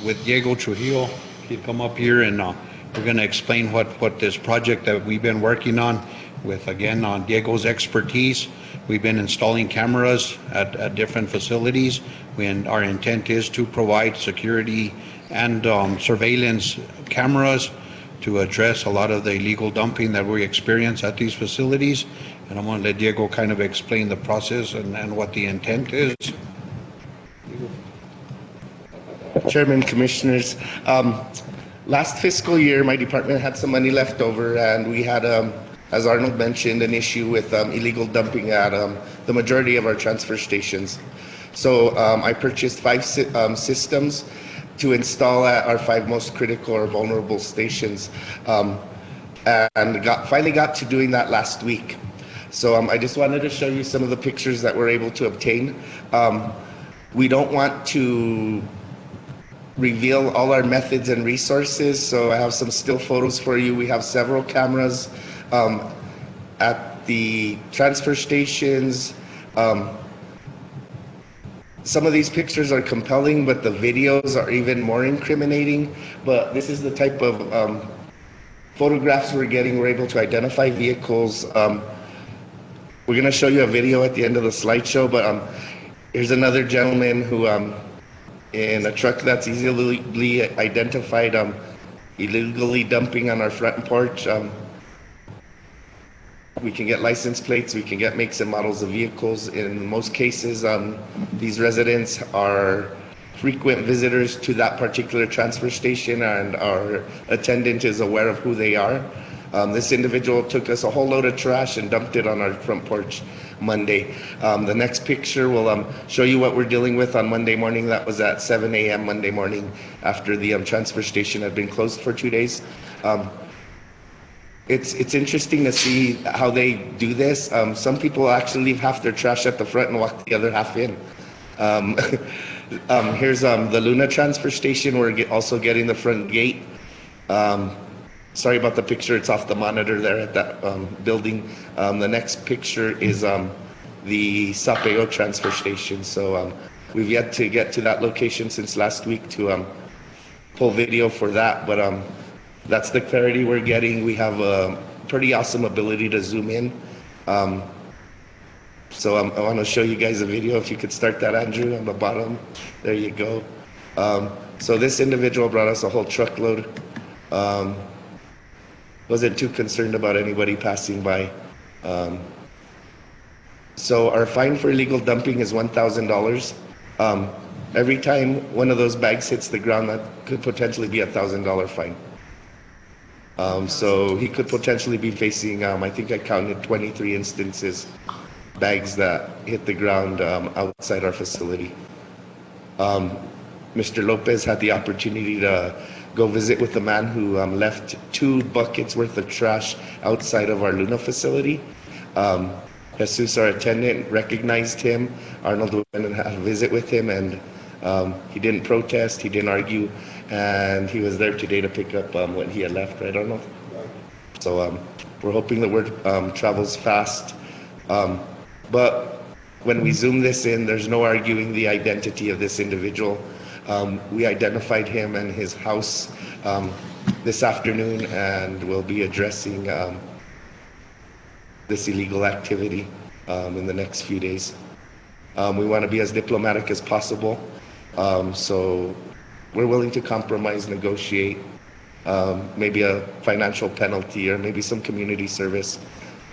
with Diego Trujillo. He'd come up here, and we're going to explain what this project that we've been working on with, again, Diego's expertise. We've been installing cameras at different facilities. Our intent is to provide security and surveillance cameras to address a lot of the illegal dumping that we experience at these facilities. And I'm going to let Diego kind of explain the process and what the intent is. Chairman, Commissioners, last fiscal year, my department had some money left over, and we had, as Arnold mentioned, an issue with illegal dumping at the majority of our transfer stations. So I purchased 5 systems to install at our 5 most critical or vulnerable stations, and finally got to doing that last week. So I just wanted to show you some of the pictures that we're able to obtain. We don't want to reveal all our methods and resources. So I have some still photos for you. We have several cameras at the transfer stations. Some of these pictures are compelling, but the videos are even more incriminating. But this is the type of photographs we're getting. We're able to identify vehicles. We're going to show you a video at the end of the slideshow, but here's another gentleman who, in a truck that's easily identified, illegally dumping on our front porch. We can get license plates, we can get makes and models of vehicles. In most cases, these residents are frequent visitors to that particular transfer station, and our attendant is aware of who they are. This individual took us a whole load of trash and dumped it on our front porch Monday. The next picture will show you what we're dealing with on Monday morning. That was at 7 a.m. Monday morning after the transfer station had been closed for 2 days. It's interesting to see how they do this. Some people actually leave half their trash at the front and walk the other half in. Here's the Luna transfer station. We're also getting the front gate. Sorry about the picture, it's off the monitor there at that building. The next picture is the Sapeo transfer station. So we've yet to get to that location since last week to pull video for that, but that's the clarity we're getting. We have a pretty awesome ability to zoom in. So I want to show you guys a video. If you could start that, Andrew, on the bottom. There you go. So this individual brought us a whole truckload. Wasn't too concerned about anybody passing by. So our fine for illegal dumping is $1,000. Every time one of those bags hits the ground, that could potentially be $1,000 fine. So he could potentially be facing, I think I counted 23 instances, bags that hit the ground outside our facility. Mr. Lopez had the opportunity to go visit with the man who left 2 buckets worth of trash outside of our Luna facility. Jesus, our attendant, recognized him. Arnold went and had a visit with him, and he didn't protest, he didn't argue, and he was there today to pick up what he had left, right, Arnold? So we're hoping the word travels fast. But when we zoom this in, there's no arguing the identity of this individual. We identified him and his house this afternoon, and we'll be addressing this illegal activity in the next few days. We want to be as diplomatic as possible, so we're willing to compromise, negotiate, maybe a financial penalty or maybe some community service.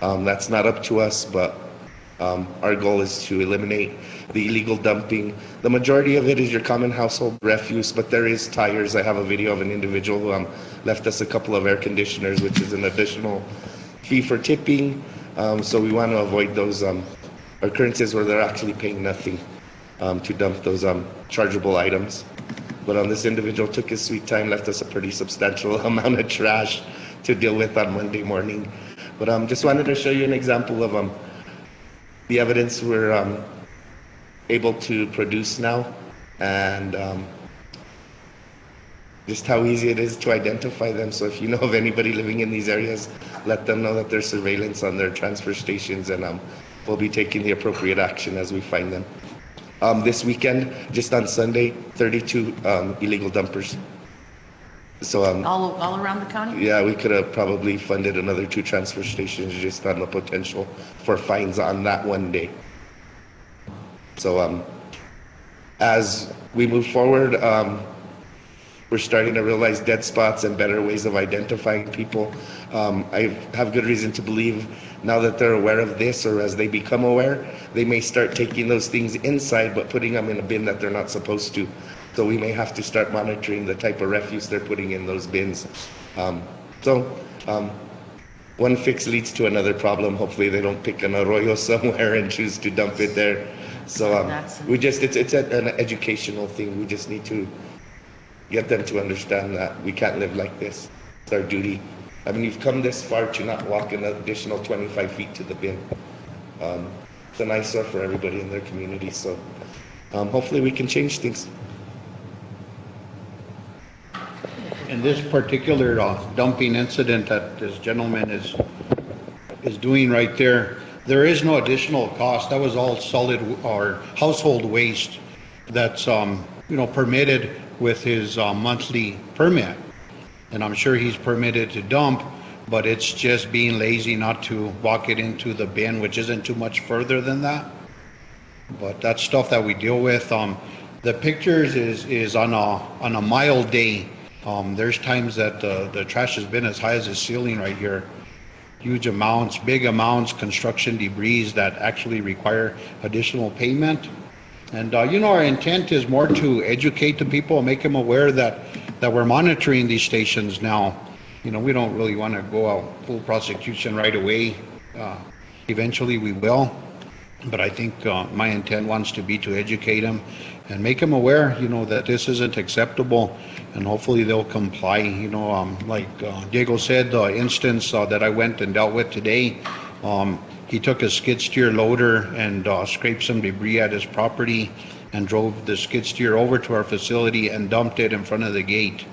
That's not up to us, but our goal is to eliminate the illegal dumping. The majority of it is your common household refuse, but there is tires. I have a video of an individual who left us a couple of air conditioners, which is an additional fee for tipping. So we want to avoid those occurrences where they're actually paying nothing to dump those chargeable items. But this individual took his sweet time, left us a pretty substantial amount of trash to deal with on Monday morning. But just wanted to show you an example of the evidence we're able to produce now, and just how easy it is to identify them. So if you know of anybody living in these areas, let them know that there's surveillance on their transfer stations, and we'll be taking the appropriate action as we find them. This weekend, just on Sunday, 32 illegal dumpers. So all around the county? Yeah, we could have probably funded another 2 transfer stations just on the potential for fines on that one day. So as we move forward, we're starting to realize dead spots and better ways of identifying people. I have good reason to believe now that they're aware of this, or as they become aware, they may start taking those things inside but putting them in a bin that they're not supposed to. So we may have to start monitoring the type of refuse they're putting in those bins. One fix leads to another problem. Hopefully they don't pick an arroyo somewhere and choose to dump it there. So it's an educational thing. We just need to get them to understand that we can't live like this. It's our duty. I mean, you've come this far to not walk an additional 25 feet to the bin. It's an eyesore for everybody in their community. So hopefully we can change things. And this particular dumping incident that this gentleman is doing right there, there is no additional cost. That was all solid or household waste that's, permitted with his monthly permit. And I'm sure he's permitted to dump, but it's just being lazy not to walk it into the bin, which isn't too much further than that. But that's stuff that we deal with. The pictures is on a mild day. There's times that the trash has been as high as the ceiling right here. Huge amounts, big amounts, construction debris that actually require additional payment. And, our intent is more to educate the people and make them aware that we're monitoring these stations now. We don't really want to go out full prosecution right away. Eventually we will. But I think my intent wants to be to educate them and make them aware, that this isn't acceptable, and hopefully they'll comply. Like Diego said, the instance that I went and dealt with today, he took a skid steer loader and scraped some debris at his property and drove the skid steer over to our facility and dumped it in front of the gate.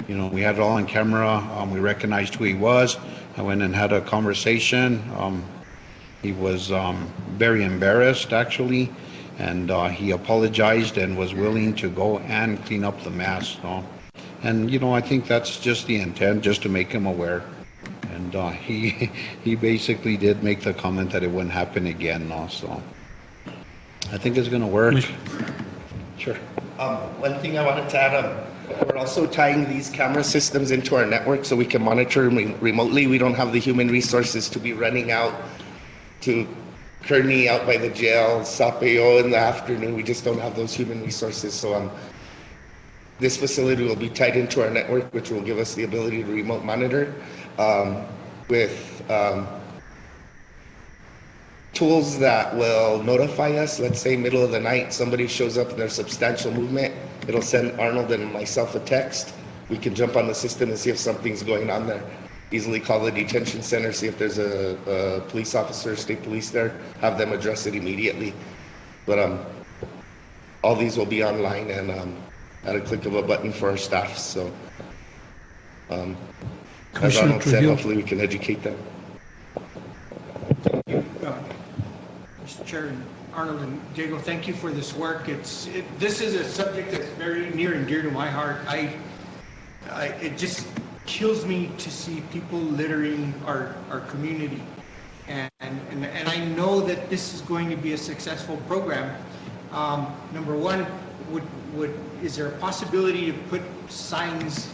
We had it all on camera. We recognized who he was. I went and had a conversation. He was very embarrassed, actually, and he apologized and was willing to go and clean up the mess. And I think that's just the intent, just to make him aware. And he basically did make the comment that it wouldn't happen again. So I think it's going to work. Sure. One thing I wanted to add, we're also tying these camera systems into our network so we can monitor them remotely. We don't have the human resources to be running out to Kearney out by the jail, Sapeo in the afternoon. We just don't have those human resources. So this facility will be tied into our network, which will give us the ability to remote monitor with tools that will notify us. Let's say middle of the night, somebody shows up and there's substantial movement. It'll send Arnold and myself a text. We can jump on the system and see if something's going on there. Easily call the detention center, see if there's a police officer, state police there, have them address it immediately. But all these will be online and at a click of a button for our staff. So as Arnold said, hopefully we can educate them. Mr. Chair, Arnold and Diego, thank you for this work. This is a subject that's very near and dear to my heart. It just kills me to see people littering our community, and I know that this is going to be a successful program. Number one, is there a possibility to put signs,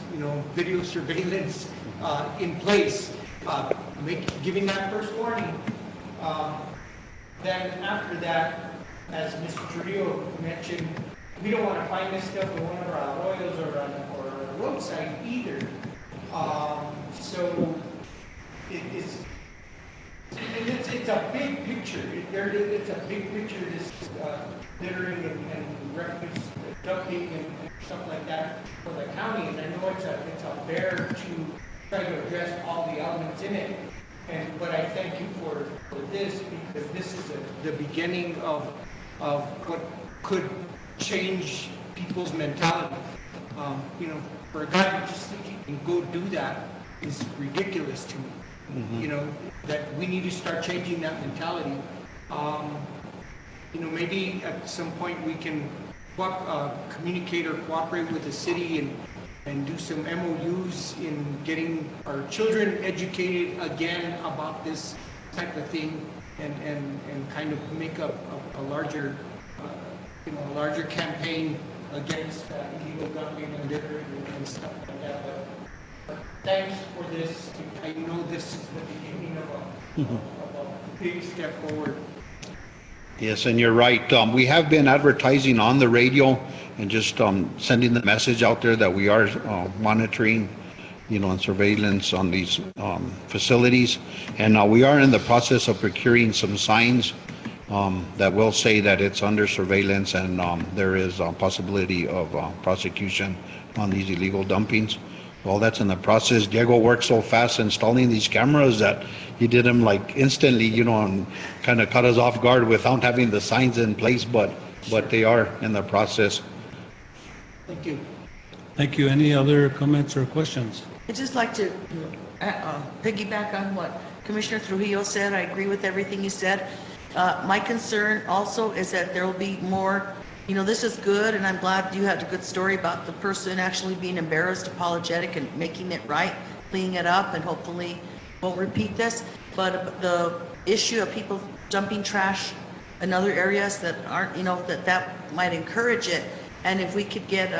video surveillance in place, giving that first warning? Then after that, as Mr. Trujillo mentioned, we don't want to find this stuff in one of our arroyos or a roadside either. So it's a big picture. It's a big picture, this littering and refuse dumping and stuff like that for the county. And I know it's a bear to try to address all the elements in it. But I thank you for this, because this is the beginning of what could change people's mentality. For a guy to just think he can go do that is ridiculous to me. Mm-hmm. That we need to start changing that mentality. Maybe at some point we can communicate or cooperate with the city and do some MOUs in getting our children educated again about this type of thing, and kind of make a larger campaign against illegal dumping and littering and stuff like that. But thanks for this. I know this is the beginning of a big step forward. Yes, and you're right. We have been advertising on the radio and just sending the message out there that we are monitoring, and surveillance on these facilities. And we are in the process of procuring some signs that will say that it's under surveillance, and there is a possibility of prosecution on these illegal dumpings. Well, that's in the process. Diego worked so fast installing these cameras that he did them like instantly, and kind of caught us off guard without having the signs in place, but they are in the process. Thank you. Thank you. Any other comments or questions? I'd just like to piggyback on what Commissioner Trujillo said. I agree with everything he said. My concern also is that there will be more, this is good, and I'm glad you had a good story about the person actually being embarrassed, apologetic, and making it right, cleaning it up, and hopefully won't repeat this. But the issue of people dumping trash in other areas that aren't, that might encourage it. And if we could get,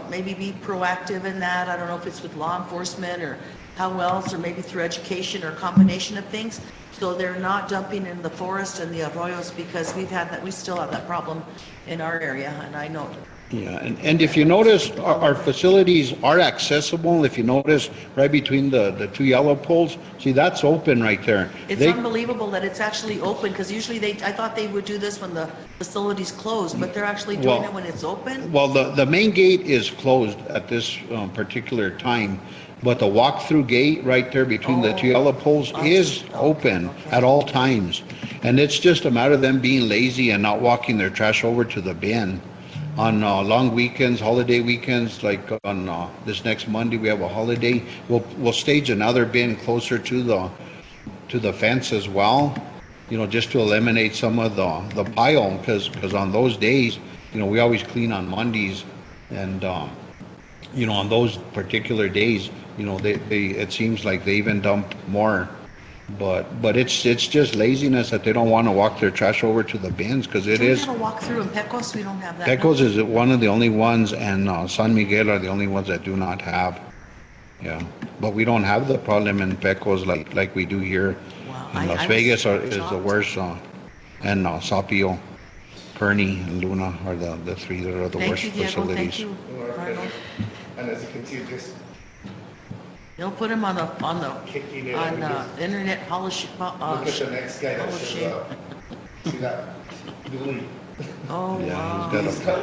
maybe be proactive in that, I don't know if it's with law enforcement or how else, or maybe through education or a combination of things, so they're not dumping in the forest and the arroyos, because we still have that problem in our area, and I know. Yeah, and if you notice, our facilities are accessible. If you notice, right between the two yellow poles, see, that's open right there. It's unbelievable that it's actually open, because usually I thought they would do this when the facility's closed, but they're actually doing it when it's open? Well, the main gate is closed at this particular time, but the walk-through gate right there between the two yellow poles is open at all times. And it's just a matter of them being lazy and not walking their trash over to the bin. On long weekends, holiday weekends, like on this next Monday, we have a holiday. We'll stage another bin closer to the fence as well, just to eliminate some of the pile, because on those days, we always clean on Mondays, and on those particular days, it seems like they even dump more. But it's just laziness that they don't want to walk their trash over to the bins, because it is. Do we have a walk-through in Pecos? We don't have that. Pecos is one of the only ones, and San Miguel are the only ones that do not have. Yeah, but we don't have the problem in Pecos like we do here. Wow. In Las Vegas is the worst, and Sapio, Kearney, and Luna are the three that are the worst facilities. Thank you, Arnold. And as you can see, just They'll put them on the internet policy. look at the next guy that shows up. See that? Delete. Oh, wow.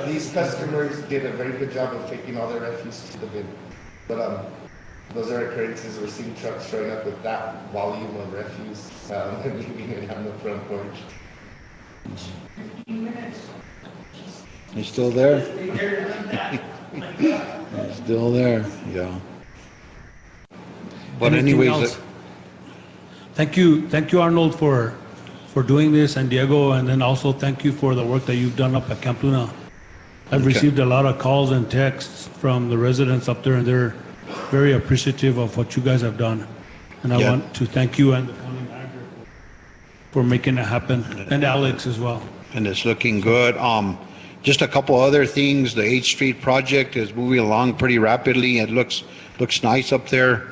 These customers did a very good job of taking all their refuse to the bin. But those are occurrences. We're seeing trucks showing up with that volume of refuse and leaving it on the front porch. 15 minutes. He's still there? He's still there, yeah. But Anything anyways, else? Thank you, Arnold, for doing this, and Diego, and then also thank you for the work that you've done up at Camp Luna. I've received a lot of calls and texts from the residents up there, and they're very appreciative of what you guys have done. And I want to thank you and the county manager for making it happen, and Alex as well. and it's looking good. Just a couple other things. The 8th Street project is moving along pretty rapidly. It looks nice up there.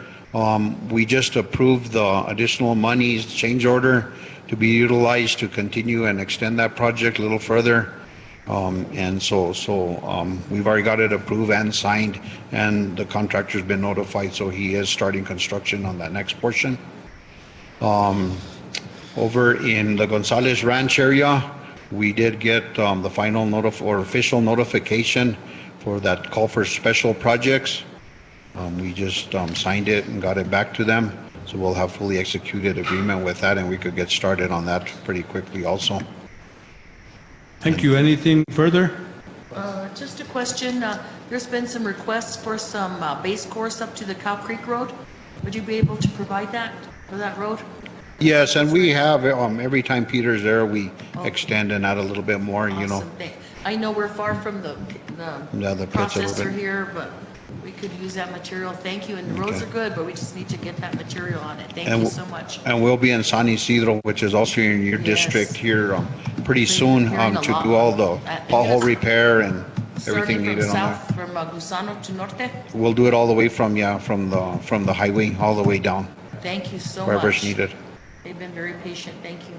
We just approved the additional monies change order to be utilized to continue and extend that project a little further. And so we've already got it approved and signed, and the contractor's been notified, so he is starting construction on that next portion. Over in the Gonzalez Ranch area, we did get the final official notification for that call for special projects. We just signed it and got it back to them, so we'll have fully executed agreement with that, and we could get started on that pretty quickly also. Thank you. Anything further? Just a question. There's been some requests for some base course up to the Cow Creek Road. Would you be able to provide that for that road? Yes, and we have, every time Peter's there, we extend and add a little bit more, you know. I know we're far from the processor here, but we could use that material. Thank you. And the roads are good, but we just need to get that material on it. Thank you so much. And we'll be in San Isidro, which is also in your district here, pretty soon to do all the pothole repair and everything needed on that. From Gusano to Norte? We'll do it all the way from the highway all the way down. Thank you so much. Wherever's needed. They've been very patient. Thank you.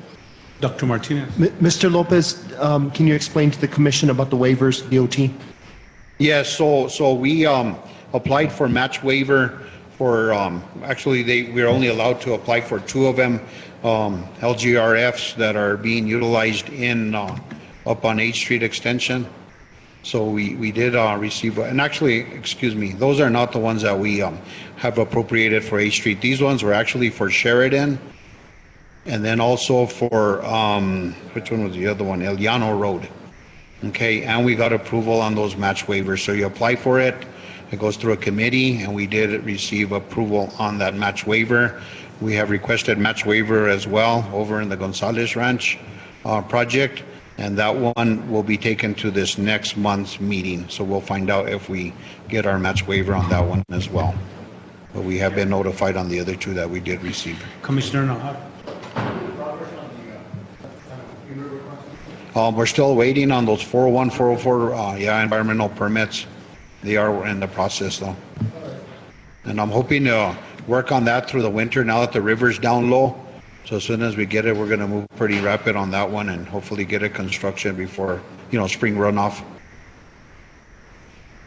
Dr. Martinez. Mr. Lopez, can you explain to the commission about the waivers, DOT? Yes, so we applied for match waiver for, actually we're only allowed to apply for 2 of them, LGRFs that are being utilized up on 8th Street Extension. So we did receive, and actually, excuse me, those are not the ones that we have appropriated for 8th Street. These ones were actually for Sheridan, and then also for, which one was the other one? El Llano Road. Okay, and we got approval on those match waivers. So you apply for it, It goes through a committee, and we did receive approval on that match waiver. We have requested match waiver as well over in the Gonzalez Ranch project, and that one will be taken to this next month's meeting. So we'll find out if we get our match waiver on that one as well. But we have been notified on the other two that we did receive. Commissioner Nahar. We're still waiting on those 401, 404, environmental permits. They are in the process though. And I'm hoping to work on that through the winter now that the river's down low. So as soon as we get it, we're gonna move pretty rapid on that one and hopefully get it construction before, spring runoff.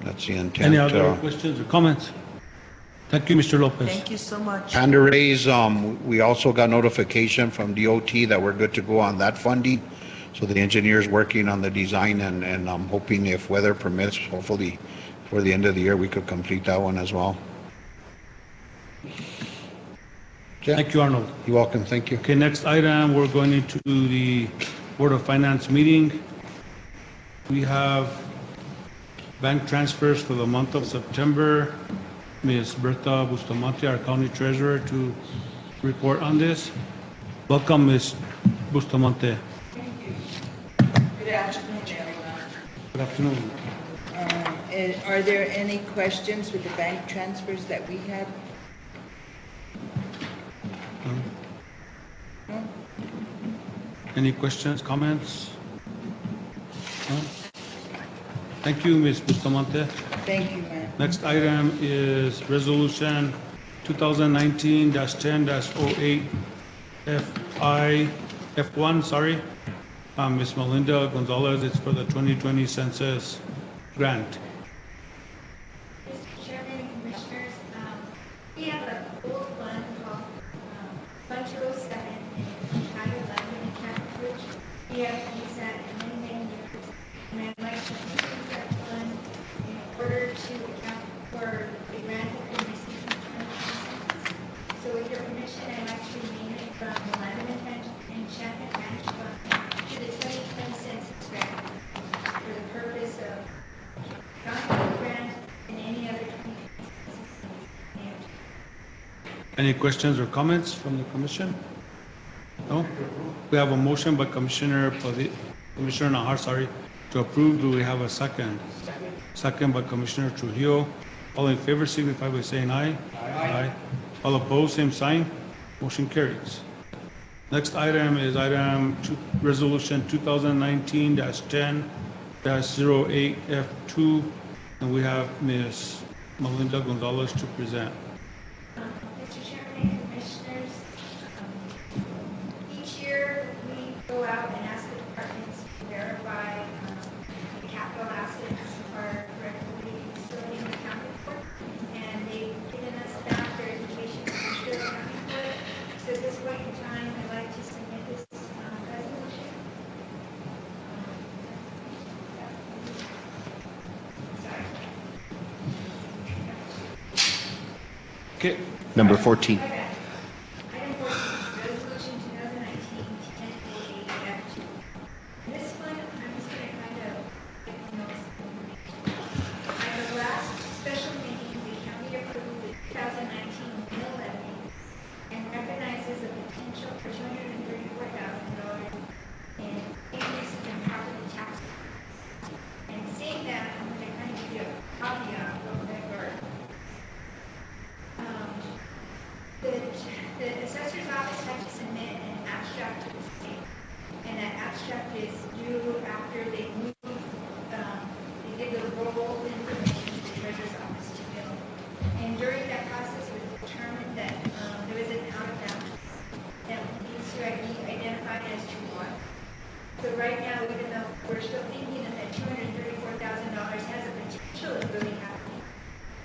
That's the intent. Any other questions or comments? Thank you, Mr. Lopez. Thank you so much. Panda Rays, we also got notification from DOT that we're good to go on that funding. So the engineer's working on the design and I'm hoping if weather permits, hopefully for the end of the year, we could complete that one as well. Yeah. Thank you, Arnold. You're welcome. Thank you. Okay, next item, we're going into the Board of Finance meeting. We have bank transfers for the month of September. Ms. Bertha Bustamante, our county treasurer, to report on this. Welcome, Ms. Bustamante. Good afternoon, everyone. Good afternoon. Are there any questions with the bank transfers that we had? No? Any questions, comments? No? Thank you, Ms. Bustamante. Thank you, ma'am. Next item is Resolution 2019-10-08 F1, sorry. Ms. Melinda Gonzalez, it's for the 2020 census grant. Mr. Chairman and Commissioners, we have a old fund called Fund 207 in County 11 in Canton Ridge. We have used that in many years, and I'd like to use that fund in order to account for the grant that we received in 2020. So with your permission, I'd like to rename it from the Land Enchantment Ranch Fund to the 2020 census grant for the purpose of county grant and any other 2020 census needs. Any questions or comments from the commission? No? We have a motion by Commissioner Nahar, to approve. Do we have a second? Second by Commissioner Trujillo. All in favor signify by saying aye. Aye. All opposed, same sign. Motion carries. Next item is Resolution 2019-10-08 F2, and we have Ms. Melinda Gonzalez to present. Mr. Chairman and Commissioners, each year we go out and ask the departments to verify the capital assets are correctly still being accounted for, and they've given us back verification that we're still accounting for it. So at this point in time, I'd like to submit this resolution. Sorry. Okay. Number 14. Item 14, Resolution 2019-10-08 F2. This one, I'm just going to kind of get to know some information. At the last special meeting, the county approved the 2019 mill levy and recognizes the potential for $234,000 in increases in property taxes. And seeing that, I'm going to kind of give you a caveat of that word. The assessor's office had to submit an abstract to the state, and that abstract is due after they move, they give the roll information to the treasurer's office to fill. And during that process, it was determined that there was an out of bounds that needs to be identified as to what. So right now, even though we're still thinking that that $234,000 has a potential of really happening,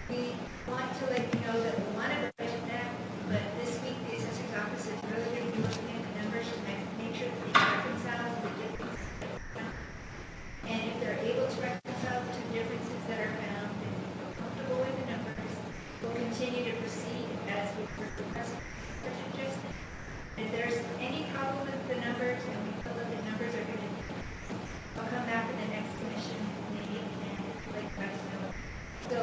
we want to let you know that we want to budget that, but this week the assessor's office is really going to be looking at the numbers to make sure that they reconcile the differences. And if they're able to reconcile the two differences that are found and feel comfortable with the numbers, we'll continue to proceed as we request budget adjustment. If there's any problem with the numbers and we feel that the numbers are going to be, I'll come back in the next commission meeting and let you guys know. So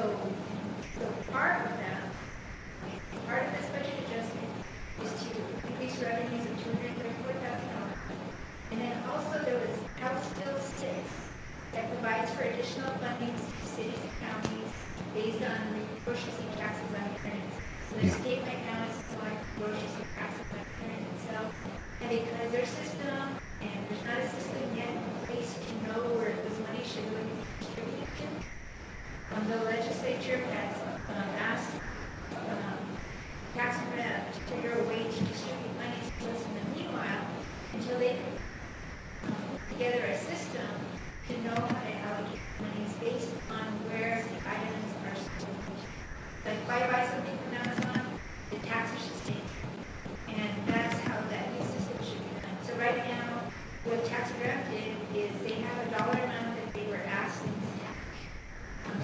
grocery taxes on appearance. So the state right now is collecting grocery taxes on appearance itself. And because their system, and there's not a system yet in place to know where this money should go distributed to, the legislature has asked tax rep to figure a way to distribute money to us in the meanwhile until they can put together a system to know how to allocate monies based on where the items are sold. Like if I buy something from Amazon, the taxes should stay. And that's how that new system should be done. So right now, what tax rep did is they have a dollar amount that they were asked to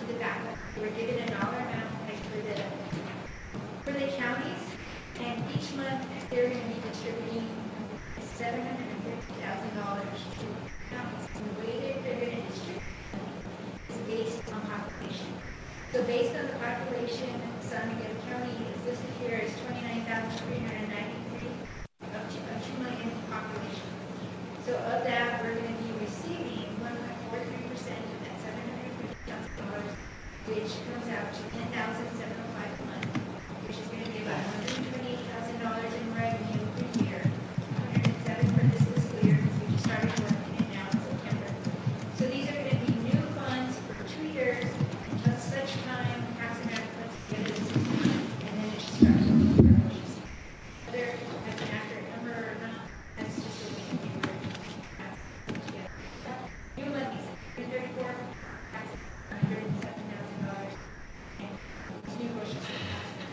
the backup. They were given a dollar amount like for the counties, and each month they're going to be distributing $750,000 to counties. And the way that they're going to distribute is based on population. So based on the population, San Miguel County is listed here as 29,393 of 2 million population. So of that, we're going to be receiving 1.43% of that $750,000, which comes out to $10,705 a month, which is going to be about $128,000 in revenue per year, 107 for this fiscal year because we just started working it now in September. So these are going to be new funds for 2 years until such time Tax America puts together the system, and then it should start working for purchases. Whether that's an accurate number or not, that's just the way we work together. New monies, 134, taxes, $107,000, and new grocery store taxes.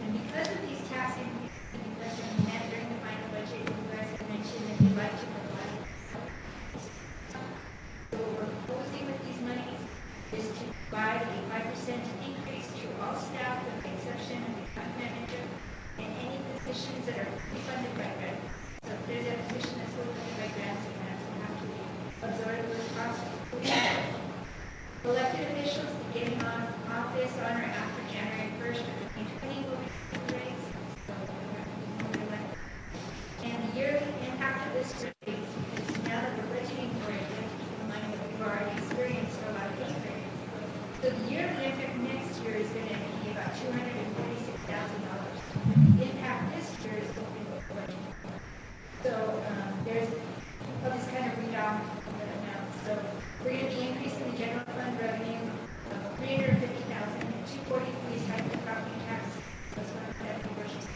And because of these tax increases, and because we met during the final budget, you guys have mentioned that you'd like to provide. So what we're proposing with these monies is to provide a 5% increase to all staff with the exception of the account manager and any positions that are funded by grants. So if there's a position that's funded by grants, we're going to have to absorb those costs. Elected officials beginning on office on or after January 1st of 2020 will be raised. So and the yearly impact of this raise is now that we're budgeting for it, the money that we've already experienced for a lot of experience. So the yearly impact next year is going to be about $246,000. The impact this year is going to be budget. So I'll just kind of read off the amounts. So we're going to be increasing the general fund revenue of $350,000, $243 is tied to the property tax. That's one of the versions.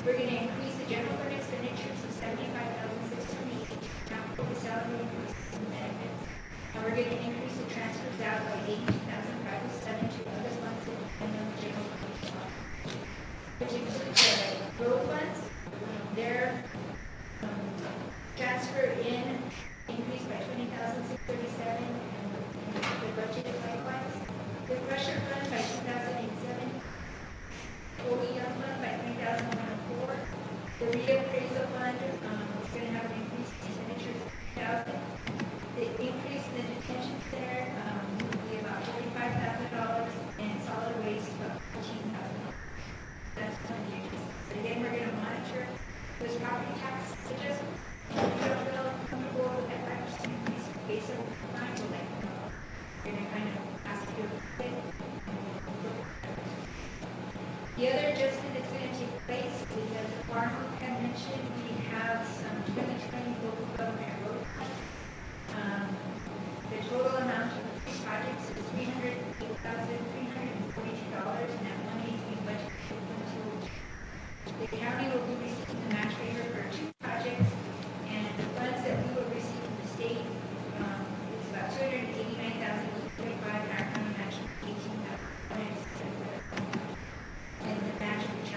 We're going to increase the general fund expenditures of $75,680 to account for the salary increases and benefits. And we're going to increase the transfers out by $82,507 to other funds and then the general fund, which includes the road funds. Their transfer in increased by $20,637, and the budget likewise. The crusher fund by $2,087. OEM fund by $3,104. The reappraisal fund is going to have an increase in expenditures of $2,000. The increase in the detention center will be about $45,000, and solid waste about $14,000. That's one of the increases. But again, we're going to monitor those property tax adjustments. If you don't feel comfortable with that 5% increase based on the line, we'll let you know. We're going to kind of ask you to play. The other adjustment that's going to take place is, as the farm had mentioned, we have some 2020 local government road funds. The total amount of the three projects is $308,342, and that money is being budgeted until the county will be receiving the match waiver for 2 projects, and the funds that we will receive from the state is about $289,845, and our county match is $18,000. And the match, which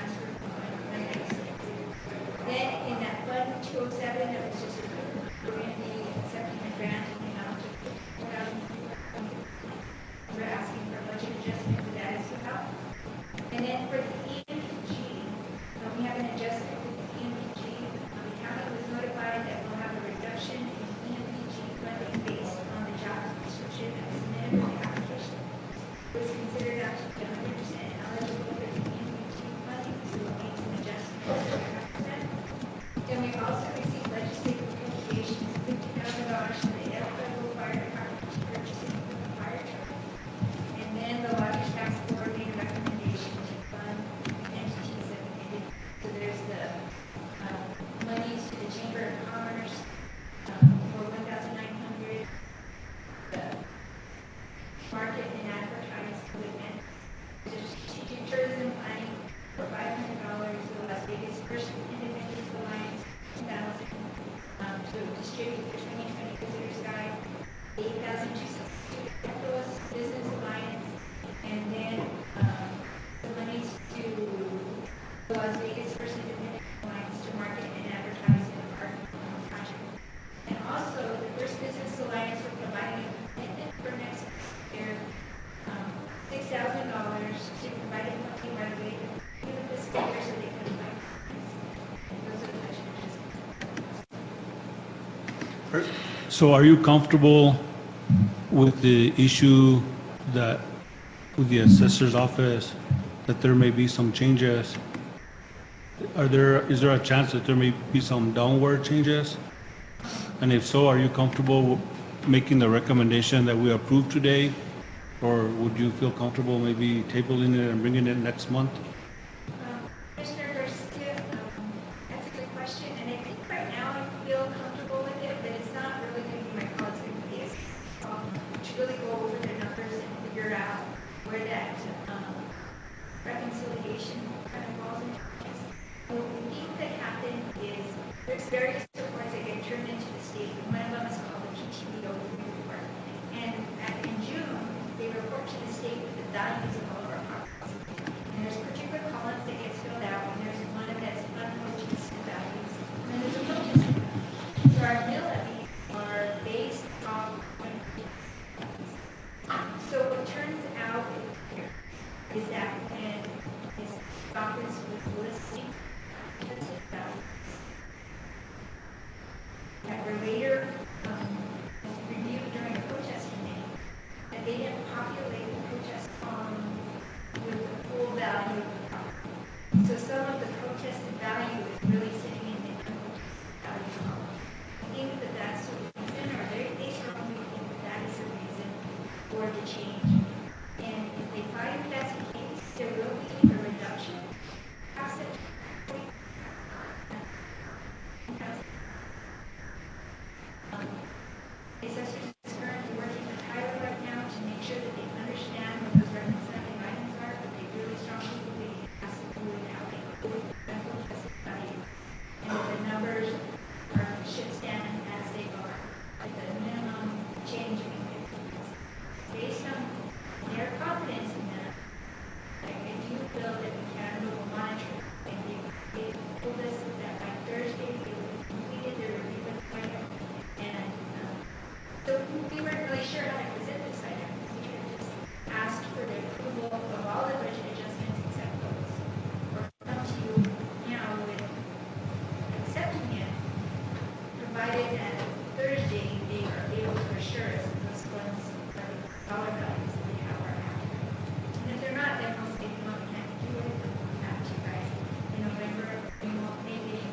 market and advertise with strategic tourism planning for $500. The Las Vegas First Independence Alliance, 2,000 to distribute the 2020 Visitors Guide, 8,000 to Ethos Business Alliance, and then the monies to the Las Vegas First Independence Alliance to market and advertise in the park project. And also, the First Business Alliance for providing a commitment for next year, $6,000 to provide a company right away to the fiscal year so they can apply. And those are the budget adjustments. So are you comfortable with the issue that, with the assessor's office, that there may be some changes? Is there a chance that there may be some downward changes? And if so, are you comfortable making the recommendation that we approve today? Or would you feel comfortable maybe tabling it and bringing it next month? Commissioner Garcia, that's a good question, and I think right now I feel comfortable with it, but it's not really going to be my call. It's going to be to really go over the numbers and figure out where that reconciliation kind of falls into place. What we think that happened is there's various reports that get turned into the state. One of them is called the PTBO report, and in June they report to the state with the values of all of our properties. And there's particular columns that gets filled out, and there's one that's unposted values, and then there's a posted value. So our mill levies are based on so what turns out is that when his office was listing posted values, that were later reviewed during a protest committee, that they didn't populate the protest column with the full value of the property. So some of the protested value is really sitting in the unprotested value column. I think that that's a reason, or they strongly think that that is a reason for the change. And if they find that's the case, there will be a reduction. Asset assessors is currently working with Tyler right now to make sure that they understand what those reconciling items are, but they really strongly believe it has to do with how they include rental assessed value. And that the numbers should stand as they are, at the minimum change in based on their confidence in that. I do feel that we can monitor, and they told us that by Thursday they would have completed their review of the item. And so we weren't really sure how to present this item. We just asked for the approval of all the budget adjustments except those. Or come to you now with accepting it, provided that Thursday they are able to assure us that those funds are dollar values that we have are accurate. And if they're not, then we'll say, no, we can't do it. We'll come back to you guys in November. We won't make any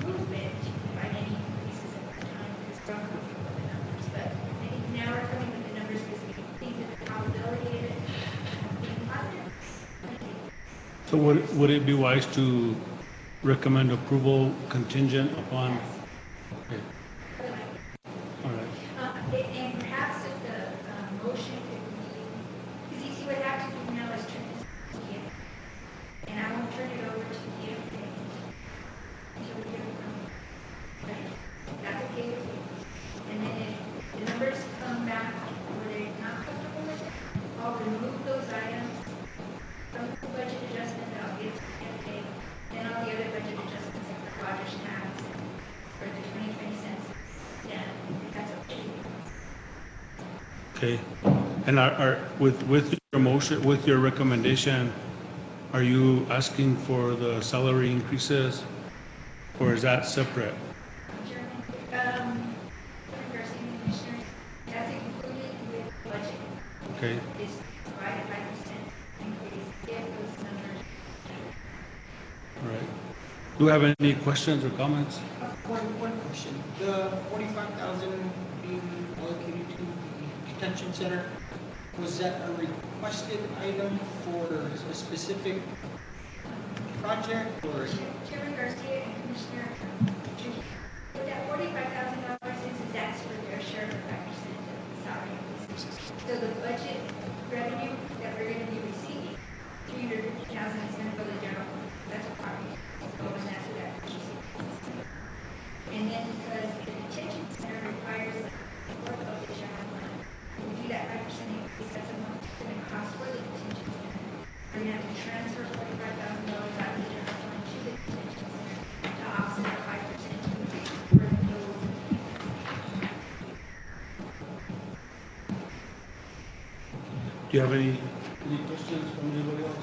movement to provide any increases at the time because we're uncomfortable with the numbers. But I think now we're coming with the numbers because we think that the probability of it being positive. Thank you. So would it be wise to recommend approval contingent upon? Okay. All right. And perhaps if the motion could be, because you see what I have to do now is turn this to the DFA. And I won't turn it over to the DFA until we hear from you. Right? That's okay with you. And then if the numbers come back where they're not comfortable with it, I'll remove those items from the budget adjustment that I'll give to the DFA, then all the other budget adjustments like the Rogers tax or the 2020 cents. Yeah, that's okay. Okay. And with your motion, with your recommendation, are you asking for the salary increases, or is that separate? Chairman Garcia, Commissioners, that's included with the budget. Okay. It's provided 5% increase if those numbers. All right. Do you have any questions or comments? One question. The 45,000 being allocated to the detention center, was that a requested item for a specific project or? Chairman Garcia and Commissioner, what that $45,000 is that's for their share of the 5% of the salary increases. So the budget Do you have any questions from anybody else?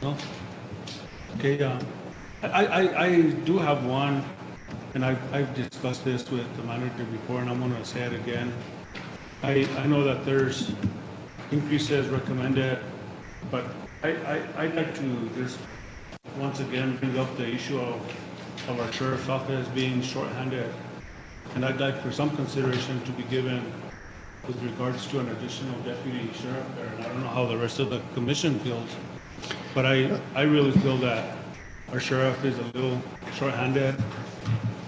No? Okay, I do have one, and I've discussed this with the manager before, and I'm gonna say it again. I know that there's increases recommended, but I'd like to just once again bring up the issue of our sheriff's office being shorthanded. And I'd like for some consideration to be given with regards to an additional deputy sheriff there. And I don't know how the rest of the commission feels, but I really feel that our sheriff is a little shorthanded.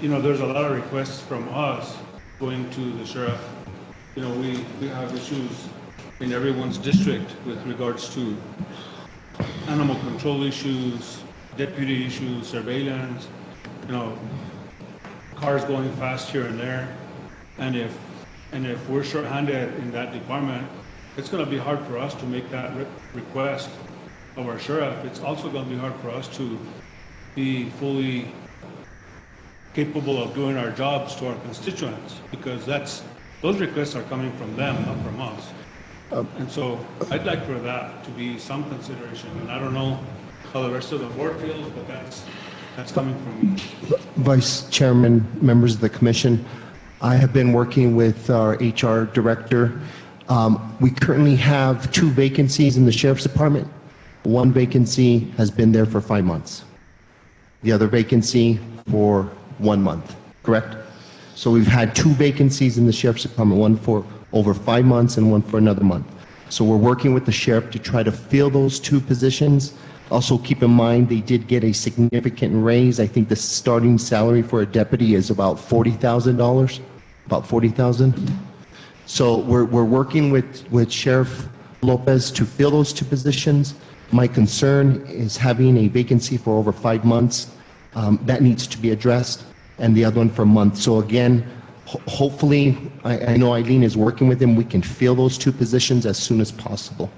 You know, there's a lot of requests from us going to the sheriff. You know, we have issues in everyone's district with regards to animal control issues, deputy issues, surveillance, you know, cars going fast here and there. And if we're shorthanded in that department, it's going to be hard for us to make that request of our sheriff. It's also going to be hard for us to be fully capable of doing our jobs to our constituents, because those requests are coming from them, not from us. And so I'd like for that to be some consideration. And I don't know how the rest of the board feels, but that's coming from me. Vice Chairman, members of the commission, I have been working with our HR director. We currently have 2 vacancies in the sheriff's department. One vacancy has been there for 5 months. The other vacancy for 1 month, correct? So we've had 2 vacancies in the sheriff's department, one for over 5 months and one for another month. So we're working with the sheriff to try to fill those 2 positions. Also keep in mind, they did get a significant raise. I think the starting salary for a deputy is about $40,000, about $40,000. So we're working with Sheriff Lopez to fill those 2 positions. My concern is having a vacancy for over 5 months. That needs to be addressed, and the other one for a month. So again, hopefully, I know Eileen is working with him, we can fill those 2 positions as soon as possible.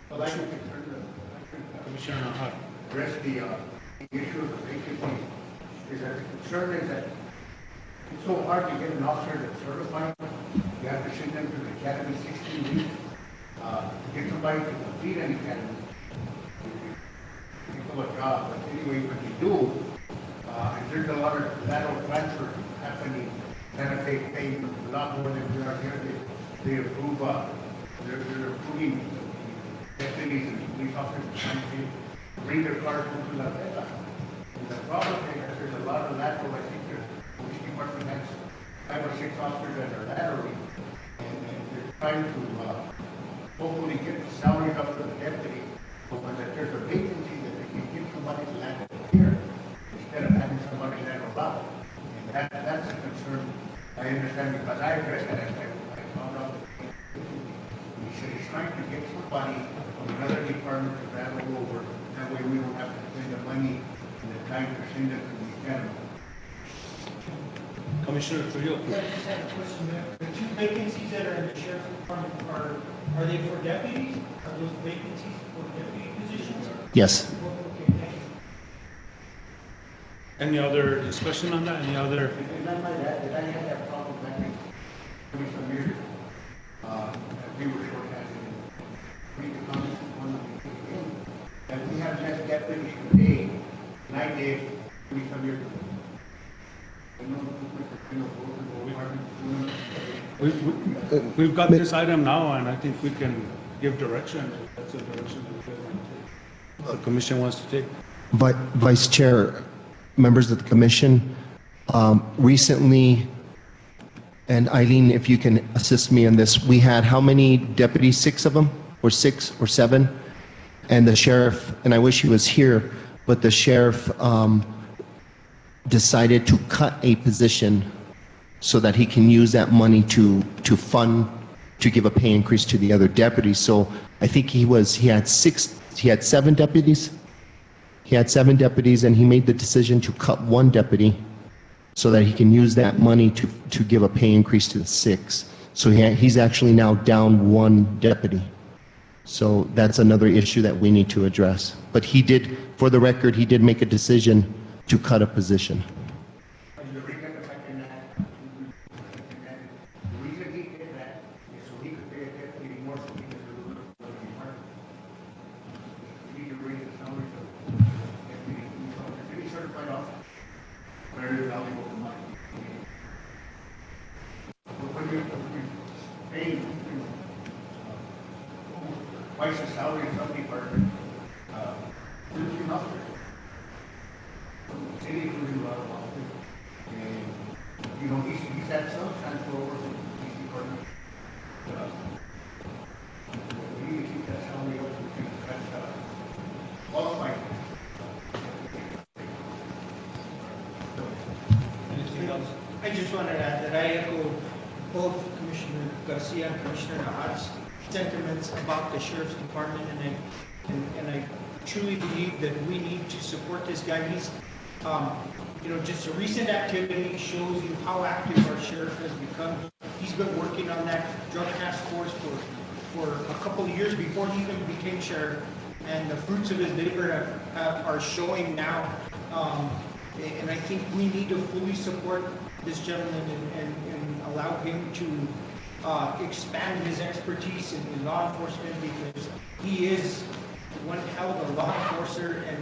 Well, I can Commissioner address the issue of the vacancy. Is that the concern is that it's so hard to get an officer that's certified. You have to send them to the academy 16 weeks to get somebody to complete an academy. People a job, but anyway, when you do, and there's a lot of lateral transfer happening, and if they pay a lot more than we are here, they approve. They're approving deputies and police officers trying to bring their cars to La Vela. And the problem is that there's a lot of lateral. I think the police department has 5 or 6 officers that are laterally, and they're trying to hopefully get the salaries up for the deputy. But when there's a vacancy that they can give somebody lateral here instead of having somebody lateral out. And that's a concern. I understand because I read that I found out that he said he's trying to get somebody from another department to rattle over. That way we don't have to spend the money and the time to send them to the academy. Commissioner Trujillo. I just had a question there. The 2 vacancies that are in the sheriff's department are they for deputies? Are those vacancies for deputy positions? Yes. Okay, thank you. Any other discussion on that? Any other? And I might add that I had that problem back in 20-some years. We were short-handed in we could come one of the things. And we have less deputies today than I did 20-some years ago. We've got this item now, and I think we can give direction. That's the direction that the commission wants to take. But Vice Chair, members of the commission, recently, and Eileen, if you can assist me in this, we had how many deputies? 6 of them, or 6 or 7? And the sheriff, and I wish he was here, but the sheriff decided to cut a position so that he can use that money to fund, to give a pay increase to the other deputies. So I think he had 7 deputies. He had 7 deputies, and he made the decision to cut 1 deputy so that he can use that money to give a pay increase to the 6. So he's actually now down 1 deputy. So that's another issue that we need to address. But he did, for the record, he did make a decision to cut a position. paying, twice the salary of some department, looking up there. City doing a lot of office, and, he's had some transfer over from the police department. We need to keep that salary up, because that's, qualified. Anything else? I just wanted to add that I echo both Commissioner Garcia and Commissioner Nahat's sentiments about the Sheriff's Department, and I truly believe that we need to support this guy. He's, just a recent activity shows you how active our sheriff has become. He's been working on that drug task force for a couple of years before he even became sheriff, and the fruits of his labor are showing now. And I think we need to fully support this gentleman and allow him to expand his expertise in law enforcement, because he is one hell of a law enforcer, and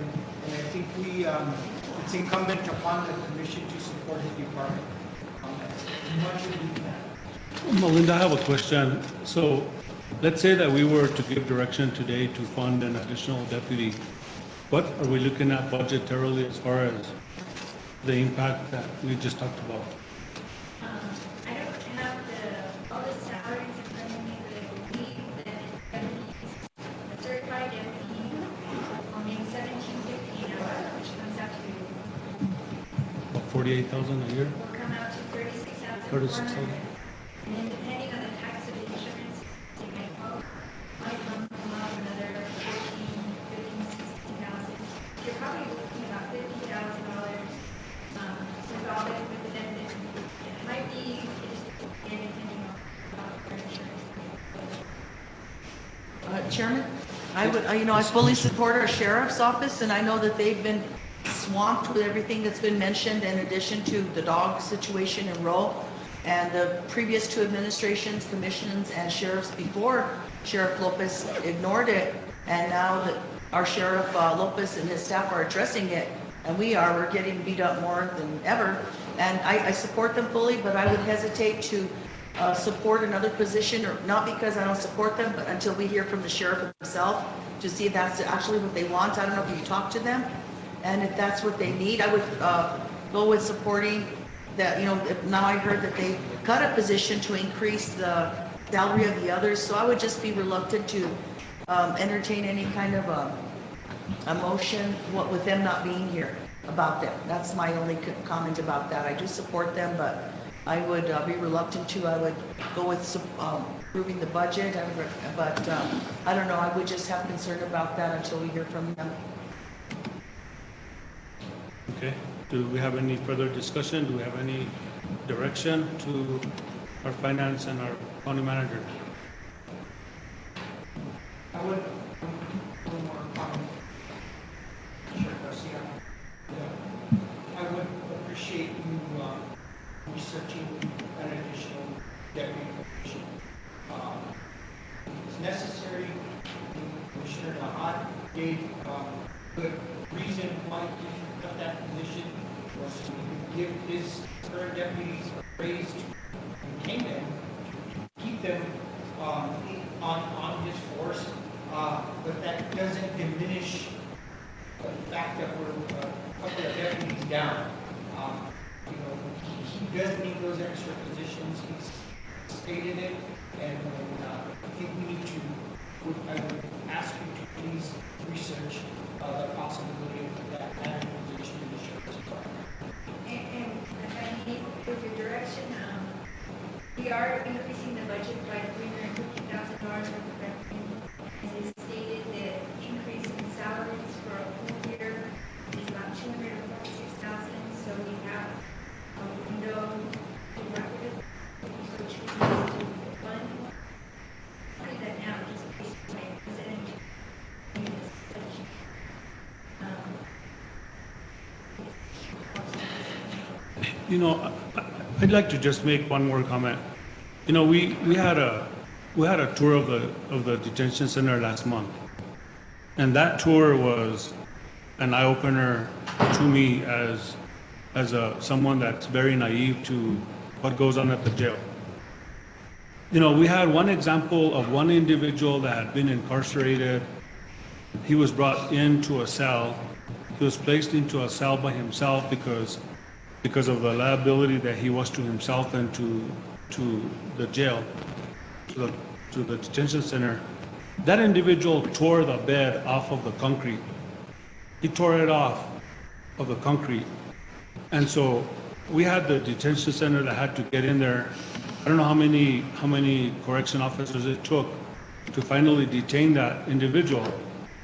I think it's incumbent upon the commission to support his department. Melinda, I have a question. So let's say that we were to give direction today to fund an additional deputy. What are we looking at budgetarily as far as the impact that we just talked about? I don't have all the salaries in front of me, but I believe that a certified deputy will make $17.50 an hour, which comes out to, About 48,000 a year? will come out to 36,000. 36,000. And then depending on the types of insurance, it might come out another 16,000. You're probably looking about $50,000. With all that, with the benefits, it might be depending on our insurance. Chairman, I fully support our sheriff's office, and I know that they've been swamped with everything that's been mentioned in addition to the dog situation in Roe. And the previous two administrations, commissions, and sheriffs before Sheriff Lopez ignored it. And now that our Sheriff Lopez and his staff are addressing it, and we're getting beat up more than ever. And I support them fully, but I would hesitate to support another position, or not because I don't support them, but until we hear from the sheriff himself to see if that's actually what they want. I don't know if you talk to them, and if that's what they need, I would go with supporting that. Now I heard that they cut a position to increase the salary of the others, so I would just be reluctant to entertain any kind of a motion with them not being here about them. That's my only comment about that. I do support them, but I would be reluctant to. I would go with approving the budget, but I don't know. I would just have concern about that until we hear from them. Okay. Do we have any further discussion? Do we have any direction to our finance and our county manager? I would, one more comment. Commissioner Garcia. I would appreciate you researching an additional deputy position. It's necessary. Commissioner Nahat gave good reason why he cut that position, was to give his current deputies a raise and retain them, keep them on his force, but that doesn't diminish the fact that we're a couple of deputies down. He does need those extra positions. He's stated it, and I think we need to. I would ask you to please research the possibility of that added position in the sheriff's department. And if I need, with your direction, we are increasing the budget by $350,000 worth of revenue. As is stated, the increase in salaries for a full year is about $246,000. So we have a window to work with. So choose to fund. I do that now, just based on my percentage. I'd like to just make one more comment. We had a tour of the detention center last month, and that tour was an eye opener to me as someone that's very naive to what goes on at the jail. we had one example of one individual that had been incarcerated. He was brought into a cell. He was placed into a cell by himself because of the liability that he was to himself and to the jail, to the detention center. That individual tore the bed off of the concrete. He tore it off of the concrete. And so we had the detention center that had to get in there. I don't know how many correction officers it took to finally detain that individual.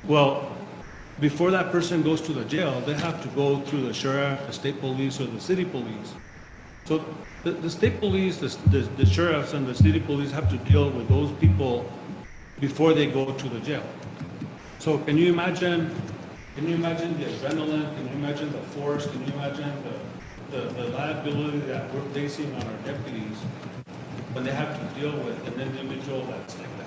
Well, before that person goes to the jail, they have to go through the sheriff, the state police, or the city police. So the state police, the sheriffs, and the city police have to deal with those people before they go to the jail. So can you imagine the adrenaline? Can you imagine the force? Can you imagine the liability that we're facing on our deputies when they have to deal with an individual that's like that?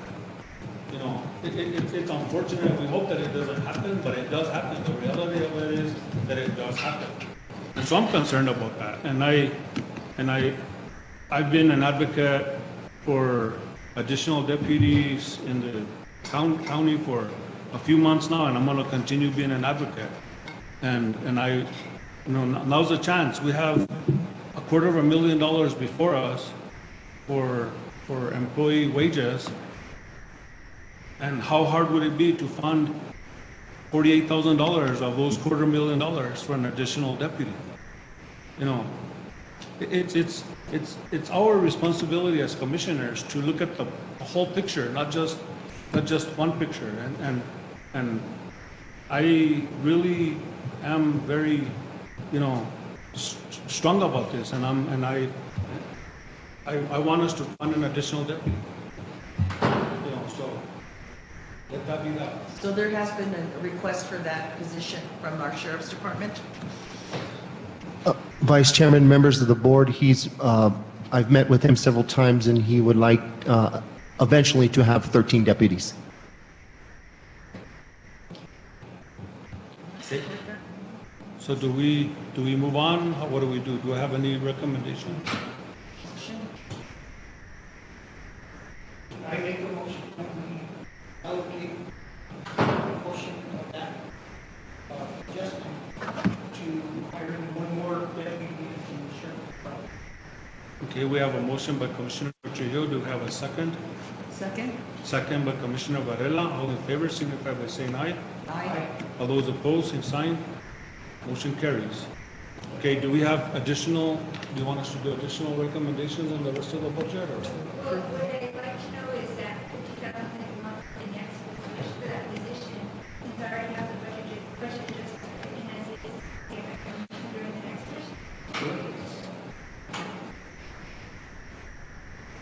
It's unfortunate. We hope that it doesn't happen, but it does happen. The reality of it is that it does happen. And so I'm concerned about that. And I've been an advocate for additional deputies in the county for a few months now, and I'm going to continue being an advocate. And now's the chance. We have $250,000 before us for employee wages. And how hard would it be to fund $48,000 of those $250,000 for an additional deputy? It's our responsibility as commissioners to look at the whole picture, not just one picture. And I really am very, strong about this. And I want us to fund an additional deputy. So let that be that. So there has been a request for that position from our sheriff's department? Vice Chairman, members of the board, I've met with him several times, and he would like eventually to have 13 deputies. So do we move on? What do we do? Do I have any recommendation? I make a motion that we allocate a portion of that adjustment to hiring one more deputy in the sheriff's department. Okay, we have a motion by Commissioner Trujillo. Do we have a second? Second? Second by Commissioner Varela. All in favor signify by saying aye. Aye. All those opposed, same sign. Motion carries. Okay, do we have additional, do you want us to do additional recommendations on the rest of the budget? Or? Well, what I'd like to know is that 50,000 a month for the next position for that position, since I already have the budget adjustment, and as it is, during the next session.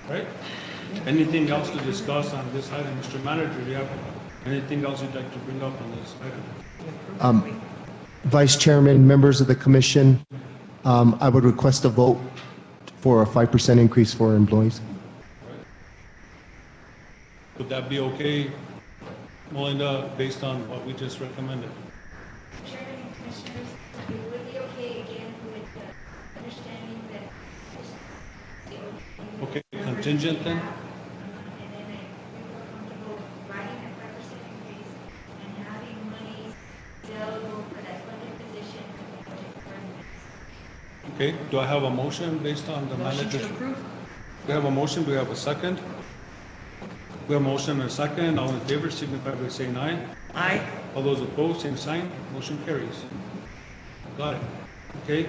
Right? Anything else to discuss on this item? Mr. Manager, do you have anything else you'd like to bring up on this item? Vice Chairman, members of the commission, I would request a vote for a 5% increase for employees. Would that be okay, Melinda, based on what we just recommended? Chairman and Commissioners, it would be okay again with the understanding that. Okay, contingent then? And then we feel comfortable writing a 5% increase and having money available for that funded position in the budget for the next. Okay, do I have a motion based on the Motion manager's? to approve? We have a motion, do we have a second? We have a motion and a second, all in favor signify by saying aye. Aye. All those opposed, same sign, motion carries. Got it, okay.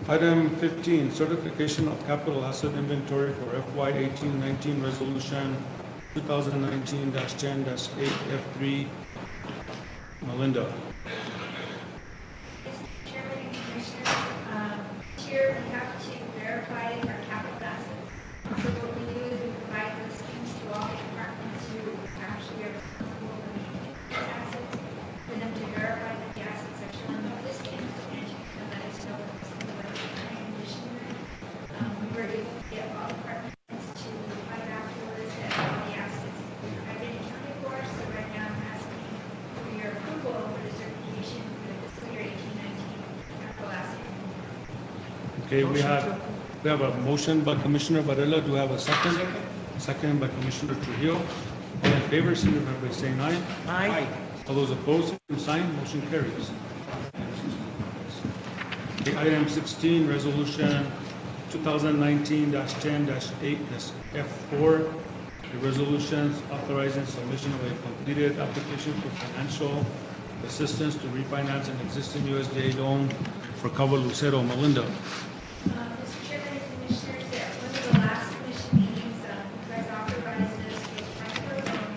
Item 15, certification of capital asset inventory for FY 18-19 resolution 2019-10-8F3. Melinda. Chairman and Commissioners, here we have to verify our capital assets. So what we do is we provide those things to all the departments who actually are responsible for maintaining these assets, for them to verify that the assets are shown on this thing, and let us know what this is about the condition. We were able to get all departments to find afterwards that all the assets have been accounted for, so right now I'm asking for your approval for the certification for the fiscal year 18-19 capital asset. Okay, we have a motion by Commissioner Varela, do we have a second? second by Commissioner Trujillo. All in favor, signify by saying aye. Aye. All those opposed, same sign, motion carries. Okay, item 16, resolution 2019-10-8-F4. The resolutions authorizing submission of a completed application for financial assistance to refinance an existing USDA loan for Cabo Lucero. Melinda. Mr. Chairman and Commissioners, at one of the last commission meetings, you guys authorized us to apply for a loan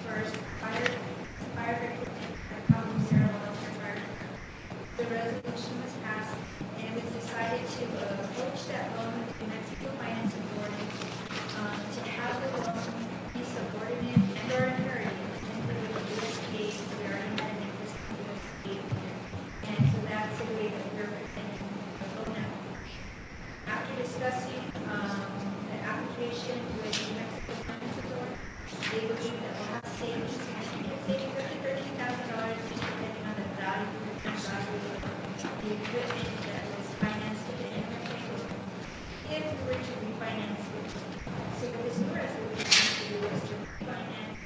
for fire victims at Cabo Lucero Long-Term Fire. The resolution was passed, and it was decided to approach that loan with the New Mexico Financing Board to have the loan be subordinate and or inherited simply with the USDA, since we already had an existing USDA. And so that's the way that we're presenting the loan now. After discussing the application with the New Mexico Financial Board, they believe that we'll have savings, savings up to $13,000, depending on the value of the equipment that was financed at the end of the loan. If we were to refinance it, so what this new resolution to do is to refinance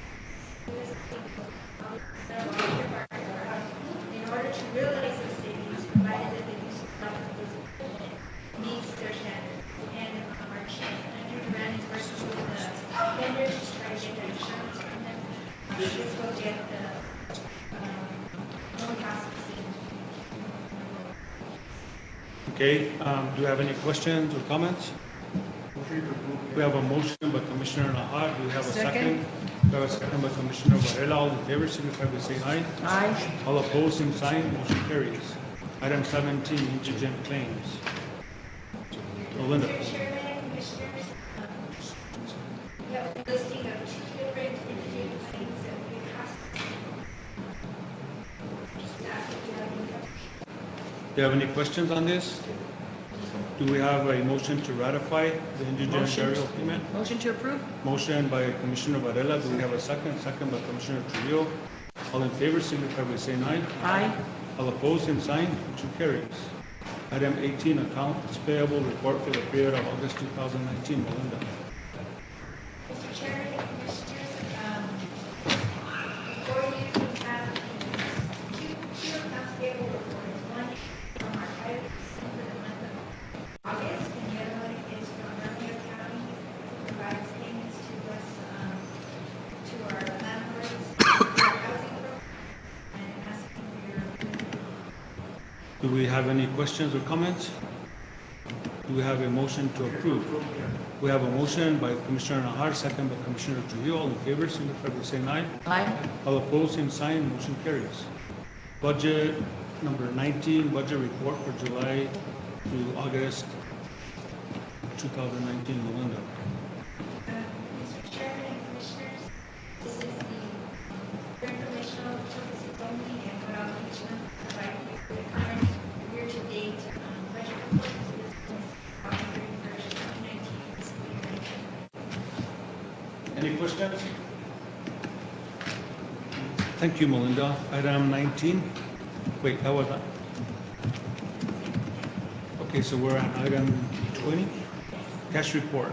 in order to realize those savings, provided that the use of those equipment meets their standards. And our chief, Andrew Duran, is working with the vendors to try to get the insurance from them. This will get the loan processing. Okay, do you have any questions or comments? We have a motion by Commissioner Nahar. Do we have a second? We have a second by Commissioner Varela. All in favor, signify by saying aye. Aye. All opposed, same sign, motion carries. Item 17, indigent claims. Melinda. Mr. Chairman and Commissioners, we have a listing of 2 different indigent claims that we have. Just ask if you have any questions. Do you have any questions on this? Do we have a motion to ratify the indigent Motion. burial payment? Motion to approve? Motion by Commissioner Varela. Do we have a second? Second by Commissioner Trujillo. All in favor, signify by saying aye. Aye. All opposed, same sign, motion carries. Item 18, accounts payable report for the period of August 2019. Melinda. Mr. Chairman and Commissioners, before you have two accounts payable reports. One is from our credit for the month of August, and the other one is from Miguel County, who provides payments to us, to our landlords, for our housing program, and asking for your approval. Do we have any questions or comments? Do we have a motion to approve? We have a motion by Commissioner Nahar, second by Commissioner Trujillo. All in favor, signify by saying aye. Aye. All opposed, same sign, motion carries. Budget number 19, budget report for July to August 2019. Melinda. Mr. Chairman and Commissioners, this is the for informational purposes only, and what I'll each month provide you with the current year-to-date budget report for this August 31st, 2019 fiscal year. Any questions? Thank you, Melinda. Item 19. Wait, that was that. Okay, so we're on item 20. Cash report.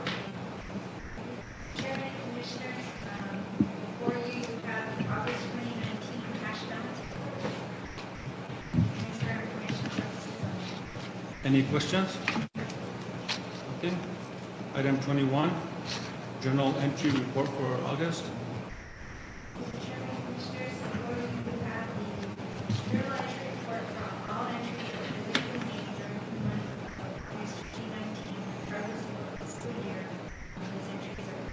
Chairman and Commissioners, before you have the August 2019 cash balance report. And for information purposes only. Any questions? Okay. Item 21, journal entry report for August. Chairman and Commissioners, before you have the journal entry report for all entries that were physically made during the month of August 2019, regardless of what fiscal year those entries are.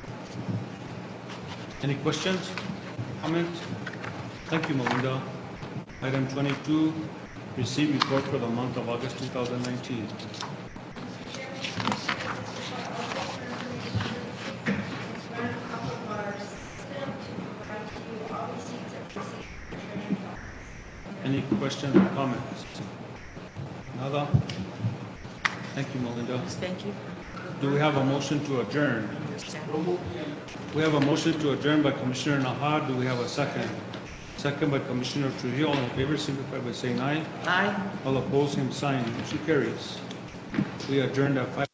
Any questions? Comments? Thank you, Melinda. Item 22, receipt report for the month of August 2019. Any questions or comments? Nada? Thank you, Melinda. Thank you. Do we have a motion to adjourn? We have a motion to adjourn by Commissioner Nahar. Do we have a second? Second by Commissioner Trujillo. All in favor, signify by saying aye. Aye. All opposed, same sign. Motion carries. We adjourned at 5.